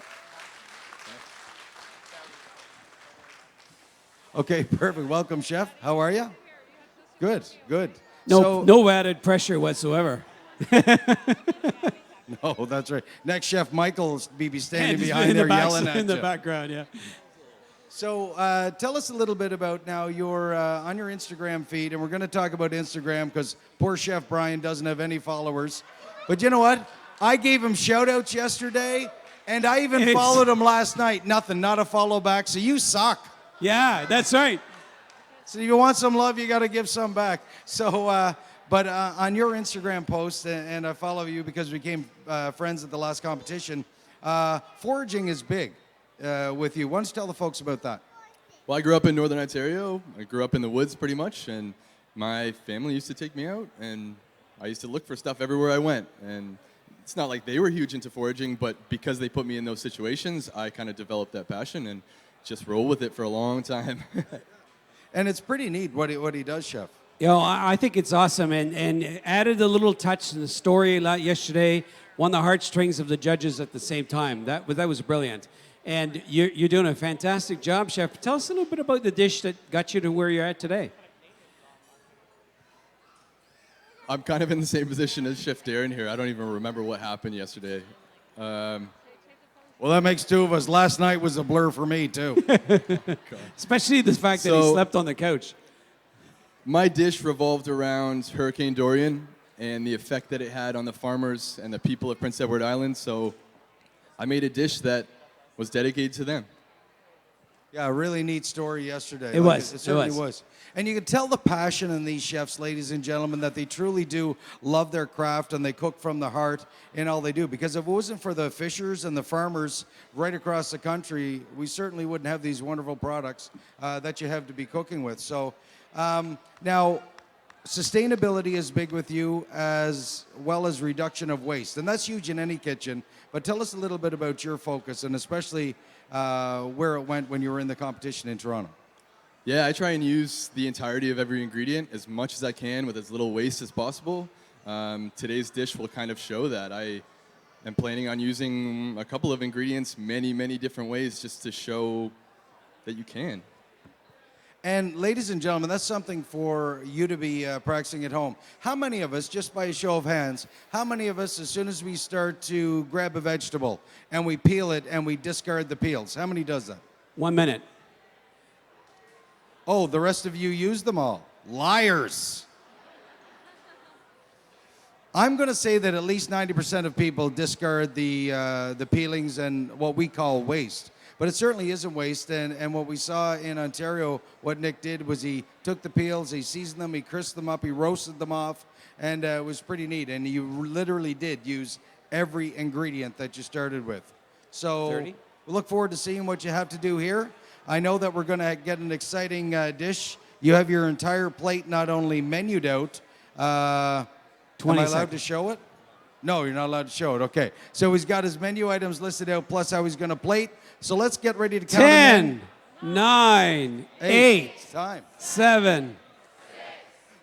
Okay, perfect. Welcome, Chef. How are you? Good, good. No added pressure whatsoever. No, that's right. Next, Chef Michael will be standing And behind in there the yelling at in the you. background, yeah. So tell us a little bit about now your on your Instagram feed, and we're going to talk about Instagram because poor Chef Brian doesn't have any followers. But you know what? I gave him shout-outs yesterday, and I even followed him last night. Nothing, not a follow back, so you suck. Yeah, that's right. So if you want some love, you got to give some back. So, but on your Instagram post, and I follow you because we became friends at the last competition, foraging is big with you. Why don't you tell the folks about that? Well, I grew up in Northern Ontario. I grew up in the woods pretty much, and my family used to take me out, and I used to look for stuff everywhere I went. And it's not like they were huge into foraging, but because they put me in those situations, I kind of developed that passion and just roll with it for a long time. And it's pretty neat what he does, Chef. You know, I think it's awesome, and added a little touch to the story a lot yesterday, won the heartstrings of the judges at the same time. That was brilliant. And you're doing a fantastic job, Chef. Tell us a little bit about the dish that got you to where you're at today. I'm kind of in the same position as Chef Darren here. I don't even remember what happened yesterday. Well, that makes two of us. Last night was a blur for me, too. Especially the fact that he slept on the couch. My dish revolved around Hurricane Dorian and the effect that it had on the farmers and the people of Prince Edward Island. So I made a dish that was dedicated to them. Yeah, a really neat story yesterday. It was. It certainly was. And you can tell the passion in these chefs, ladies and gentlemen, that they truly do love their craft and they cook from the heart in all they do. Because if it wasn't for the fishers and the farmers right across the country, we certainly wouldn't have these wonderful products that you have to be cooking with. So now, sustainability is big with you as well as reduction of waste. And that's huge in any kitchen. But tell us a little bit about your focus and especially where it went when you were in the competition in Toronto. Yeah, I try and use the entirety of every ingredient as much as I can with as little waste as possible. Today's dish will kind of show that. I am planning on using a couple of ingredients many different ways just to show that you can. And ladies and gentlemen, that's something for you to be practicing at home. How many of us, just by a show of hands, how many of us, as soon as we start to grab a vegetable and we peel it and we discard the peels, how many does that? 1 minute. Oh, the rest of you use them all. Liars. I'm going to say that at least 90% of people discard the peelings and what we call waste. But it certainly isn't waste. And what we saw in Ontario, what Nick did was he took the peels, he seasoned them, he crisped them up, he roasted them off, and it was pretty neat. And you literally did use every ingredient that you started with. So 30. we look forward to seeing what you have to do here. I know that we're going to get an exciting dish. You have your entire plate not only menued out. 20 am I allowed seconds. to show it? No, you're not allowed to show it. Okay. So he's got his menu items listed out, plus how he's going to plate. So let's get ready to count 10, 9, 8, Time. 7,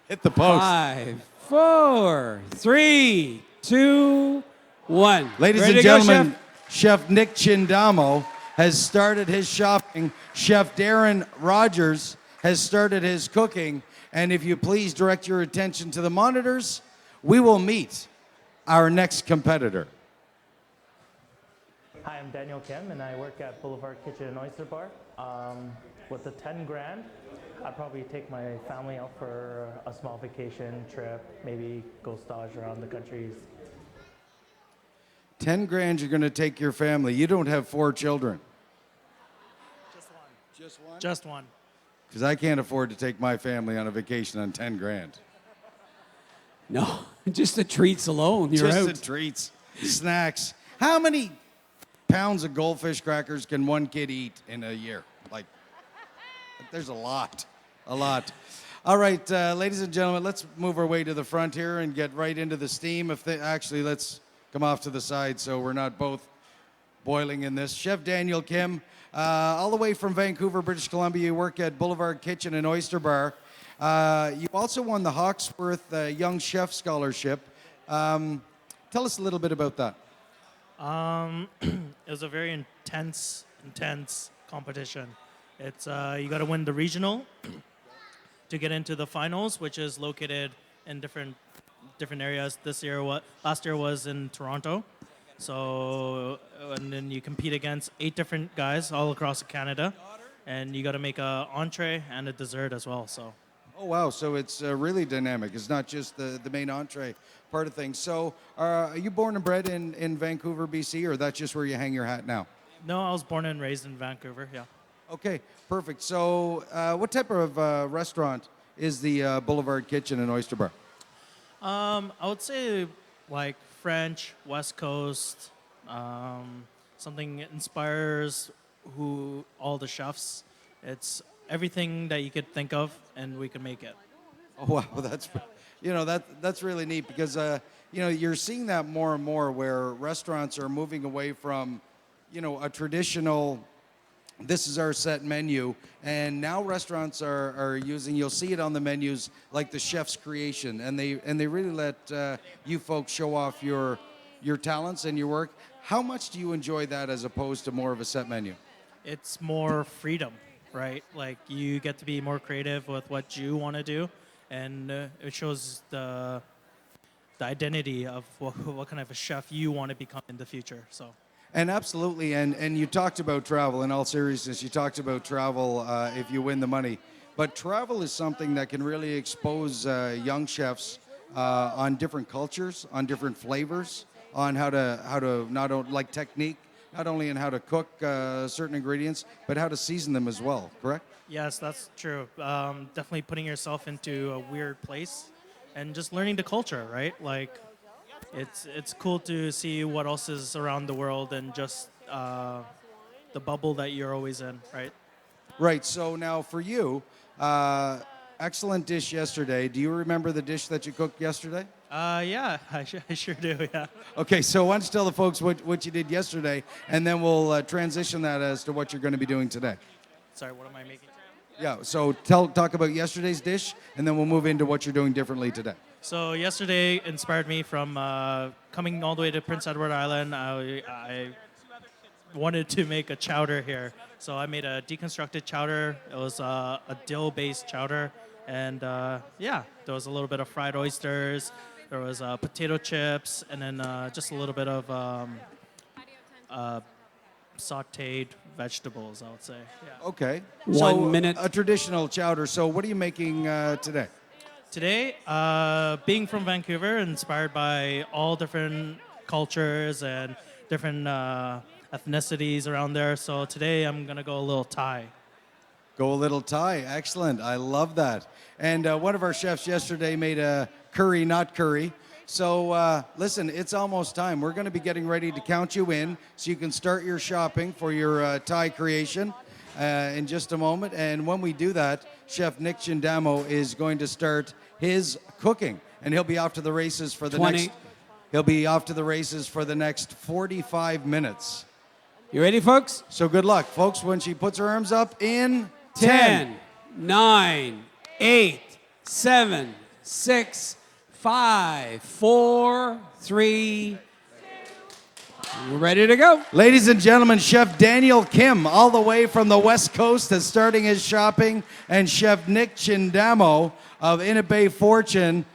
Hit the post. 5, 4, 3, 2, 1. Ladies Ready and to go, gentlemen, Chef? Chef Nick Chindamo has started his shopping. Chef Darren Rogers has started his cooking. And if you please direct your attention to the monitors, we will meet our next competitor. Hi, I'm Daniel Kim, and I work at Boulevard Kitchen and Oyster Bar. With the 10 grand, I'd probably take my family out for a small vacation trip, maybe go stage around the countries. 10 grand you're going to take your family. You don't have 4 children. Just one. Just one? Just one. Because I can't afford to take my family on a vacation on 10 grand. No, just the treats alone. You're Just out. the treats, snacks. How many pounds of goldfish crackers can one kid eat in a year? Like, there's a lot. All right, ladies and gentlemen, let's move our way to the front here and get right into the steam. Actually, let's come off to the side so we're not both boiling in this. Chef Daniel Kim, all the way from Vancouver, British Columbia. You work at Boulevard Kitchen and Oyster Bar. You also won the Hawksworth Young Chef Scholarship. Tell us a little bit about that. It was a very intense competition. It's you got to win the regional to get into the finals, which is located in different areas. Last year was in Toronto. So and then you compete against 8 different guys all across Canada, and you got to make a entree and a dessert as well. So. Oh, wow. So it's really dynamic. It's not just the main entree part of things. So are you born and bred in Vancouver, BC, or that's just where you hang your hat now? No, I was born and raised in Vancouver, yeah. Okay, perfect. So what type of restaurant is the Boulevard Kitchen and Oyster Bar? I would say like French, West Coast, something that inspires all the chefs. It's everything that you could think of, and we can make it. Oh, wow, that's really neat because you're seeing that more and more where restaurants are moving away from a traditional this is our set menu, and now restaurants are using, you'll see it on the menus, like the chef's creation, and they really let you folks show off your talents and your work. How much do you enjoy that as opposed to more of a set menu? It's more freedom, right? Like you get to be more creative with what you want to do, and it shows the identity of what kind of a chef you want to become in the future. So. And absolutely, and you talked about travel. In all seriousness, you talked about travel if you win the money. But travel is something that can really expose young chefs on different cultures, on different flavors, on how to not only like technique, not only in how to cook certain ingredients, but how to season them as well. Correct? Yes, that's true. Definitely putting yourself into a weird place and just learning the culture, right? Like. It's cool to see what else is around the world and just the bubble that you're always in, right? Right. So now for you, excellent dish yesterday. Do you remember the dish that you cooked yesterday? Yeah, I sure do, yeah. Okay, so why don't you tell the folks what you did yesterday, and then we'll transition that as to what you're going to be doing today. Sorry, what am I making? Yeah, so talk about yesterday's dish, and then we'll move into what you're doing differently today. So yesterday inspired me from coming all the way to Prince Edward Island. I wanted to make a chowder here. So I made a deconstructed chowder. It was a dill-based chowder. And yeah, there was a little bit of fried oysters. There was potato chips, and then just a little bit of sautéed vegetables, I would say. Yeah. Okay. 1 minute. A traditional chowder. So what are you making today? Today, being from Vancouver, inspired by all different cultures and different ethnicities around there. So today I'm going to go a little Thai. Go a little Thai. Excellent. I love that. And one of our chefs yesterday made a curry, not curry. So listen, it's almost time. We're going to be getting ready to count you in so you can start your shopping for your Thai creation in just a moment. And when we do that, Chef Nick Chindamo is going to start his cooking. And he'll be off to the races for the 20. He'll be off to the races for the next 45 minutes. You ready, folks? So good luck, folks, when she puts her arms up in 10, 9, 8, 7, 6, 5, 4, 3. We're ready to go. Ladies and gentlemen, Chef Daniel Kim, all the way from the West Coast, is starting his shopping, and Chef Nick Chindamo of Bay Fortune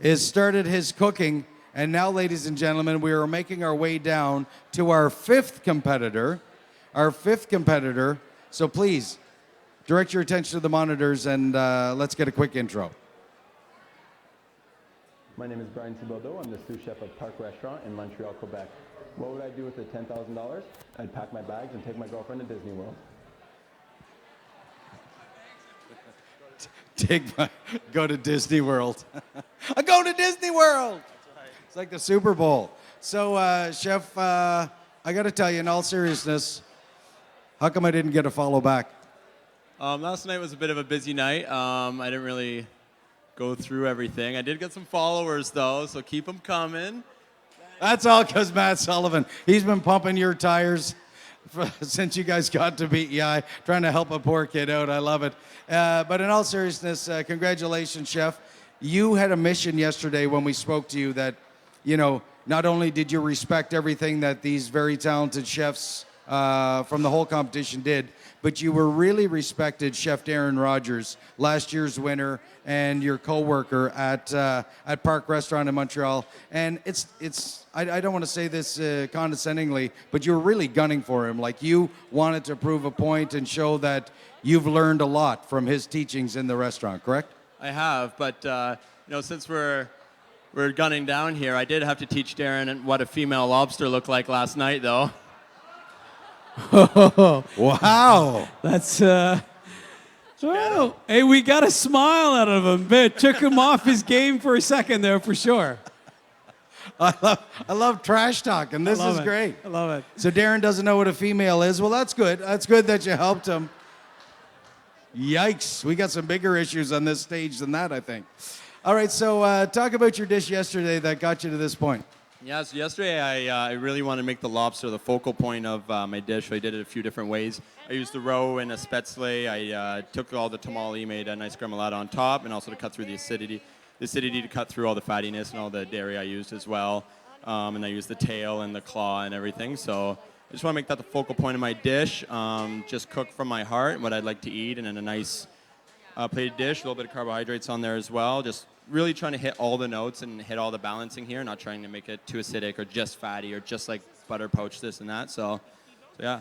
is started his cooking. And now, ladies and gentlemen, we are making our way down to our fifth competitor. So please, direct your attention to the monitors, and let's get a quick intro. My name is Brian Thibodeau. I'm the sous chef of Park Restaurant in Montreal, Quebec. What would I do with the $10,000? I'd pack my bags and take my girlfriend to Disney World. Go to Disney World. I go to Disney World. It's like the Super Bowl. So, Chef, I got to tell you, in all seriousness, how come I didn't get a follow back? Last night was a bit of a busy night. I didn't really go through everything. I did get some followers, though, so keep them coming. That's all because Matt Sullivan. He's been pumping your tires since you guys got to PEI, trying to help a poor kid out. I love it. But in all seriousness, congratulations, Chef. You had a mission yesterday when we spoke to you that, you know, not only did you respect everything that these very talented chefs from the whole competition did, but you were really respected Chef Darren Rogers, last year's winner, and your co-worker at Park Restaurant in Montreal. And I don't want to say this condescendingly, but you were really gunning for him. Like, you wanted to prove a point and show that you've learned a lot from his teachings in the restaurant, correct? I have, but you know, since we're gunning down here, I did have to teach Darren what a female lobster looked like last night, though. Wow. That's, well, hey, we got a smile out of him. It took him off his game for a second there, for sure. I love trash talk, and this is great. I love it. So Darren doesn't know what a female is. Well, that's good. That's good that you helped him. Yikes. We got some bigger issues on this stage than that, I think. All right, so talk about your dish yesterday that got you to this point. Yeah, so yesterday I really wanted to make the lobster the focal point of my dish. So I did it a few different ways. I used the roe and a spätzle. I took all the tamale, made a nice gremolata on top, and also to cut through the acidity. The acidity to cut through all the fattiness and all the dairy I used as well. And I used the tail and the claw and everything. So I just want to make that the focal point of my dish. Just cook from my heart, what I'd like to eat, and in a nice plated dish, a little bit of carbohydrates on there as well. Just really trying to hit all the notes and hit all the balancing here, not trying to make it too acidic or just fatty or just like butter poached this and that. So yeah.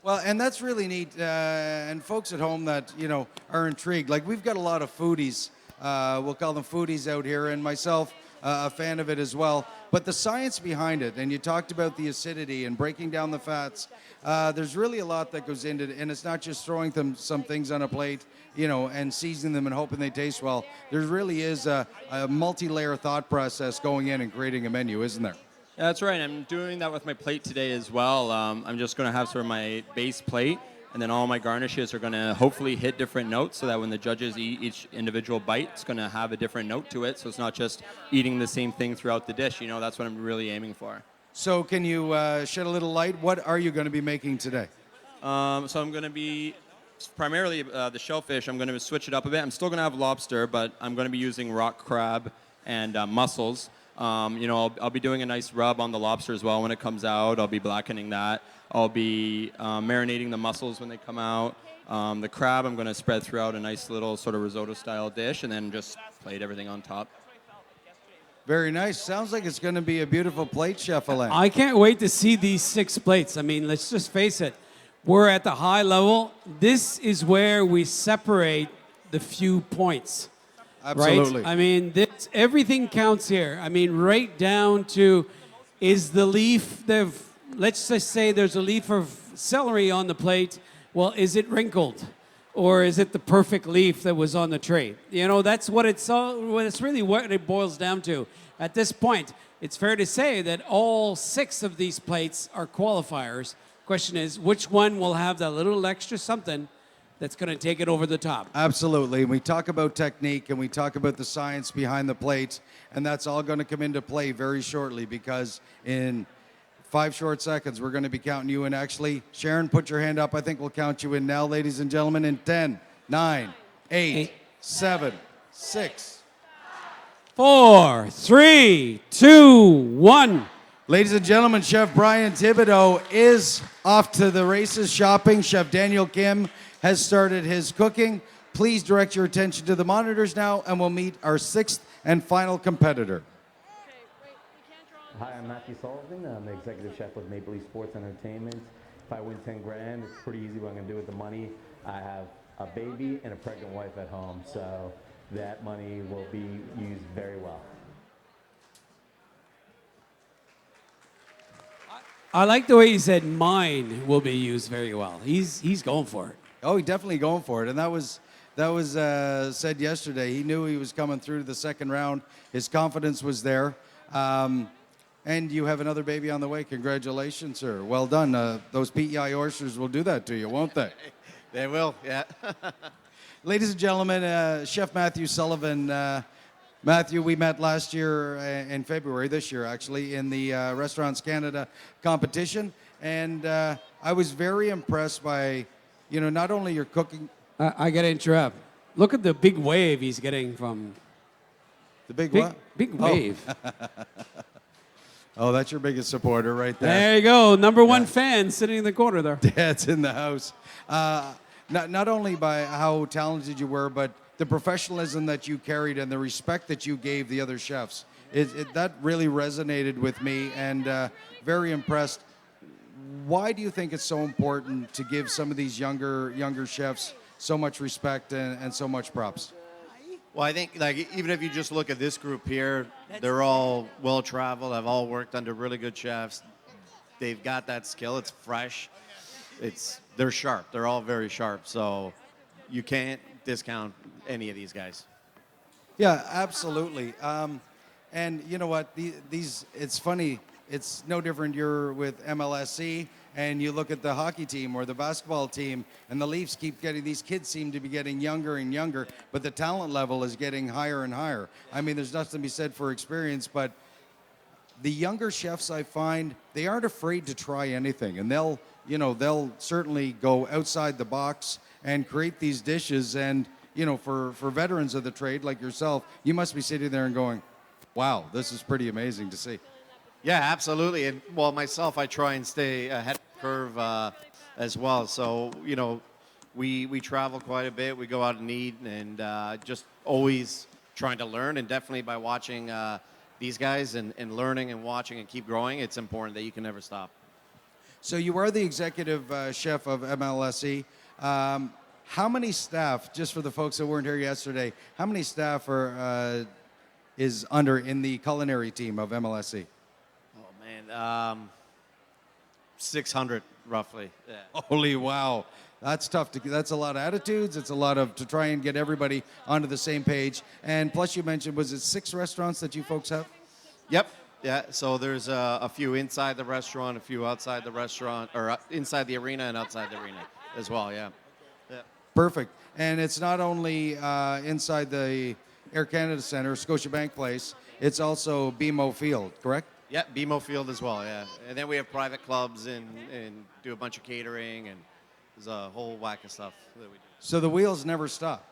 Well, and that's really neat. And folks at home that, you know, are intrigued. Like, we've got a lot of foodies. We'll call them foodies out here, and myself, a fan of it as well. But the science behind it, and you talked about the acidity and breaking down the fats, there's really a lot that goes into it, and it's not just throwing them some things on a plate, you know, and seasoning them and hoping they taste well. There really is a multi-layer thought process going in and creating a menu, isn't there? Yeah, that's right. I'm doing that with my plate today as well. I'm just going to have sort of my base plate, And then all my garnishes are going to hopefully hit different notes so that when the judges eat each individual bite, it's going to have a different note to it. So it's not just eating the same thing throughout the dish. You know, that's what I'm really aiming for. So can you shed a little light? What are you going to be making today? So I'm going to be primarily the shellfish. I'm going to switch it up a bit. I'm still going to have lobster, but I'm going to be using rock crab and mussels. You know, I'll be doing a nice rub on the lobster as well when it comes out. I'll be blackening that. I'll be marinating the mussels when they come out. The crab I'm going to spread throughout a nice little sort of risotto-style dish, and then just plate everything on top. Very nice. Sounds like it's going to be a beautiful plate, Chef Alain. I can't wait to see these 6 plates. I mean, let's just face it. We're at the high level. This is where we separate the few points. Absolutely. Right? I mean, everything counts here. I mean, right down to, is the leaf, let's just say there's a leaf of celery on the plate. Well, is it wrinkled? Or is it the perfect leaf that was on the tray? You know, that's what it's really what it boils down to. At this point, it's fair to say that all 6 of these plates are qualifiers. Question is, which one will have that little extra something that's going to take it over the top? Absolutely. And we talk about technique and we talk about the science behind the plate, and that's all going to come into play very shortly, because in 5 short seconds, we're going to be counting you in. Actually, Sharon, put your hand up. I think we'll count you in now, ladies and gentlemen, in 10, 9, 8, 7, 6, 4, 3, 2, 1. Ladies and gentlemen, Chef Brian Thibodeau is off to the races shopping. Chef Daniel Kim has started his cooking. Please direct your attention to the monitors now, and we'll meet our 6th and final competitor. Hi, I'm Matthew Sullivan. I'm the executive chef with Maple Leaf Sports Entertainment. If I win 10 grand, it's pretty easy what I'm going to do with the money. I have a baby and a pregnant wife at home, so that money will be used very well. I like the way he said mine will be used very well. He's going for it. Oh, he's definitely going for it. And that was said yesterday. He knew he was coming through to the second round. His confidence was there. And you have another baby on the way. Congratulations, sir. Well done. Those PEI oysters will do that to you, won't they? They will, yeah. Ladies and gentlemen, Chef Matthew Sullivan. Matthew, we met last year in February, this year actually, in the Restaurants Canada competition. And I was very impressed by, you know, not only your cooking. I got to interrupt. Look at the big wave he's getting from. The big what? Big wave. Oh, that's your biggest supporter right there. There you go. Number 1 fan sitting in the corner there. Dad's in the house. Not only by how talented you were, but the professionalism that you carried and the respect that you gave the other chefs. That really resonated with me, and very impressed. Why do you think it's so important to give some of these younger chefs so much respect and so much props? Well, I think, like, even if you just look at this group here, they're all well-traveled. I've all worked under really good chefs. They've got that skill. It's fresh. They're sharp. They're all very sharp. So you can't discount any of these guys. Yeah, absolutely. And you know what? It's funny. It's no different. You're with MLSE, and you look at the hockey team or the basketball team, and the Leafs these kids seem to be getting younger and younger, but the talent level is getting higher and higher. I mean, there's nothing to be said for experience, but the younger chefs, I find, they aren't afraid to try anything, and they'll certainly go outside the box and create these dishes. And, you know, for veterans of the trade like yourself, you must be sitting there and going, wow, this is pretty amazing to see. Yeah, absolutely. And, well, myself, I try and stay ahead of the curve as well. So, you know, we travel quite a bit. We go out and eat, and just always trying to learn. And definitely by watching these guys and learning and watching and keep growing, it's important that you can never stop. So you are the executive chef of MLSE. How many staff, just for the folks that weren't here yesterday, how many staff is in the culinary team of MLSE? Oh, man. 600, roughly. Yeah. Holy wow. That's tough. That's a lot of attitudes. It's a lot to try and get everybody onto the same page. And plus you mentioned, was it 6 restaurants that you folks have? Yep. Yeah, so there's a few inside the restaurant, a few outside the restaurant, or inside the arena and outside the arena. as well. Yeah. Perfect. And it's not only inside the Air Canada Centre, Scotiabank Place, it's also BMO Field, correct? Yeah, BMO Field as well, yeah. And then we have private clubs and do a bunch of catering, and there's a whole whack of stuff that we do. So the wheels never stop.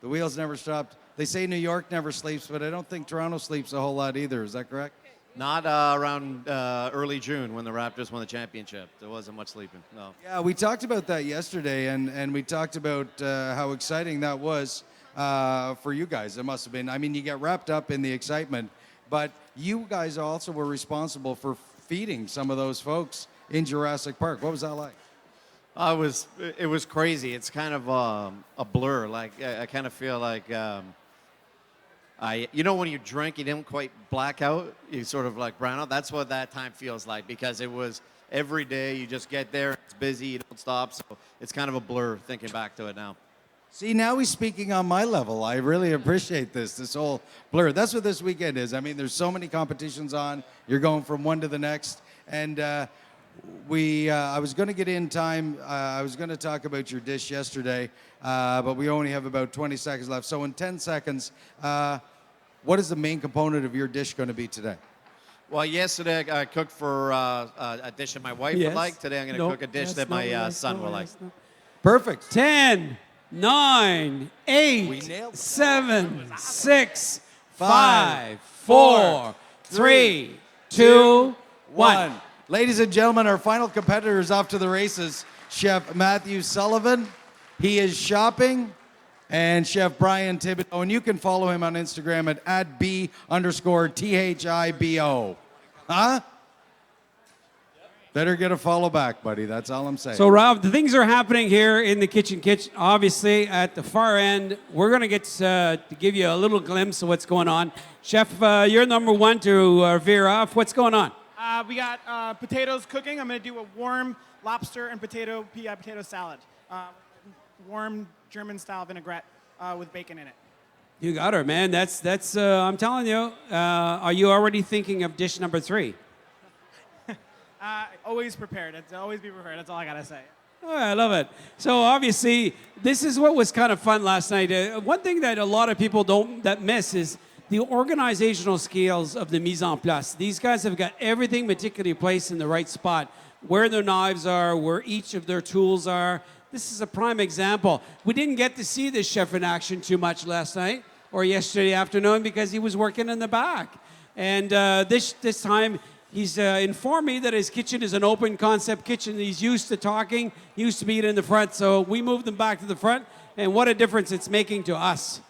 The wheels never stopped. They say New York never sleeps, but I don't think Toronto sleeps a whole lot either. Is that correct? Not around early June when the Raptors won the championship. There wasn't much sleeping, no. Yeah, we talked about that yesterday, and we talked about how exciting that was for you guys. It must have been. I mean, you get wrapped up in the excitement, but you guys also were responsible for feeding some of those folks in Jurassic Park. What was that like? It was crazy. It's kind of a blur. Like I kind of feel like you know when you drink, you didn't quite black out. You sort of like brown out. That's what that time feels like because it was every day. You just get there. It's busy. You don't stop. So it's kind of a blur thinking back to it now. See, now he's speaking on my level. I really appreciate this whole blur. That's what this weekend is. I mean, there's so many competitions on. You're going from one to the next. And I was going to get in time. I was going to talk about your dish yesterday, but we only have about 20 seconds left. So in 10 seconds, what is the main component of your dish going to be today? Well, yesterday I cooked for a dish that my wife would like. Today I'm going to cook a dish that my son will like. Perfect. 10, 9, 8, 7, 6, 5, 4, 3, 2, 1. Ladies and gentlemen, our final competitor is off to the races. Chef Matthew Sullivan. He is shopping. And Chef Brian Thibodeau. And you can follow him on Instagram at @B_THIBO. Huh? Better get a follow back, buddy. That's all I'm saying. So, Rob, the things are happening here in the kitchen. Obviously, at the far end, we're going to get to give you a little glimpse of what's going on. Chef, you're number one to veer off. What's going on? We got potatoes cooking. I'm going to do a warm lobster and PEI potato salad. Warm German-style vinaigrette with bacon in it. You got her, man. That's. I'm telling you. Are you already thinking of dish number 3? Always prepared. Always be prepared. That's all I got to say. Oh, I love it. So obviously, this is what was kind of fun last night. One thing that a lot of people that miss is the organizational skills of the mise en place. These guys have got everything meticulously placed in the right spot, where their knives are, where each of their tools are. This is a prime example. We didn't get to see this chef in action too much last night or yesterday afternoon because he was working in the back. And this time, he's informed me that his kitchen is an open concept kitchen. He's used to talking, used to being in the front. So we moved him back to the front. And what a difference it's making to us.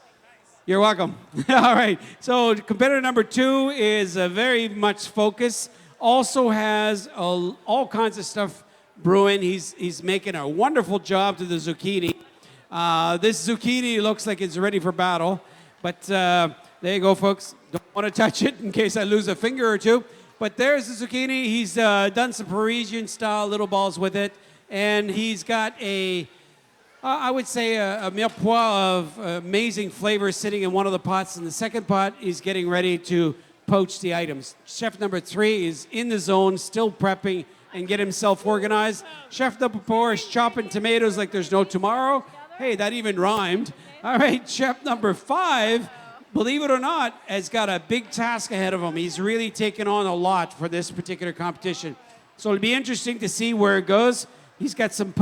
You're welcome. All right. So competitor number 2 is very much focused. Also has all kinds of stuff brewing. He's making a wonderful job to the zucchini. This zucchini looks like it's ready for battle. But there you go, folks. Don't want to touch it in case I lose a finger or two. But there's the zucchini. He's done some Parisian-style little balls with it. And he's got I would say a mirepoix of amazing flavor sitting in one of the pots. In the second pot, he's getting ready to poach the items. Chef number 3 is in the zone, still prepping and get himself organized. Chef number 4 is chopping tomatoes like there's no tomorrow. Hey, that even rhymed. All right, chef number 5, believe it or not, has got a big task ahead of him. He's really taken on a lot for this particular competition. So it'll be interesting to see where it goes. He's got something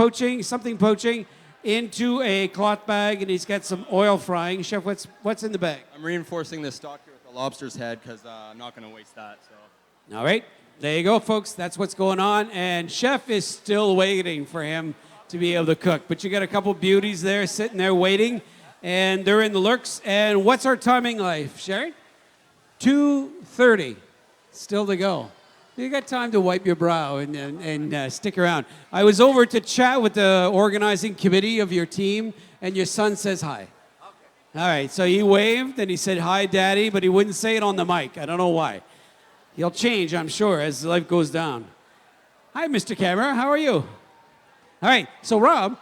poaching into a cloth bag, and he's got some oil frying. Chef, what's in the bag? I'm reinforcing this stock here with the lobster's head because I'm not going to waste that. So. All right, there you go, folks. That's what's going on. And Chef is still waiting for him to be able to cook. But you got a couple beauties there sitting there waiting, and they're in the lurks. And what's our timing like, Sherry? 2:30, still to go. You got time to wipe your brow and stick around. I was over to chat with the organizing committee of your team, and your son says hi. Okay. All right, so he waved, and he said, hi, Daddy, but he wouldn't say it on the mic. I don't know why. He'll change, I'm sure, as life goes down. Hi, Mr. Camera. How are you? All right, so Rob,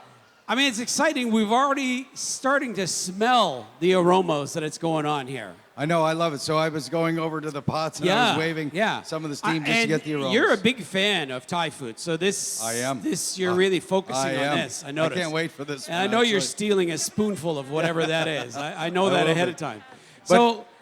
I mean, it's exciting. We've already starting to smell the aromas that it's going on here. I know, I love it. So I was going over to the pots and I was waving some of the steam just to get the aromas. You're a big fan of Thai food, so I am. You're really focusing I on am. this. I noticed. I can't wait for this. And one, I know you're actually. stealing a spoonful of whatever that is. I know I that love ahead it. of time.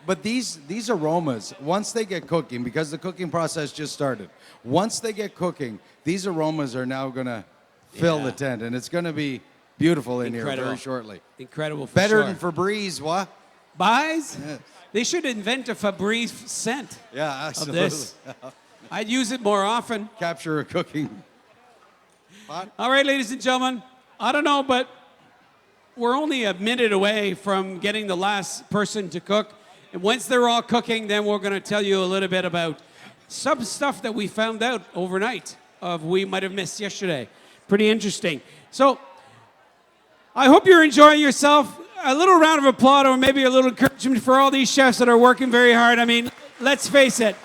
But these aromas, once they get cooking, because the cooking process just started, once they get cooking, these aromas are now going to fill the tent, and it's going to be beautiful in here very shortly. Incredible for Better sure. than Febreze, what? Buys? Yeah. They should invent a Febreze scent absolutely. of this. I'd use it more often. Capture a cooking pot. All right, ladies and gentlemen, I don't know, but we're only a minute away from getting the last person to cook. And once they're all cooking, then we're going to tell you a little bit about some stuff that we found out overnight of we might have missed yesterday. Pretty interesting. So I hope you're enjoying yourself. A little round of applause or maybe a little encouragement for all these chefs that are working very hard. I mean, let's face it.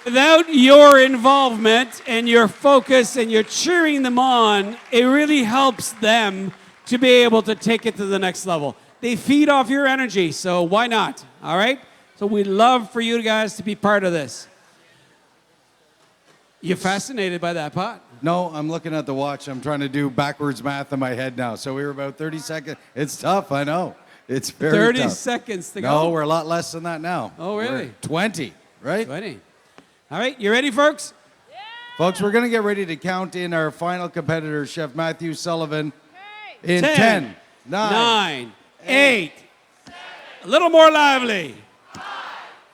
Without your involvement and your focus and your cheering them on, it really helps them to be able to take it to the next level. They feed off your energy, so why not? All right? So we'd love for you guys to be part of this. You fascinated by that pot? No, I'm looking at the watch. I'm trying to do backwards math in my head now. So we were about 30 seconds. It's tough, I know. It's very 30 tough. seconds to go. No, we're a lot less than that now. Oh, really? We're at 20, right? 20. All right, you ready, folks? Yeah. Folks, we're going to get ready to count in our final competitor, Chef Matthew Sullivan, in 10, 9, 8. A little more lively.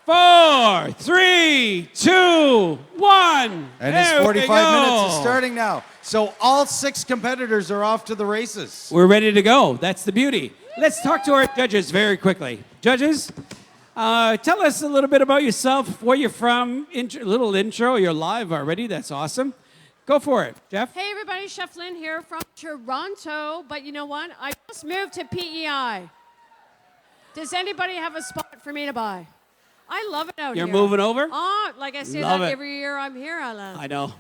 4, 3, 2, 1. And this 45 minutes is starting now. So all 6 competitors are off to the races. We're ready to go. That's the beauty. Let's talk to our judges very quickly. Judges, tell us a little bit about yourself, where you're from, little intro. You're live already. That's awesome. Go for it, Jeff. Hey, everybody. Chef Lynn here from Toronto. But you know what? I just moved to PEI. Does anybody have a spot for me to buy? I love it out here. You're moving over? Oh, like I say Love that it. every year I'm here, Alan. I know.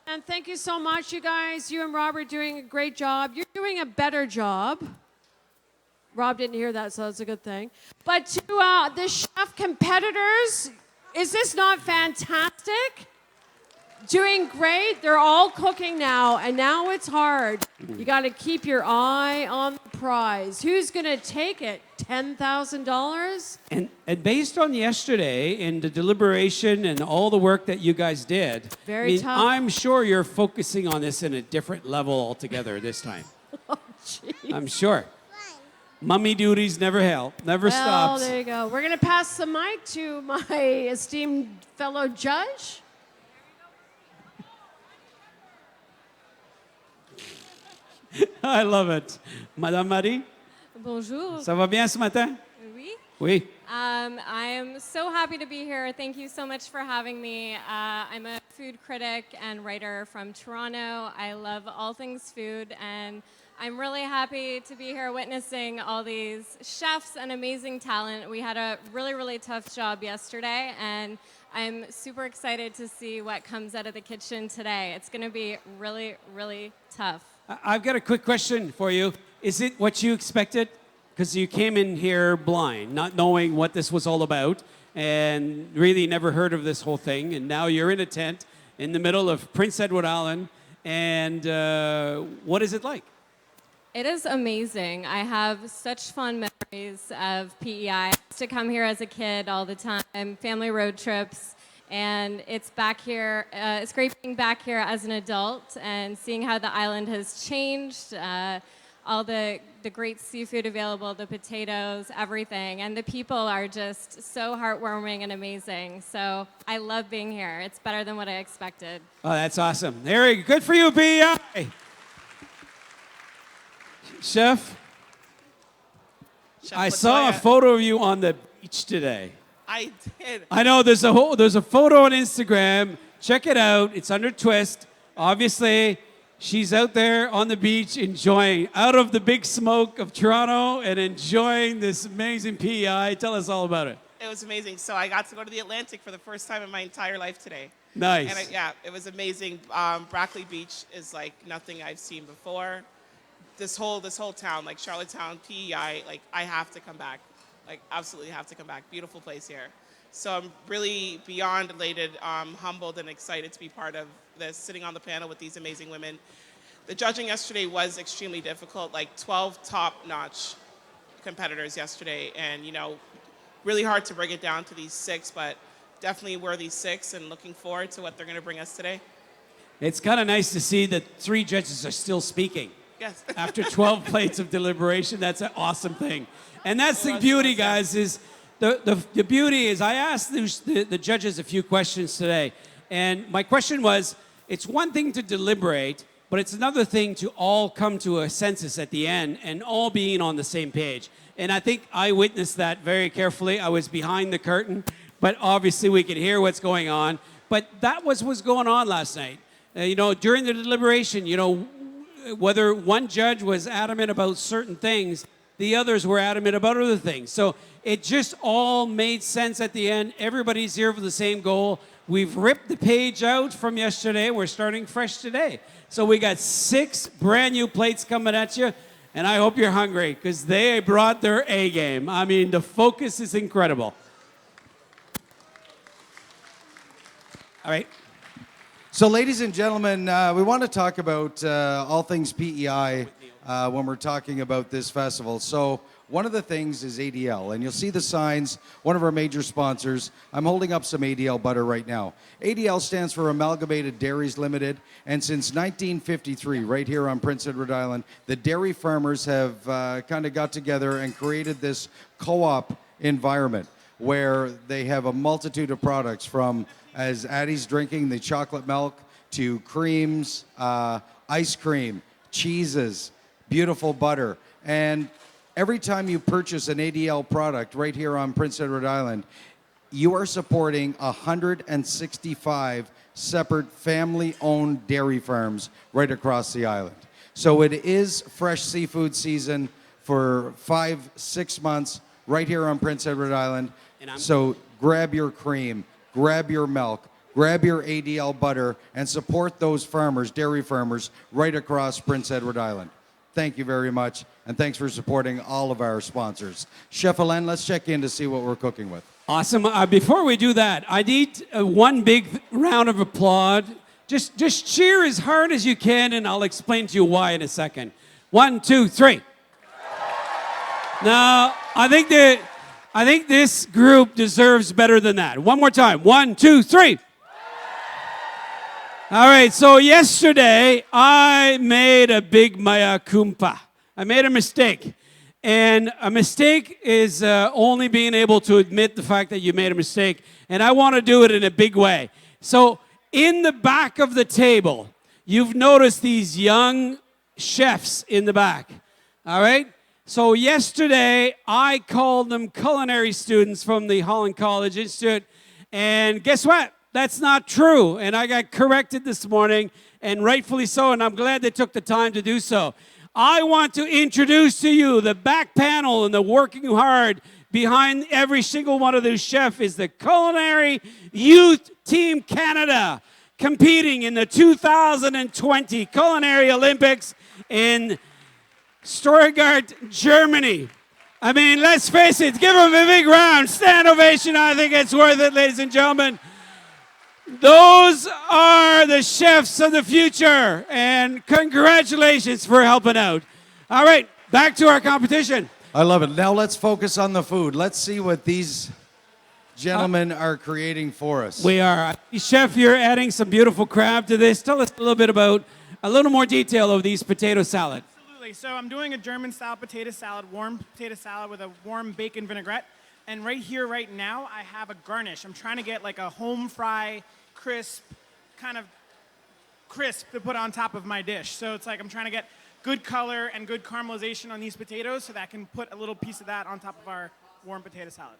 And thank you so much, you guys. You and Rob are doing a great job. You're doing a better job. Rob didn't hear that, so that's a good thing. But to the chef competitors, is this not fantastic? Doing great. They're all cooking now, and now it's hard. You got to keep your eye on the prize. Who's going to take it? $10,000? And based on yesterday and the deliberation and all the work that you guys did, Very tough. I'm sure you're focusing on this in a different level altogether this time. Oh, jeez. I'm sure. Mummy duties never stops. There you go. We're going to pass the mic to my esteemed fellow judge. I love it. Madame Marie, Bonjour. ça va bien ce matin? Oui. Oui. I am so happy to be here. Thank you so much for having me. I'm a food critic and writer from Toronto. I love all things food, and I'm really happy to be here witnessing all these chefs and amazing talent. We had a really, really tough job yesterday, and I'm super excited to see what comes out of the kitchen today. It's going to be really, really tough. I've got a quick question for you. Is it what you expected? Because you came in here blind, not knowing what this was all about, and really never heard of this whole thing. And now you're in a tent in the middle of Prince Edward Island. And what is it like? It is amazing. I have such fond memories of PEI. I used to come here as a kid all the time, family road trips. And it's back here, it's great being back here as an adult and seeing how the island has changed, all the great seafood available, the potatoes, everything. And the people are just so heartwarming and amazing. So I love being here. It's better than what I expected. Oh, that's awesome. Very good for you, PEI. Chef, I saw a photo of you on the beach today. I did. I know there's a photo on Instagram. Check it out. It's under twist. Obviously, she's out there on the beach enjoying out of the big smoke of Toronto and enjoying this amazing PEI. Tell us all about it. It was amazing. So I got to go to the Atlantic for the first time in my entire life today. Nice. And yeah, it was amazing. Brackley Beach is like nothing I've seen before. This whole town, like Charlottetown, PEI, like I have to come back. like absolutely have to come back. Beautiful place here. So I'm really beyond elated, humbled, and excited to be part of this, sitting on the panel with these amazing women. The judging yesterday was extremely difficult, like 12 top-notch competitors yesterday, and really hard to bring it down to these 6, but definitely worthy 6, and looking forward to what they're going to bring us today. It's kind of nice to see that 3 judges are still speaking. Yes. After 12 plates of deliberation, that's an awesome thing. And that's the beauty, guys, is the beauty is I asked the judges a few questions today. And my question was, it's one thing to deliberate, but it's another thing to all come to a census at the end and all being on the same page. And I think I witnessed that very carefully. I was behind the curtain, but obviously we could hear what's going on. But that was what's going on last night. During the deliberation, whether one judge was adamant about certain things, the others were adamant about other things. So it just all made sense at the end. Everybody's here for the same goal. We've ripped the page out from yesterday. We're starting fresh today. So we got 6 brand new plates coming at you. And I hope you're hungry because they brought their A game. I mean, the focus is incredible. All right. So, ladies and gentlemen, we want to talk about all things PEI when we're talking about this festival. So, one of the things is ADL, and you'll see the signs, one of our major sponsors. I'm holding up some ADL butter right now. ADL stands for Amalgamated Dairies Limited, and since 1953, right here on Prince Edward Island, the dairy farmers have kind of got together and created this co-op environment where they have a multitude of products from, as Addie's drinking, the chocolate milk, to creams, ice cream, cheeses, beautiful butter. And every time you purchase an ADL product right here on Prince Edward Island, you are supporting 165 separate family-owned dairy farms right across the island. So it is fresh seafood season for 5-6 months right here on Prince Edward Island. So grab your cream, grab your milk, grab your ADL butter, and support those farmers, dairy farmers, right across Prince Edward Island. Thank you very much, and thanks for supporting all of our sponsors. Chef Alain, let's check in to see what we're cooking with. Awesome. Before we do that, I need one big round of applause. Just cheer as hard as you can, and I'll explain to you why in a second. 1, 2, 3. Now, I think this group deserves better than that. One more time. 1, 2, 3. All right, so yesterday I made a big mea culpa. I made a mistake. And a mistake is only being able to admit the fact that you made a mistake. And I want to do it in a big way. So in the back of the table, you've noticed these young chefs in the back. All right? So yesterday, I called them culinary students from the Holland College Institute. And guess what? That's not true. And I got corrected this morning, and rightfully so, and I'm glad they took the time to do so. I want to introduce to you the back panel and the working hard behind every single one of those chefs is the Culinary Youth Team Canada, competing in the 2020 Culinary Olympics in Stuttgart, Germany. I mean, let's face it, give them a big round. Stand ovation. I think it's worth it, ladies and gentlemen. Those are the chefs of the future, and congratulations for helping out. All right, back to our competition. I love it. Now let's focus on the food. Let's see what these gentlemen are creating for us. We are. Chef, you're adding some beautiful crab to this. Tell us a little bit about, a little more detail of these potato salad. Absolutely. So I'm doing a German-style potato salad, warm potato salad with a warm bacon vinaigrette. And right here, right now, I have a garnish. I'm trying to get like a home fry, crisp, kind of crisp to put on top of my dish. So it's like I'm trying to get good color and good caramelization on these potatoes so that I can put a little piece of that on top of our warm potato salad.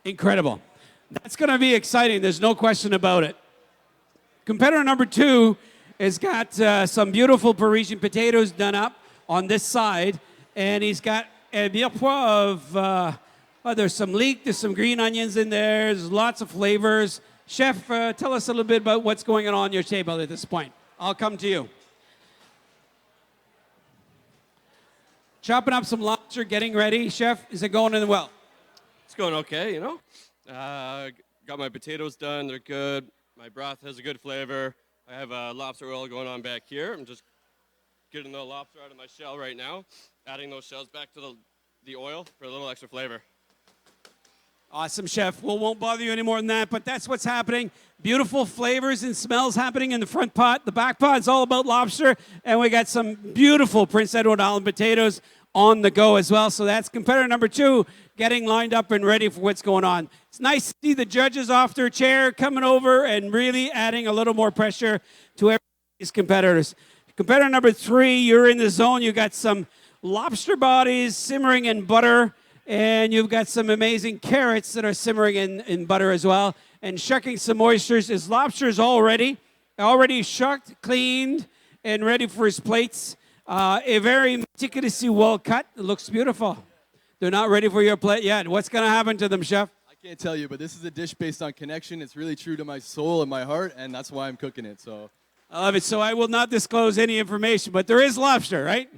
Incredible. That's going to be exciting. There's no question about it. Competitor number 2 has got some beautiful Parisian potatoes done up on this side, and he's got a mirepoix of... there's some leek, there's some green onions in there, there's lots of flavors. Chef, tell us a little bit about what's going on your table at this point. I'll come to you. Chopping up some lobster, getting ready. Chef, is it going in well? It's going okay, you know. Got my potatoes done. They're good. My broth has a good flavor. I have lobster oil going on back here. I'm just getting the lobster out of my shell right now, adding those shells back to the oil for a little extra flavor. Awesome, Chef. Well, won't bother you any more than that, but that's what's happening. Beautiful flavors and smells happening in the front pot. The back pot is all about lobster, and we got some beautiful Prince Edward Island potatoes on the go as well. So that's competitor number 2 getting lined up and ready for what's going on. It's nice to see the judges off their chair coming over and really adding a little more pressure to every these competitors. Competitor number 3, you're in the zone. You got some lobster bodies simmering in butter, and you've got some amazing carrots that are simmering in butter as well. And shucking some oysters. His lobster is already shucked, cleaned, and ready for his plates. A very meticulously well cut. It looks beautiful. They're not ready for your plate yet. What's going to happen to them, Chef? I can't tell you, but this is a dish based on connection. It's really true to my soul and my heart, and that's why I'm cooking it. So I love it. So I will not disclose any information, but there is lobster, right?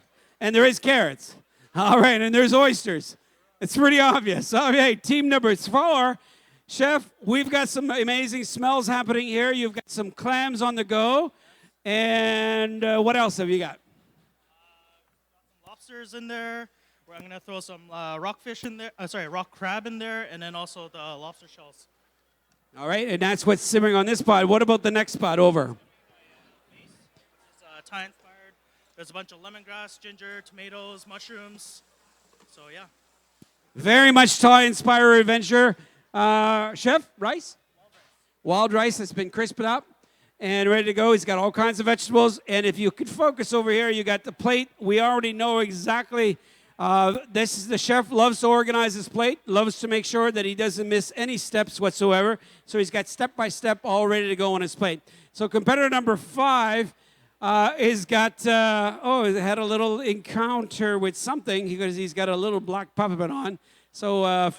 And there is carrots. All right, and there's oysters. It's pretty obvious. All right, team number 4. Chef, we've got some amazing smells happening here. You've got some clams on the go. And what else have you got? Lobsters in there. I'm going to throw some rockfish in there. Rock crab in there, and then also the lobster shells. All right, and that's what's simmering on this pot. What about the next pot over? It's Thai-inspired. There's a bunch of lemongrass, ginger, tomatoes, mushrooms. So, yeah. Very much Thai-inspired adventure. Chef, rice? Wild rice that's been crisped up and ready to go. He's got all kinds of vegetables. And if you could focus over here, you got the plate. We already know exactly. This is the chef loves to organize his plate, loves to make sure that he doesn't miss any steps whatsoever. So he's got step-by-step all ready to go on his plate. So competitor number 5 has got, he had a little encounter with something because he's got a little black puppet on. So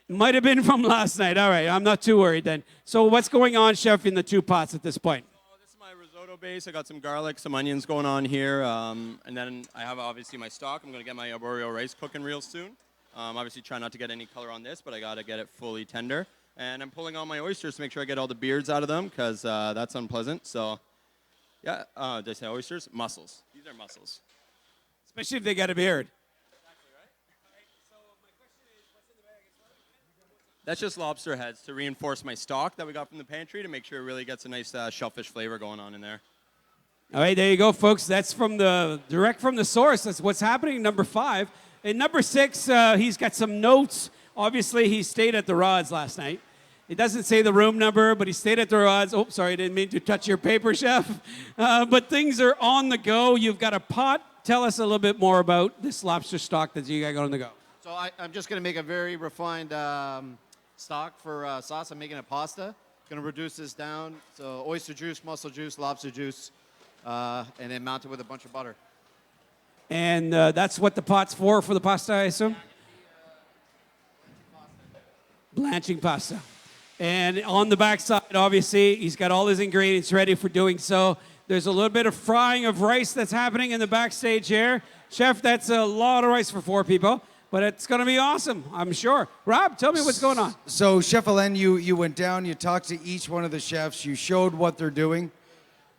might have been from last night. All right, I'm not too worried then. So what's going on, Chef, in the 2 pots at this point? This is my risotto base. I got some garlic, some onions going on here. And then I have obviously my stock. I'm going to get my arborio rice cooking real soon. Obviously try not to get any color on this, but I got to get it fully tender. And I'm pulling on my oysters to make sure I get all the beards out of them because that's unpleasant. So, yeah, did I say oysters? Mussels. These are mussels. Especially if they got a beard. That's just lobster heads to reinforce my stock that we got from the pantry to make sure it really gets a nice shellfish flavor going on in there. All right, there you go, folks. That's direct from the source. That's what's happening in number 5. In number 6, he's got some notes. Obviously, he stayed at the Rods last night. It doesn't say the room number, but he stayed at the Rods. Oh, sorry, I didn't mean to touch your paper, Chef. But things are on the go. You've got a pot. Tell us a little bit more about this lobster stock that you got on the go. So I'm just going to make a very refined stock for sauce. I'm making a pasta. Going to reduce this down. So oyster juice, mussel juice, lobster juice, and then mount it with a bunch of butter. And that's what the pot's for the pasta, I assume? Blanching pasta. And on the back side, obviously, he's got all his ingredients ready for doing so. There's a little bit of frying of rice that's happening in the backstage here. Chef, that's a lot of rice for 4 people. But it's going to be awesome, I'm sure. Rob, tell me what's going on. So, Chef Alain, you went down, you talked to each one of the chefs, you showed what they're doing.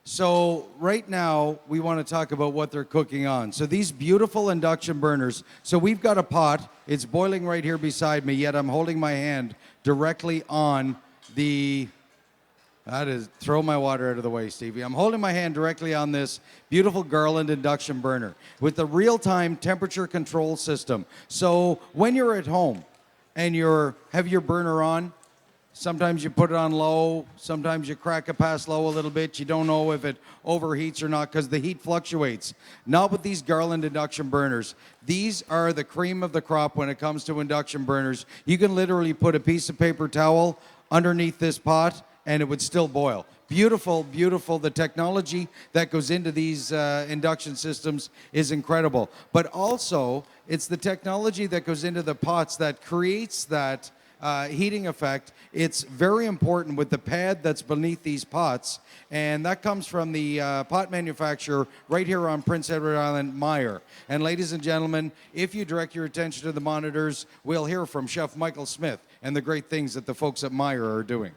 So, right now, we want to talk about what they're cooking on. So, these beautiful induction burners. So, we've got a pot. It's boiling right here beside me, yet I'm holding my hand directly on the... That is, throw my water out of the way, Stevie. I'm holding my hand directly on this beautiful Garland induction burner with the real-time temperature control system. So when you're at home and you have your burner on, sometimes you put it on low, sometimes you crack it past low a little bit. You don't know if it overheats or not because the heat fluctuates. Not with these Garland induction burners. These are the cream of the crop when it comes to induction burners. You can literally put a piece of paper towel underneath this pot and it would still boil. Beautiful, beautiful. The technology that goes into these induction systems is incredible. But also, it's the technology that goes into the pots that creates that heating effect. It's very important with the pad that's beneath these pots, and that comes from the pot manufacturer right here on Prince Edward Island, Meyer. And ladies and gentlemen, if you direct your attention to the monitors, we'll hear from Chef Michael Smith and the great things that the folks at Meyer are doing.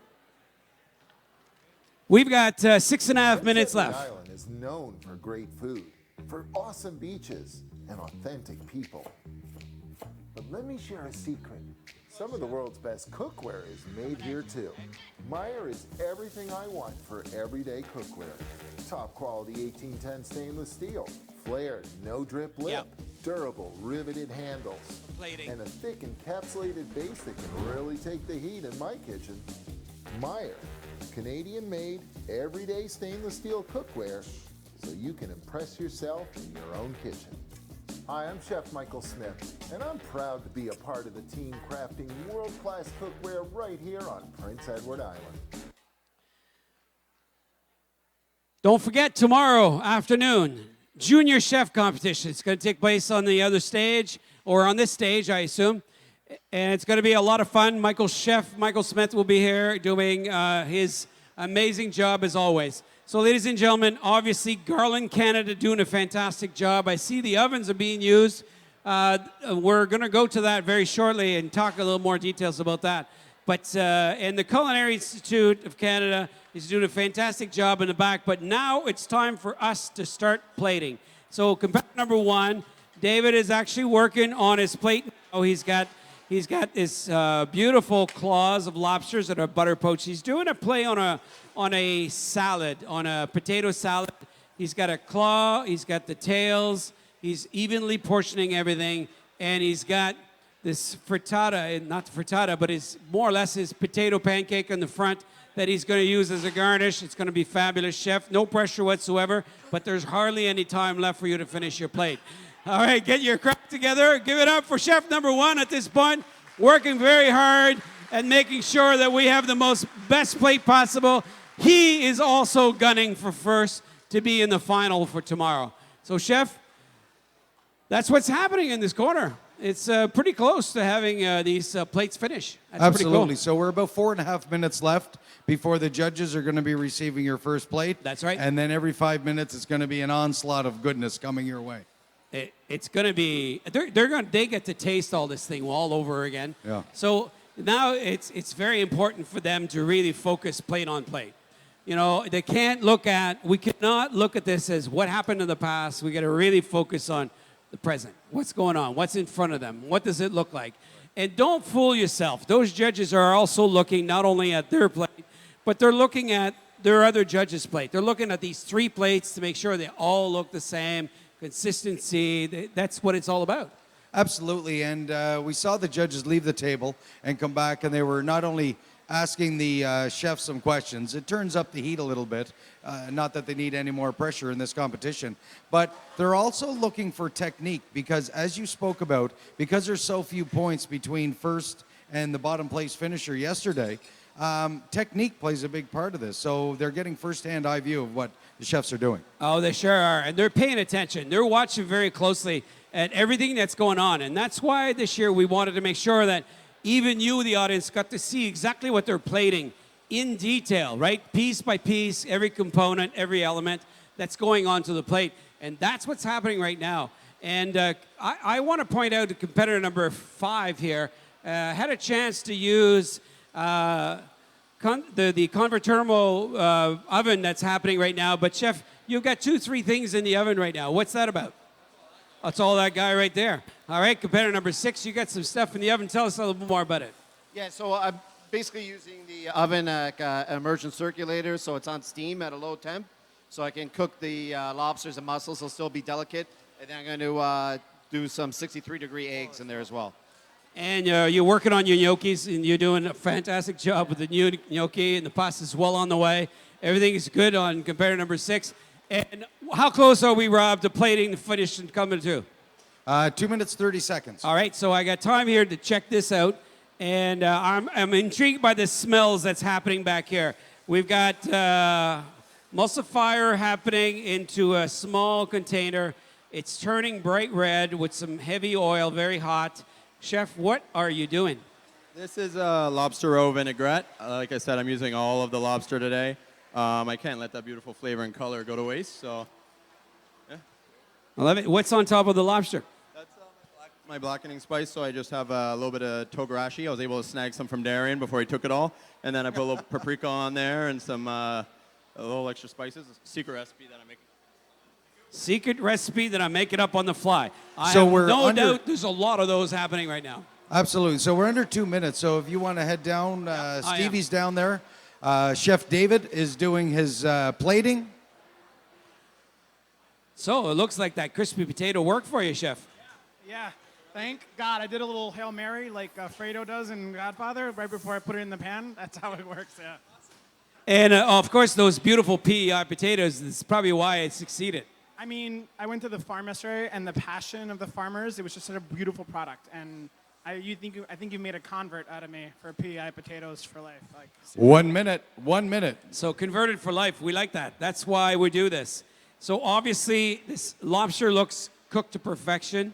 We've got 6.5 minutes Edward left. Island is known for great food, for awesome beaches, and authentic people. But let me share a secret. Some of the world's best cookware is made here too. Meyer is everything I want for everyday cookware. Top quality 1810 stainless steel, flared, no drip lip, durable riveted handles, and a thick encapsulated base that can really take the heat in my kitchen. Meyer, Canadian made, everyday stainless steel cookware, so you can impress yourself in your own kitchen. Hi, I'm Chef Michael Smith, and I'm proud to be a part of the team crafting world-class cookware right here on Prince Edward Island. Don't forget, tomorrow afternoon, junior chef competition. It's going to take place on the other stage, or on this stage, I assume. And it's going to be a lot of fun. Chef Michael Smith will be here doing his amazing job as always. So ladies and gentlemen, obviously Garland Canada doing a fantastic job. I see the ovens are being used. We're going to go to that very shortly and talk a little more details about that. But and the Culinary Institute of Canada is doing a fantastic job in the back. But now it's time for us to start plating. So competitor number 1, David is actually working on his plate. Oh, he's got this beautiful claws of lobsters that are butter poached. He's doing a play on a salad, on a potato salad. He's got a claw, he's got the tails, he's evenly portioning everything, and he's got this frittata, not frittata, but it's more or less his potato pancake in the front that he's going to use as a garnish. It's going to be fabulous, chef. No pressure whatsoever, but there's hardly any time left for you to finish your plate. All right, get your crap together. Give it up for chef number 1 at this point, working very hard and making sure that we have the best plate possible. He is also gunning for first to be in the final for tomorrow. So, chef, that's what's happening in this corner. It's pretty close to having these plates finish. That's Absolutely. Pretty cool. So we're about 4.5 minutes left before the judges are going to be receiving your first plate. That's right. And then every 5 minutes, it's going to be an onslaught of goodness coming your way. It's going to be, they get to taste all this thing all over again. Yeah. So now it's very important for them to really focus plate on plate. You know, we cannot look at this as what happened in the past. We got to really focus on the present. What's going on? What's in front of them? What does it look like? And don't fool yourself. Those judges are also looking not only at their plate, but they're looking at their other judges' plate. They're looking at these 3 plates to make sure they all look the same. Consistency, that's what it's all about. Absolutely, and we saw the judges leave the table and come back, and they were not only asking the chef some questions. It turns up the heat a little bit, not that they need any more pressure in this competition, but they're also looking for technique because, as you spoke about, because there's so few points between first and the bottom place finisher yesterday, technique plays a big part of this. So they're getting first-hand eye view of what the chefs are doing. Oh, they sure are. And they're paying attention. They're watching very closely at everything that's going on. And that's why this year we wanted to make sure that even you, the audience, got to see exactly what they're plating in detail, right? Piece by piece, every component, every element that's going onto the plate. And that's what's happening right now. And I want to point out to competitor number 5 here, had a chance to use the converthermal oven that's happening right now. But chef, you've got 2-3 things in the oven right now. What's that about? That's all that guy right there. All right, competitor number 6, you got some stuff in the oven. Tell us a little bit more about it. Yeah, so I'm basically using the oven like an immersion circulator, so it's on steam at a low temp, so I can cook the lobsters and mussels. They'll still be delicate, and then I'm going to do some 63-degree eggs in there as well. And you're working on your gnocchis, and you're doing a fantastic job with the new gnocchi, and the pasta's well on the way. Everything is good on competitor number 6. And how close are we, Rob, to plating the finish and coming to? 2 minutes, 30 seconds. All right, so I got time here to check this out. And I'm intrigued by the smells that's happening back here. We've got emulsifier happening into a small container. It's turning bright red with some heavy oil, very hot. Chef, what are you doing? This is a lobster roe vinaigrette. Like I said, I'm using all of the lobster today. I can't let that beautiful flavor and color go to waste, so yeah. I love it. What's on top of the lobster? My blackening spice, so I just have a little bit of togarashi. I was able to snag some from Darian before he took it all. And then I put a little paprika on there and some a little extra spices. It's a secret recipe that I make. Secret recipe that I'm making up on the fly. I So have we're no under- doubt there's a lot of those happening right now. Absolutely. So we're under 2 minutes. So if you want to head down, Stevie's down there. Chef David is doing his plating. So it looks like that crispy potato worked for you, Chef. Yeah, thank God. I did a little Hail Mary like Fredo does in Godfather right before I put it in the pan. That's how it works, yeah. And of course, those beautiful PEI potatoes, that's probably why it succeeded. I mean, I went to the farm yesterday, and the passion of the farmers, it was just such a beautiful product. And I think you made a convert out of me for PEI potatoes for life. Like, 1 minute. 1 minute. So converted for life. We like that. That's why we do this. So obviously, this lobster looks cooked to perfection.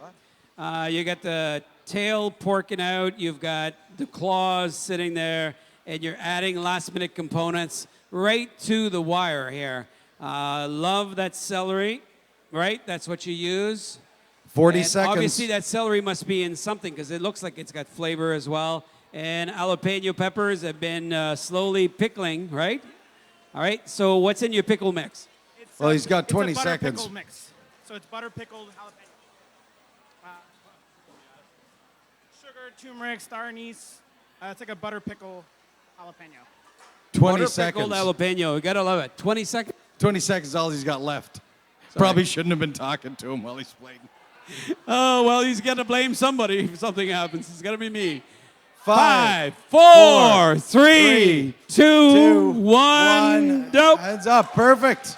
You got the tail porking out. You've got the claws sitting there. And you're adding last-minute components right to the wire here. Love that celery, right? That's what you use. 40 And seconds. Obviously, that celery must be in something because it looks like it's got flavor as well. And jalapeno peppers have been slowly pickling, right? All right, so what's in your pickle mix? Well, he's got 20 it's a butter seconds. pickled mix. So it's butter pickled jalapeno. Sugar, turmeric, star anise. It's like a butter pickle jalapeno. 20 Butter seconds. pickled jalapeno. You gotta love it. 20 seconds. 20 seconds, all he's got left. Sorry. Probably shouldn't have been talking to him while he's plating. Oh, well, he's got to blame somebody if something happens. It's got to be me. 5, 4, 3, 2, 1. Nope. Hands up. Perfect.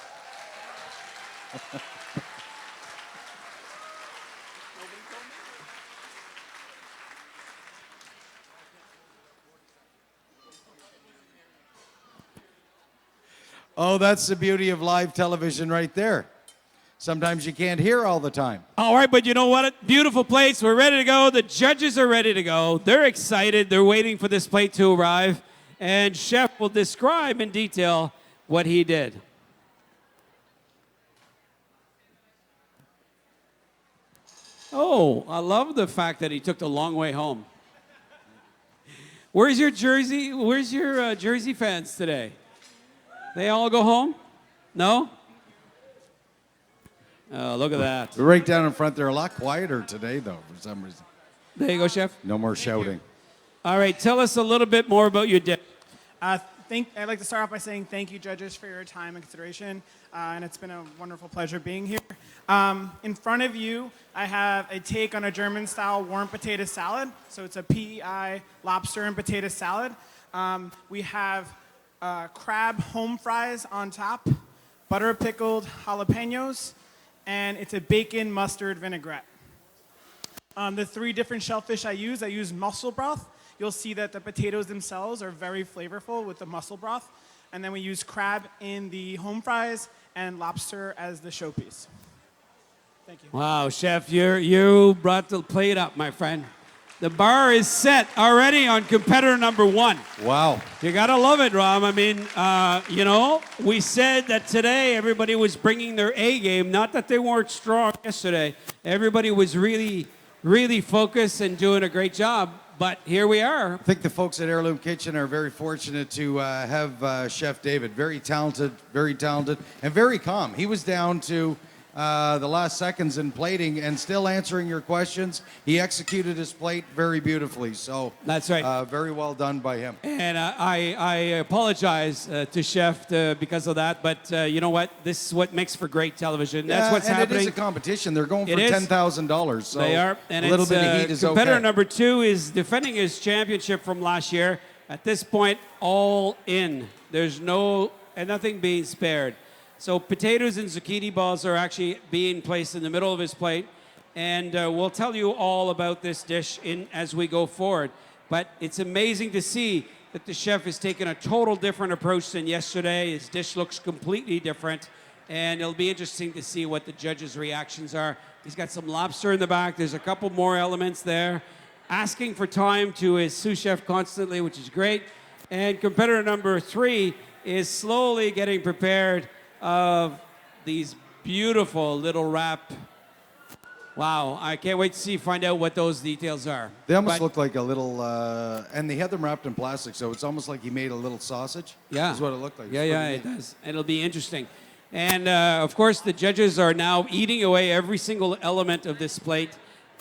Oh, that's the beauty of live television right there. Sometimes you can't hear all the time. All right, but you know what? Beautiful plates. We're ready to go. The judges are ready to go. They're excited. They're waiting for this plate to arrive. And Chef will describe in detail what he did. Oh, I love the fact that he took the long way home. Where's your Jersey? Where's your Jersey fans today? They all go home? No? Oh, look at that. Right down in front, they're a lot quieter today, though, for some reason. There you go, Chef. No more shouting. All right, tell us a little bit more about your dish. I'd like to start off by saying thank you, judges, for your time and consideration. And it's been a wonderful pleasure being here. In front of you, I have a take on a German-style warm potato salad. So it's a PEI lobster and potato salad. We have crab home fries on top, butter pickled jalapenos, and it's a bacon mustard vinaigrette. The 3 different shellfish I use mussel broth. You'll see that the potatoes themselves are very flavorful with the mussel broth. And then we use crab in the home fries and lobster as the showpiece. Thank you. Wow, Chef, you brought the plate up, my friend. The bar is set already on competitor number 1. Wow. You gotta love it, Rob. I mean, you know, we said that today everybody was bringing their A game. Not that they weren't strong yesterday. Everybody was really, really focused and doing a great job. But here we are. I think the folks at Heirloom Kitchen are very fortunate to have Chef David. Very talented, and very calm. He was down to the last seconds in plating and still answering your questions. He executed his plate very beautifully. So that's right. Very well done by him. And I apologize to Chef because of that. But you know what? This is what makes for great television. That's what's and happening. It is a competition. They're going for It is. $10,000. So They are. And a little it's, bit of heat is competitor okay. number 2 is defending his championship from last year. At this point, all in. There's nothing being spared. So potatoes and zucchini balls are actually being placed in the middle of his plate. And we'll tell you all about this dish as we go forward. But it's amazing to see that the chef has taken a total different approach than yesterday. His dish looks completely different. And it'll be interesting to see what the judges' reactions are. He's got some lobster in the back. There's a couple more elements there. asking for time to his sous chef constantly, which is great. And competitor number 3 is slowly getting prepared of these beautiful little wrap. Wow, I can't wait to find out what those details are. They almost But- look like a little, and they had them wrapped in plastic, so it's almost like he made a little sausage. Yeah. Is what it looked like. Yeah, It's yeah, pretty it neat. does. It'll be interesting. And of course, the judges are now eating away every single element of this plate,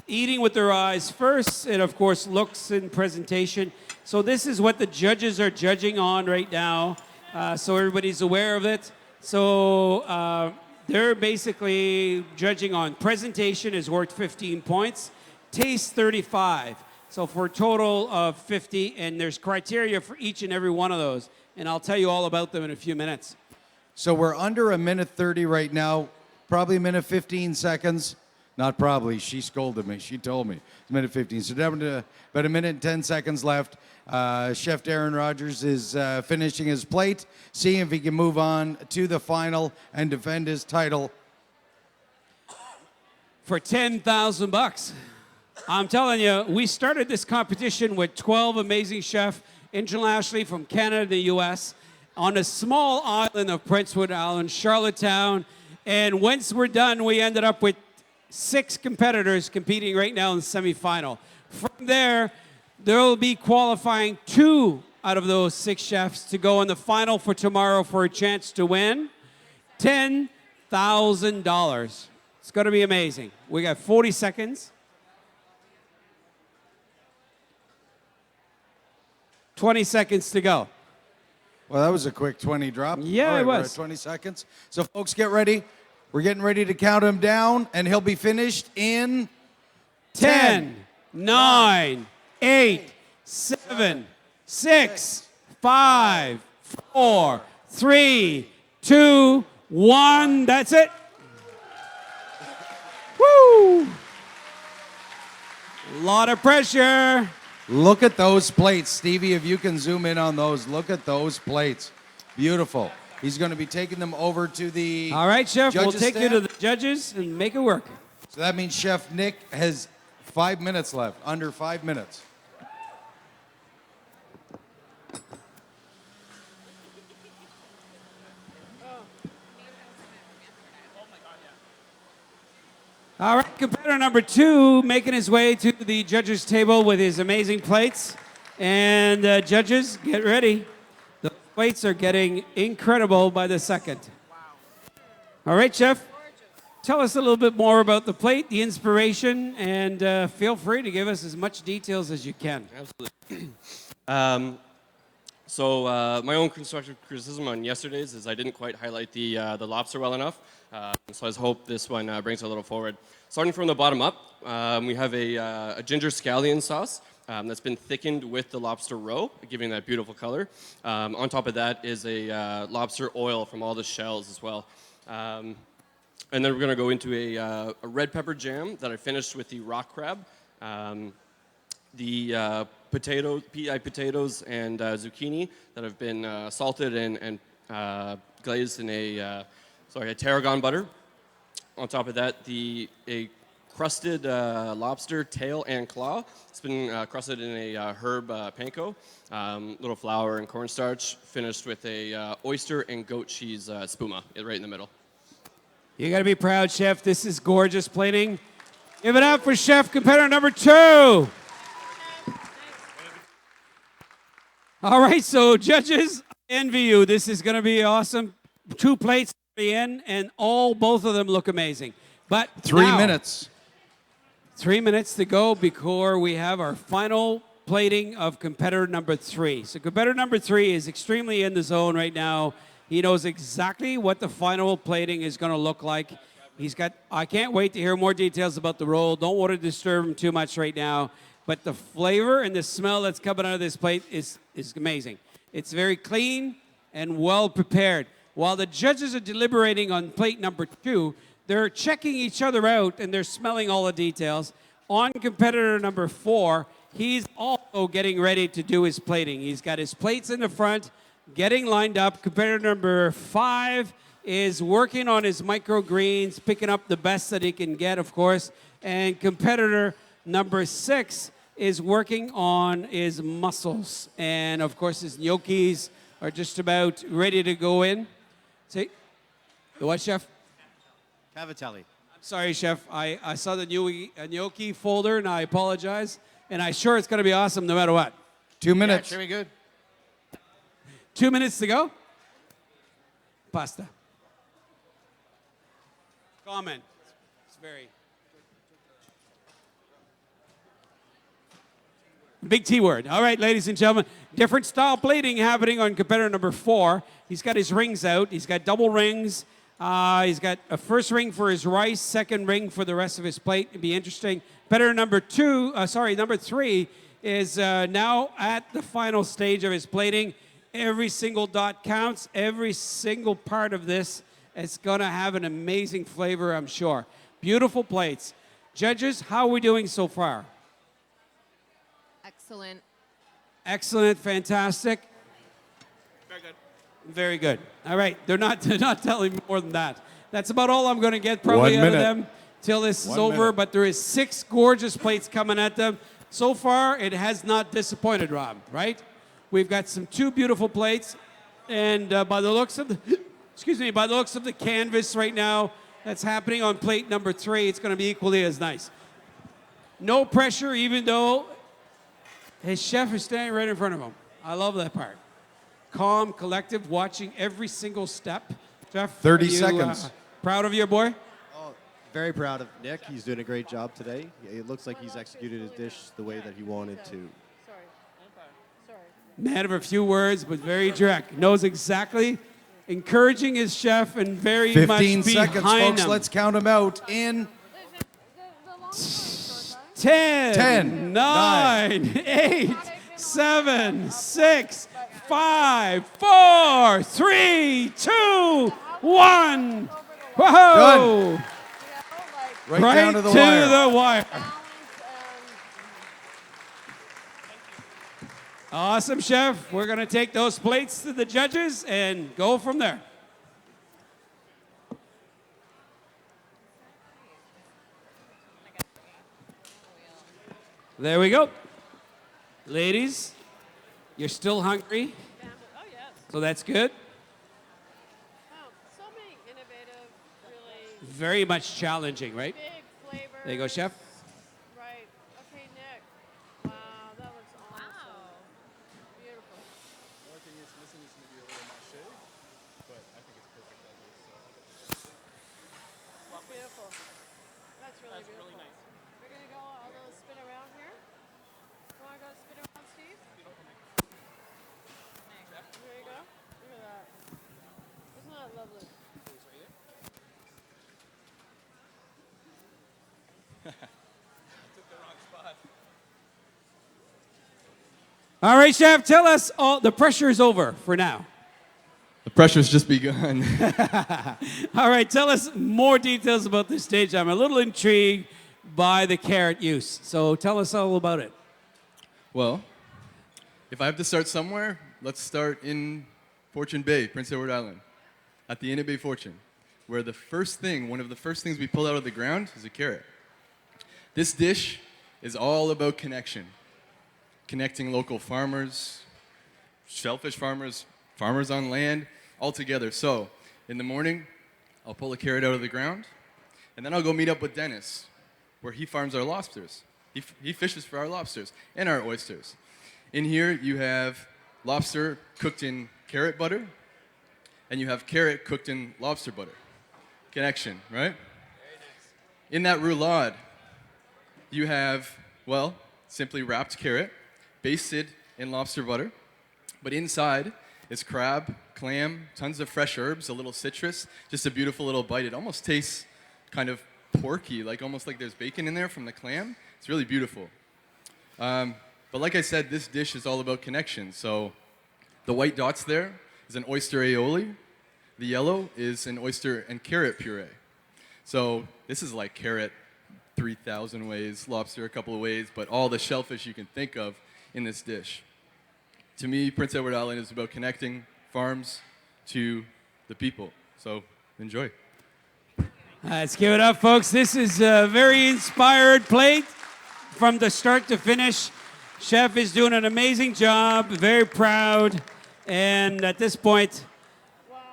eating with their eyes first, and of course, looks and presentation. So this is what the judges are judging on right now, so everybody's aware of it. So they're basically judging on presentation is worth 15 points, taste 35. So for a total of 50, and there's criteria for each and every one of those. And I'll tell you all about them in a few minutes. So we're under a minute 30 right now, probably a minute 15 seconds. Not probably, she scolded me. She told me it's a minute 15. So down to about a minute and 10 seconds left. Chef Darren Rogers is finishing his plate, seeing if he can move on to the final and defend his title. For $10,000. I'm telling you, we started this competition with 12 amazing chefs internationally from Canada to the U.S. on a small island of Prince Edward Island, Charlottetown. And once we're done, we ended up with 6 competitors competing right now in the semifinal. From there will be qualifying 2 out of those 6 chefs to go in the final for tomorrow for a chance to win $10,000. It's going to be amazing. We got 40 seconds. 20 seconds to go. Well, that was a quick 20 drop. Yeah, All right, it we're was. at 20 seconds. So, folks, get ready. We're getting ready to count him down, and he'll be finished in 10, 9, 8, 7, 6, 5, 4, 3, 2, 1. That's it. Woo! Lot of pressure. Look at those plates. Stevie, if you can zoom in on those, look at those plates. Beautiful. He's going to be taking them over to the All right, Chef, we'll judges take you to stand. the judges and make it work. So that means Chef Nick has 5 minutes left, under 5 minutes. All right, competitor number 2 making his way to the judges' table with his amazing plates. And judges, get ready. The plates are getting incredible by the second. All right, Chef, tell us a little bit more about the plate, the inspiration, and feel free to give us as much details as you can. Absolutely. My own constructive criticism on yesterday's is I didn't quite highlight the lobster well enough. So I hope this one brings it a little forward. Starting from the bottom up, we have a ginger scallion sauce that's been thickened with the lobster roe, giving that beautiful color. On top of that is a lobster oil from all the shells as well. And then we're going to go into a red pepper jam that I finished with the rock crab. The PEI potatoes and zucchini that have been salted and glazed in a tarragon butter. On top of that, a crusted lobster tail and claw. It's been crusted in a herb panko, little flour and cornstarch, finished with a oyster and goat cheese spuma right in the middle. You got to be proud, Chef. This is gorgeous plating. Give it up for Chef competitor number 2. All right, so judges, I envy you. This is going to be awesome. 2 plates in, and both of them look amazing. But 3 now, minutes. 3 minutes to go before we have our final plating of competitor number 3. So competitor number 3 is extremely in the zone right now. He knows exactly what the final plating is going to look like. I can't wait to hear more details about the roll. Don't want to disturb him too much right now. But the flavor and the smell that's coming out of this plate is amazing. It's very clean and well prepared. While the judges are deliberating on plate number 2, they're checking each other out and they're smelling all the details. On competitor number 4, he's also getting ready to do his plating. He's got his plates in the front, getting lined up. Competitor number 5 is working on his microgreens, picking up the best that he can get, of course. And competitor number 6 is working on his muscles. And of course, his gnocchis are just about ready to go in. Say, the what, Chef? Cavatelli. Sorry, Chef. I saw the gnocchi folder, and I apologize. And I'm sure it's going to be awesome no matter what. 2 minutes. Yeah, should be good. 2 minutes to go. Pasta. Comment. It's very... Big T word. All right, ladies and gentlemen. Different style plating happening on competitor number 4. He's got his rings out. He's got double rings. He's got a first ring for his rice, second ring for the rest of his plate. It'd be interesting. Competitor number 3 is now at the final stage of his plating. Every single dot counts. Every single part of this is going to have an amazing flavor, I'm sure. Beautiful plates. Judges, how are we doing so far? Excellent. Excellent, fantastic. Very good. Very good. All right, they're not telling me more than that. That's about all I'm going to get probably 1 out of minute. them till this is 1 over. minute. But there is 6 gorgeous plates coming at them. So far, it has not disappointed, Rob. Right? We've got 2 beautiful plates, and by the looks of the canvas right now that's happening on plate number 3, it's going to be equally as nice. No pressure, even though his chef is standing right in front of him. I love that part. Calm, collective, watching every single step. Jeff, 30 are you, seconds. Proud of your boy? Oh, very proud of Nick. He's doing a great job today. It looks like he's executed his dish the way that he wanted to. Man of a few words, but very direct. Knows exactly. Encouraging his chef and very much 15 behind seconds, folks. him. Let's count them out in 10, 10, 9, 8, 7, 6, 5, 4, 3, 2, 1. Whoa! Done. Right down to the wire. the wire. Awesome, chef. We're going to take those plates to the judges and go from there. There we go. Ladies, you're still hungry. So that's good. So many innovative, really Very much challenging, right? big flavors. There you go, chef. Right. Okay, Nick. Wow, that looks awesome. Beautiful. The only thing is missing is maybe a little mache, but I think it's perfect as is. Beautiful. That's really beautiful. really nice. We're gonna go a little spin around here. You wanna go spin around, Steve? There you go. Look at that. Isn't that lovely? All right, chef, tell us the pressure is over for now. The pressure's just begun. All right, tell us more details about this stage. I'm a little intrigued by the carrot use. So tell us all about it. Well, if I have to start somewhere, let's start in Fortune Bay, Prince Edward Island, at the Inn at Bay Fortune, where one of the first things we pull out of the ground is a carrot. This dish is all about connection. Connecting local farmers, shellfish farmers, farmers on land, all together. So, in the morning, I'll pull a carrot out of the ground, and then I'll go meet up with Dennis, where he farms our lobsters. He fishes for our lobsters and our oysters. In here, you have lobster cooked in carrot butter, and you have carrot cooked in lobster butter. Connection, right? In that roulade, you have, well, simply wrapped carrot, basted in lobster butter, but inside is crab, clam, tons of fresh herbs, a little citrus, just a beautiful little bite. It almost tastes kind of porky, almost like there's bacon in there from the clam. It's really beautiful. But like I said, this dish is all about connection. So the white dots there is an oyster aioli. The yellow is an oyster and carrot puree. So this is like carrot 3,000 ways, lobster a couple of ways, but all the shellfish you can think of in this dish. To me, Prince Edward Island is about connecting farms to the people. So enjoy. Let's give it up, folks. This is a very inspired plate. from the start to finish. Chef is doing an amazing job, very proud. And at this point,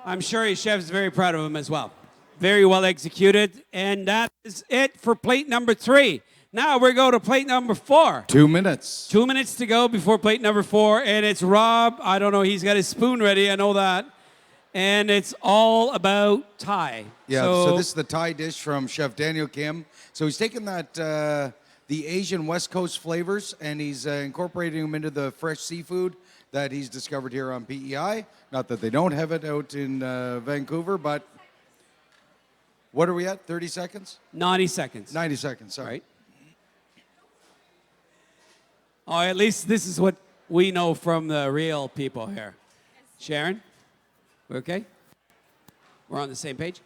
I'm sure his chef's very proud of him as well. Very well executed. And that is it for plate number 3. Now we're going to plate number 4. 2 minutes. 2 minutes to go before plate number 4. And it's Rob. I don't know. He's got his spoon ready. I know that. And it's all about Thai. Yeah, so this is the Thai dish from Chef Daniel Kim. So he's taken that, the Asian West Coast flavors, and he's incorporating them into the fresh seafood that he's discovered here on PEI. Not that they don't have it out in Vancouver, but what are we at, 30 seconds? 90 seconds. 90 seconds, sorry. Right. Oh, at least this is what we know from the real people here. Sharon, we okay? We're on the same page?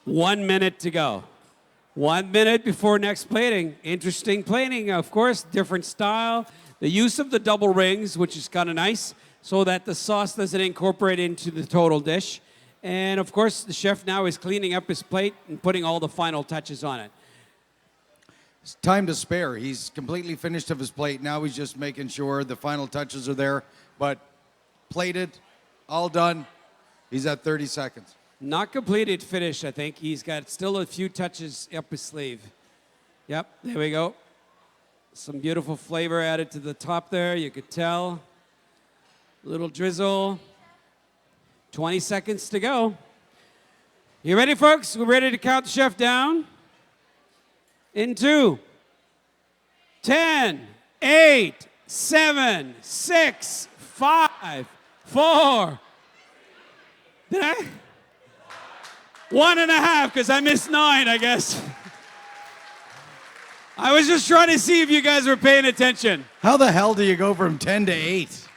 One minute to go. 1 minute before next plating. Interesting plating, of course, different style. The use of the double rings, which is kind of nice, so that the sauce doesn't incorporate into the total dish. And of course, the chef now is cleaning up his plate and putting all the final touches on it. It's time to spare. He's completely finished of his plate. Now he's just making sure the final touches are there. But plated, all done. He's at 30 seconds. Not completed finish, I think. He's got still a few touches up his sleeve. Yep, there we go. Some beautiful flavor added to the top there, you could tell. Little drizzle. 20 seconds to go. You ready, folks? We're ready to count the chef down. In 2, 10, 8, 7, 6, 5, 4. Did I? 1.5, because I missed 9, I guess. I was just trying to see if you guys were paying attention. How the hell do you go from 10 to 8?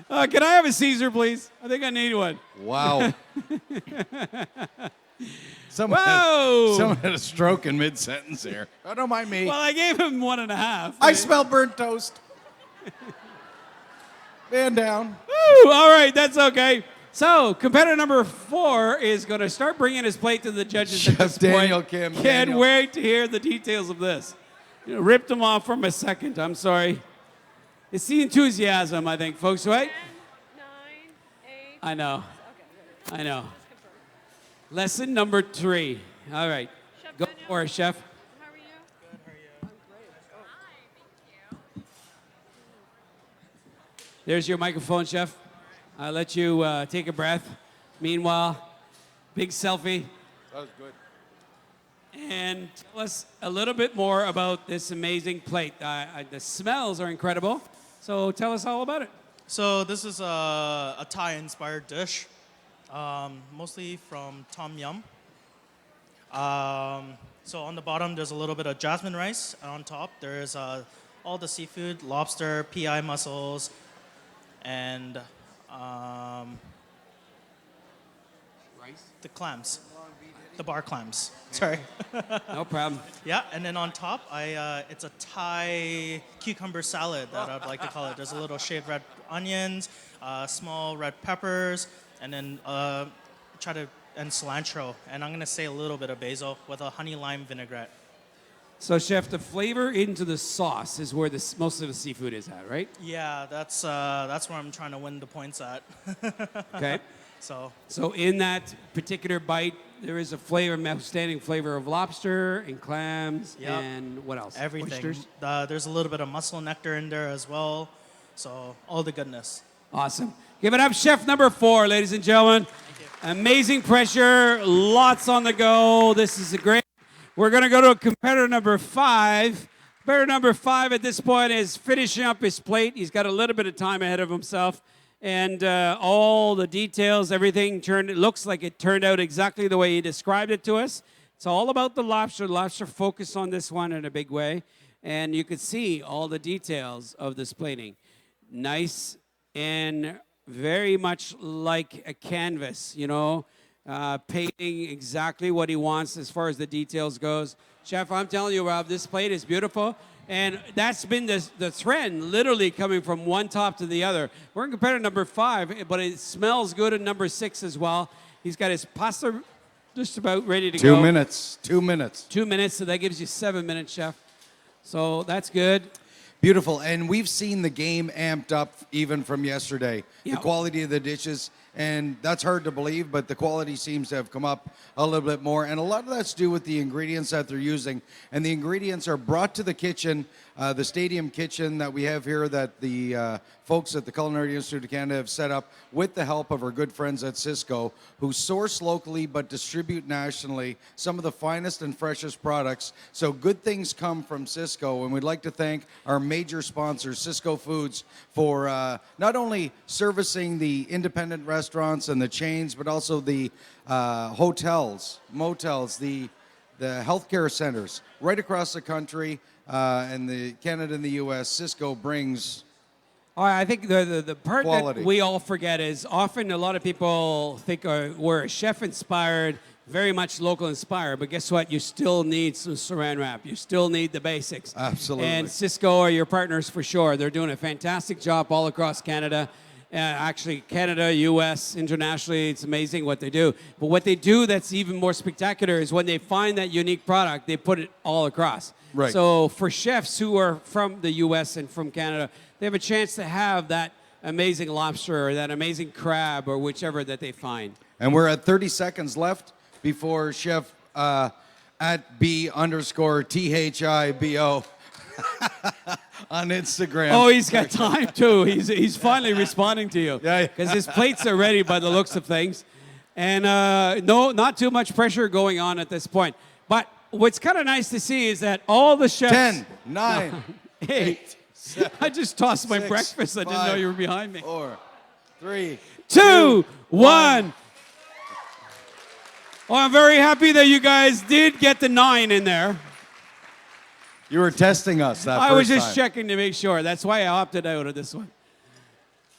Can I have a Caesar, please? I think I need one. Wow. Someone had a stroke in mid-sentence there. Oh, don't mind me. Well, I gave him 1.5. I smell burnt toast. Man down. Woo, all right, that's okay. So, competitor number 4 is going to start bringing his plate to the judges at this Daniel point. Kim. Can't wait to hear the details of this. You know, ripped him off from a second. I'm sorry. It's the enthusiasm, I think, folks, right? 10, 9, 8. I know. I know. Lesson number 3. All right. Go for it, chef. How are you? Good, how are you? I'm great. Hi, thank you. There's your microphone, chef. I'll let you take a breath. Meanwhile, big selfie. That was good. And tell us a little bit more about this amazing plate. The smells are incredible. So tell us all about it. So this is a Thai-inspired dish, mostly from tom yum. So on the bottom, there's a little bit of jasmine rice. And on top, there's all the seafood, lobster, PEI mussels, and the clams, the bar clams. Sorry. No problem. Yeah, and then on top, it's a Thai cucumber salad that I'd like to call it. There's a little shaved red onions, small red peppers, and then and cilantro. And I'm gonna say a little bit of basil with a honey lime vinaigrette. So, chef, the flavor into the sauce is where most of the seafood is at, right? Yeah, that's where I'm trying to win the points at. Okay. So in that particular bite, there is a flavor, outstanding flavor of lobster and clams Yep. and what else? Everything. Oysters? There's a little bit of mussel nectar in there as well. So all the goodness. Awesome. Give it up, chef number 4, ladies and gentlemen. Amazing pressure, lots on the go. This is a great. We're going to go to competitor number 5. Competitor number 5 at this point is finishing up his plate. He's got a little bit of time ahead of himself. And all the details, everything it looks like it turned out exactly the way he described it to us. It's all about the lobster. Lobster focus on this one in a big way. And you could see all the details of this plating. Nice and very much like a canvas, you know. painting exactly what he wants as far as the details goes. Chef, I'm telling you, Rob, this plate is beautiful. And that's been the trend, literally coming from one top to the other. We're in competitor number 5, but it smells good at number 6 as well. He's got his pasta just about ready to go. 2 minutes. 2 minutes. 2 minutes, so that gives you 7 minutes, Chef. So that's good. Beautiful. And we've seen the game amped up even from yesterday. Yeah. The quality of the dishes, and that's hard to believe, but the quality seems to have come up a little bit more. And a lot of that's due with the ingredients that they're using. And the ingredients are brought to the kitchen, the stadium kitchen that we have here that the folks at the Culinary Institute of Canada have set up with the help of our good friends at Cisco, who source locally but distribute nationally some of the finest and freshest products. So good things come from Cisco, and we'd like to thank our major sponsor, Cisco Foods, for not only servicing the independent restaurants and the chains, but also the hotels, motels, the healthcare centers right across the country, and the Canada and the U.S. Cisco brings I think the part quality. that we all forget is often a lot of people think we're chef inspired, very much local inspired, but guess what? You still need some saran wrap. You still need the basics. Absolutely. And Cisco are your partners for sure. They're doing a fantastic job all across Canada. Actually, Canada, U.S., internationally, it's amazing what they do. But what they do that's even more spectacular is when they find that unique product, they put it all across. Right. So for chefs who are from the U.S. and from Canada, they have a chance to have that amazing lobster or that amazing crab or whichever that they find. And we're at 30 seconds left before Chef at B_THIBO on Instagram. Oh, he's got time too. He's finally responding to you. Yeah. Because his plates are ready by the looks of things. And no, not too much pressure going on at this point. But what's kind of nice to see is that all the chefs... 10, 9, 8, 7, I just tossed my 6, breakfast. I didn't know 5, you were behind me. 4, 3, 2, 1. Oh, I'm very happy that you guys did get the 9 in there. You were testing us that I first was just time. checking to make sure. That's why I opted out of this one.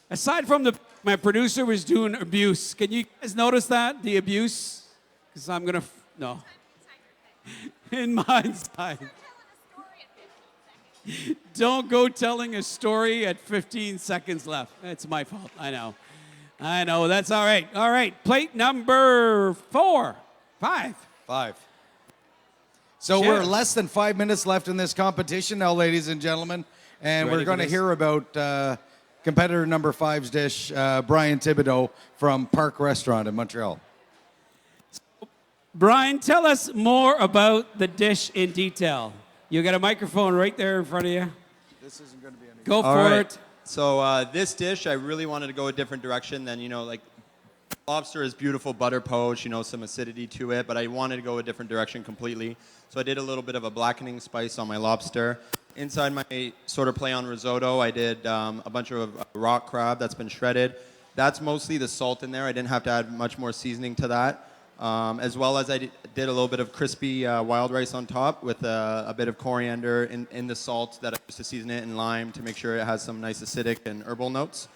Aside from my producer was doing abuse. Can you guys notice that? The abuse? Because I'm going to... No. In my hindsight. Don't go telling a story at 15 seconds left. That's my fault. I know. That's all right. All right. Plate number 5. 5. So Chef. we're less than 5 minutes left in this competition now, ladies and gentlemen. And Ready we're going for to this? hear about competitor number 5's dish, Brian Thibodeau from Park Restaurant in Montreal. Brian, tell us more about the dish in detail. You got a microphone right there in front of you. This isn't going to be any Go for it. So this dish, I really wanted to go a different direction than, like lobster is beautiful butter poached, some acidity to it, but I wanted to go a different direction completely. So I did a little bit of a blackening spice on my lobster. Inside my sort of play on risotto, I did a bunch of rock crab that's been shredded. That's mostly the salt in there. I didn't have to add much more seasoning to that. As well as I did a little bit of crispy wild rice on top with a bit of coriander in the salt that I used to season it, and lime to make sure it has some nice acidic and herbal notes.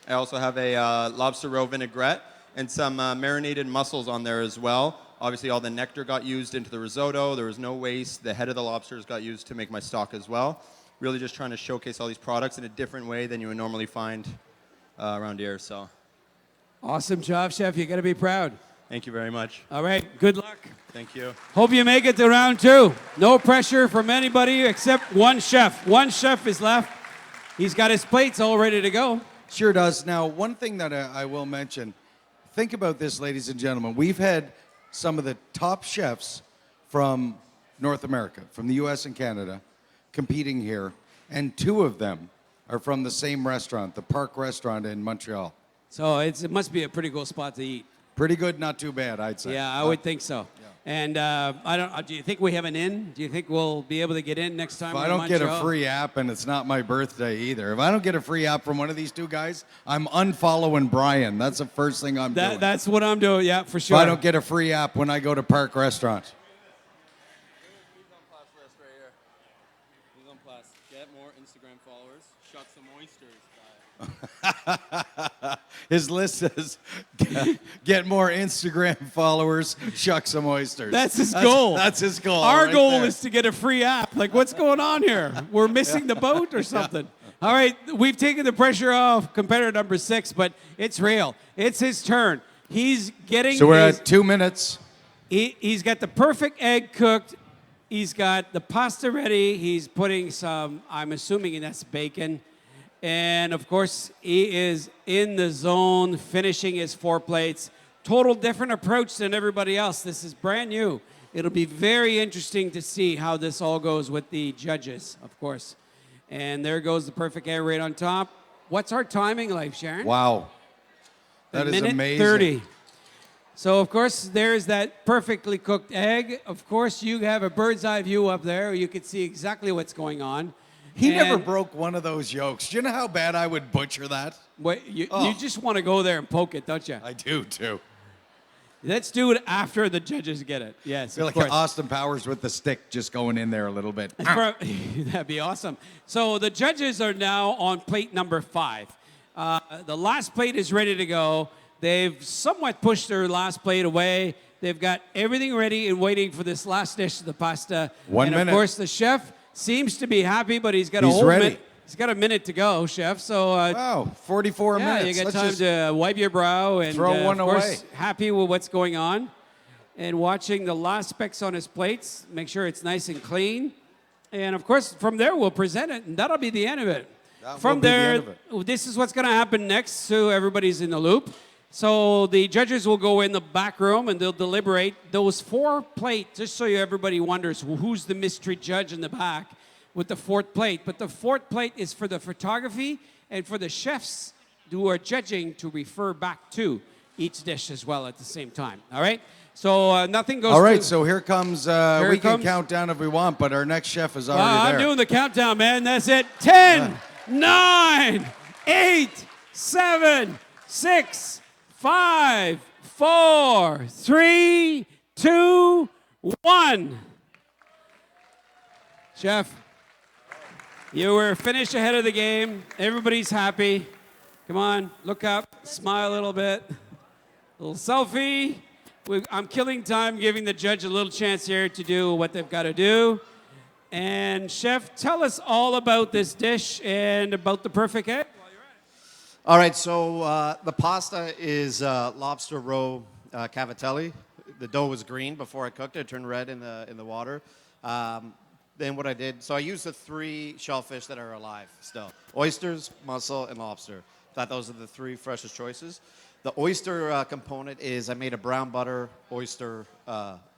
I also have a lobster roe vinaigrette and some marinated mussels on there as well. Obviously, all the nectar got used into the risotto. There was no waste. The head of the lobsters got used to make my stock as well. Really just trying to showcase all these products in a different way than you would normally find around here. So, Awesome job, Chef. You got to be proud. thank you very much. All right. Good luck. Thank you. Hope you make it to round 2. No pressure from anybody except one chef. One chef is left. He's got his plates all ready to go. Sure does. Now, one thing that I will mention, think about this, ladies and gentlemen. We've had some of the top chefs from North America, from the U.S. and Canada, competing here, and 2 of them are from the same restaurant, the Park Restaurant in Montreal. So it must be a pretty cool spot to eat. Pretty good, not too bad, I'd say. Yeah, I would think so. And I don't. Do you think we have an in? Do you think we'll be able to get in next time? If I we're in don't get a Montreal? free app, and it's not my birthday either, if I don't get a free app from one of these 2 guys, I'm unfollowing Brian. That's the first thing I'm doing. That's what I'm doing. Yeah, for sure. If I don't get a free app when I go to Park Restaurant. Get more Instagram followers. Shot some oysters. His list says, get more Instagram followers, shuck some oysters. That's his goal. That's his goal. Our right goal there. is to get a free app. Like, what's going on here? We're missing the boat or something. All right, we've taken the pressure off competitor number 6, but it's real. It's his turn. He's getting. So we're at 2 minutes. He's got the perfect egg cooked. He's got the pasta ready. He's putting some, I'm assuming that's bacon. And of course, he is in the zone, finishing his 4 plates. Total different approach than everybody else. This is brand new. It'll be very interesting to see how this all goes with the judges, of course. And there goes the perfect egg right on top. What's our timing like, Sharon? Wow. That is amazing. 30. So, of course, there's that perfectly cooked egg. Of course, you have a bird's eye view up there. You can see exactly what's going on. He never broke one of those yolks. Do you know how bad I would butcher that? You just want to go there and poke it, don't you? I do, too. Let's do it after the judges get it. Yes, I feel of like course. Austin Powers with the stick just going in there a little bit. That'd be awesome. So the judges are now on plate number 5. The last plate is ready to go. They've somewhat pushed their last plate away. They've got everything ready and waiting for this last dish of the pasta. 1 minute. And of course, the chef seems to be happy, but he's got He's a whole ready. minute. He's got a minute to go, chef. So wow, 44 minutes. you got Let's time just to wipe your brow and throw one of course, away. happy with what's going on. And watching the last specks on his plates, make sure it's nice and clean. And of course, from there, we'll present it, and that'll be the end of it. From there, this is what's going to happen next, so everybody's in the loop. So the judges will go in the back room, and they'll deliberate those 4 plates, just so everybody wonders who's the mystery judge in the back with the 4th plate. But the 4th plate is for the photography and for the chefs who are judging to refer back to each dish as well at the same time. All right? So nothing goes. All right, so here comes. Here We it can comes. count down if we want, but our next chef is already there. I'm doing the countdown, man. That's it. 10, 9, 8, 7, 6, 5, 4, 3, 2, 1. Chef, you were finished ahead of the game. Everybody's happy. Come on, look up, smile a little bit. Little selfie. I'm killing time, giving the judge a little chance here to do what they've got to do. And Chef, tell us all about this dish and about the perfect egg. All right, so the pasta is lobster roe cavatelli. The dough was green before I cooked it. It turned red in the water. Then what I did, so I used the 3 shellfish that are alive still. Oysters, mussel, and lobster. Thought those are the 3 freshest choices. The oyster component is I made a brown butter oyster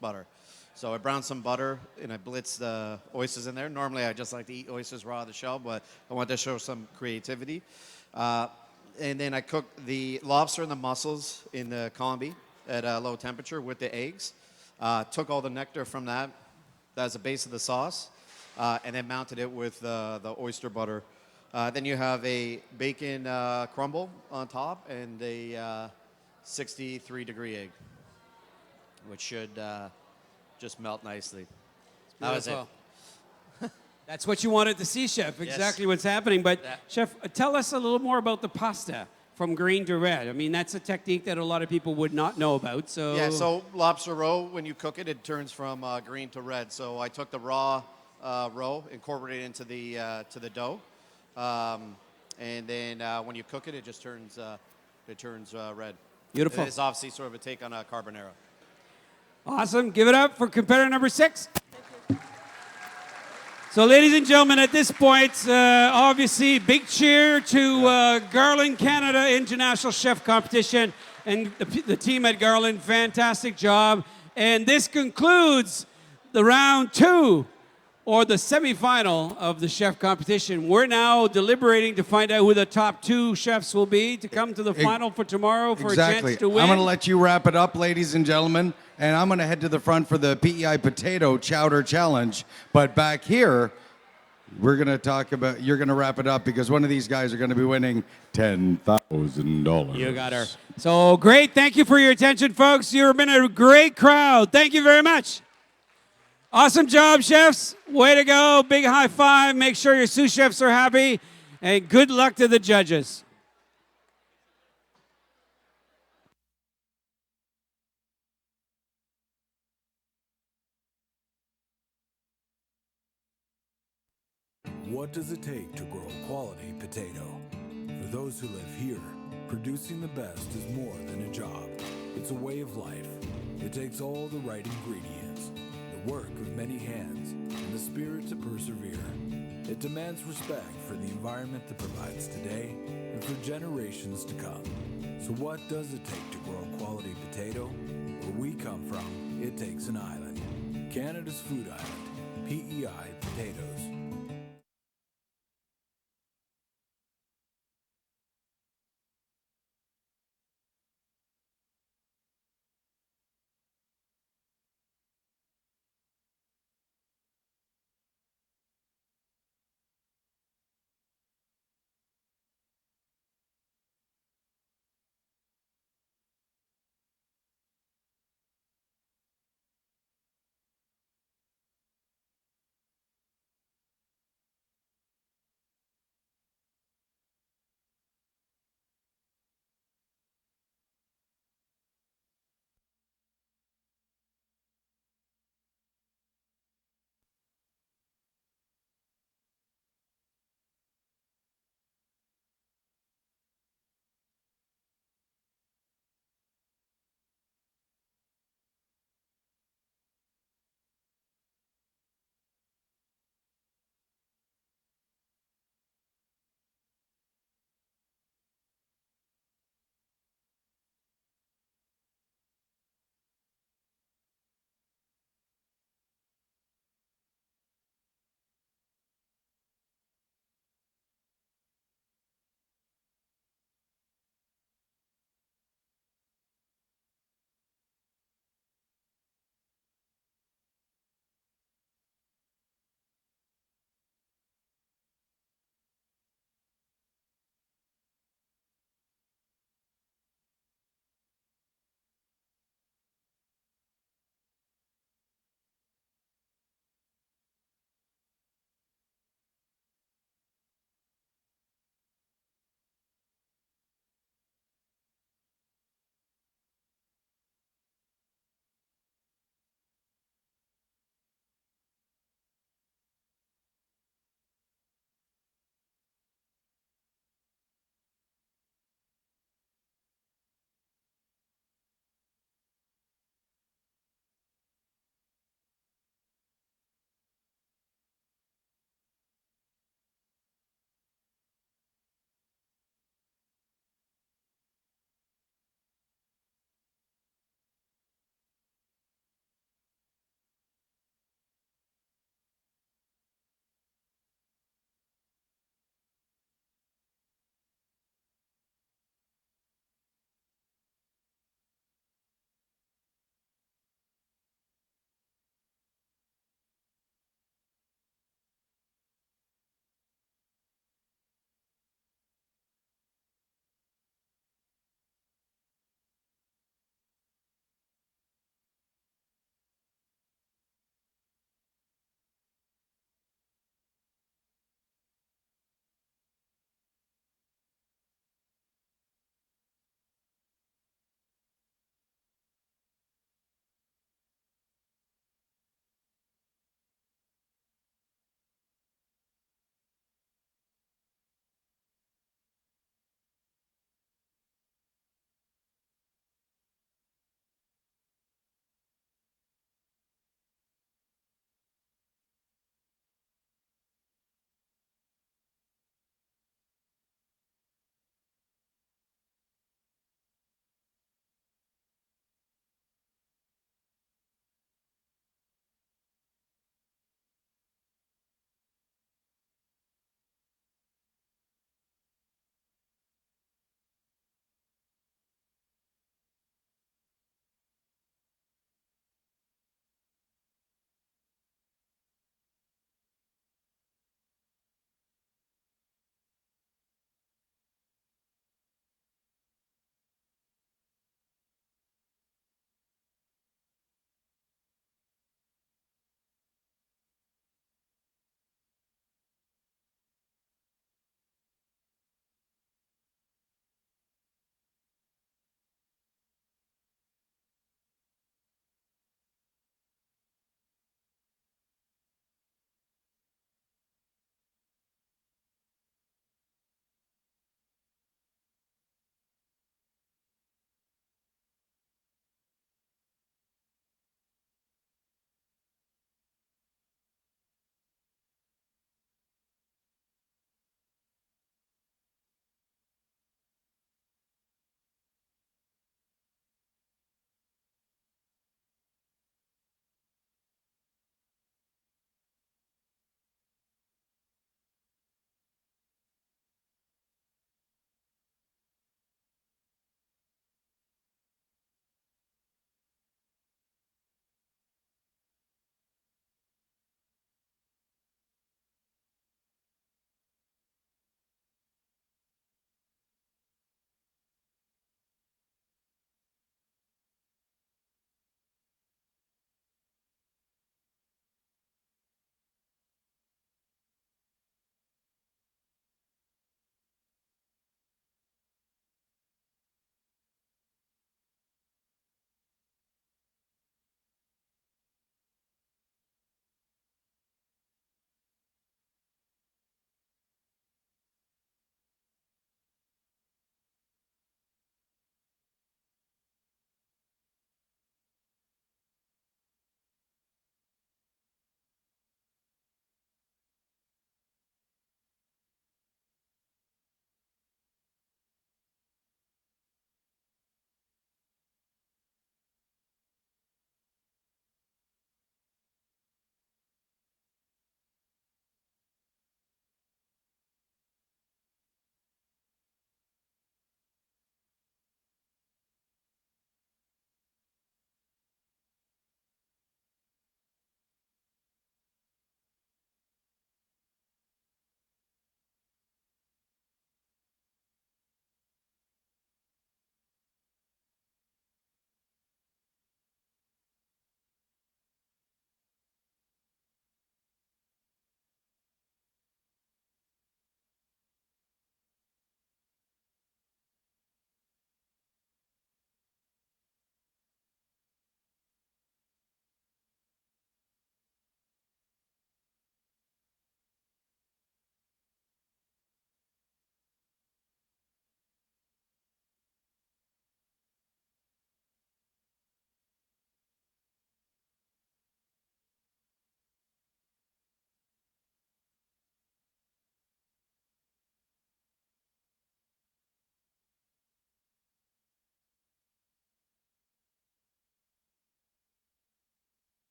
butter. So I browned some butter and I blitzed the oysters in there. Normally I just like to eat oysters raw out of the shell, but I wanted to show some creativity. And then I cooked the lobster and the mussels in the combi at a low temperature with the eggs. Took all the nectar from that. That's the base of the sauce. And then mounted it with the oyster butter. Then you have a bacon crumble on top and a 63-degree egg, which should just melt nicely. That was it. That's what you wanted to see, Chef, exactly what's happening. But, Chef, tell us a little more about the pasta from green to red. I mean, that's a technique that a lot of people would not know about. So Yeah, so lobster roe, when you cook it, it turns from green to red. So I took the raw roe, incorporated it into the dough. And then when you cook it, it just turns red. Beautiful. It is obviously sort of a take on a carbonara. Awesome. Give it up for competitor number 6. So, ladies and gentlemen, at this point, obviously, big cheer to Garland Canada International Chef Competition and the team at Garland. Fantastic job. And this concludes the round 2, or the semifinal of the chef competition. We're now deliberating to find out who the top 2 chefs will be to come to the final for tomorrow for a chance to win. I'm going to let you wrap it up, ladies and gentlemen, and I'm going to head to the front for the PEI Potato Chowder Challenge. But back here, we're going to talk about, you're going to wrap it up because one of these guys are going to be winning $10,000. You got her. So great. Thank you for your attention, folks. You've been a great crowd. Thank you very much. Awesome job, chefs. Way to go. Big high five. Make sure your sous chefs are happy. And good luck to the judges. What does it take to grow a quality potato? For those who live here, producing the best is more than a job. It's a way of life. It takes all the right ingredients, the work of many hands, and the spirit to persevere. It demands respect for the environment that provides today and for generations to come. So what does it take to grow a quality potato? Where we come from, it takes an island. Canada's food island, PEI Potatoes.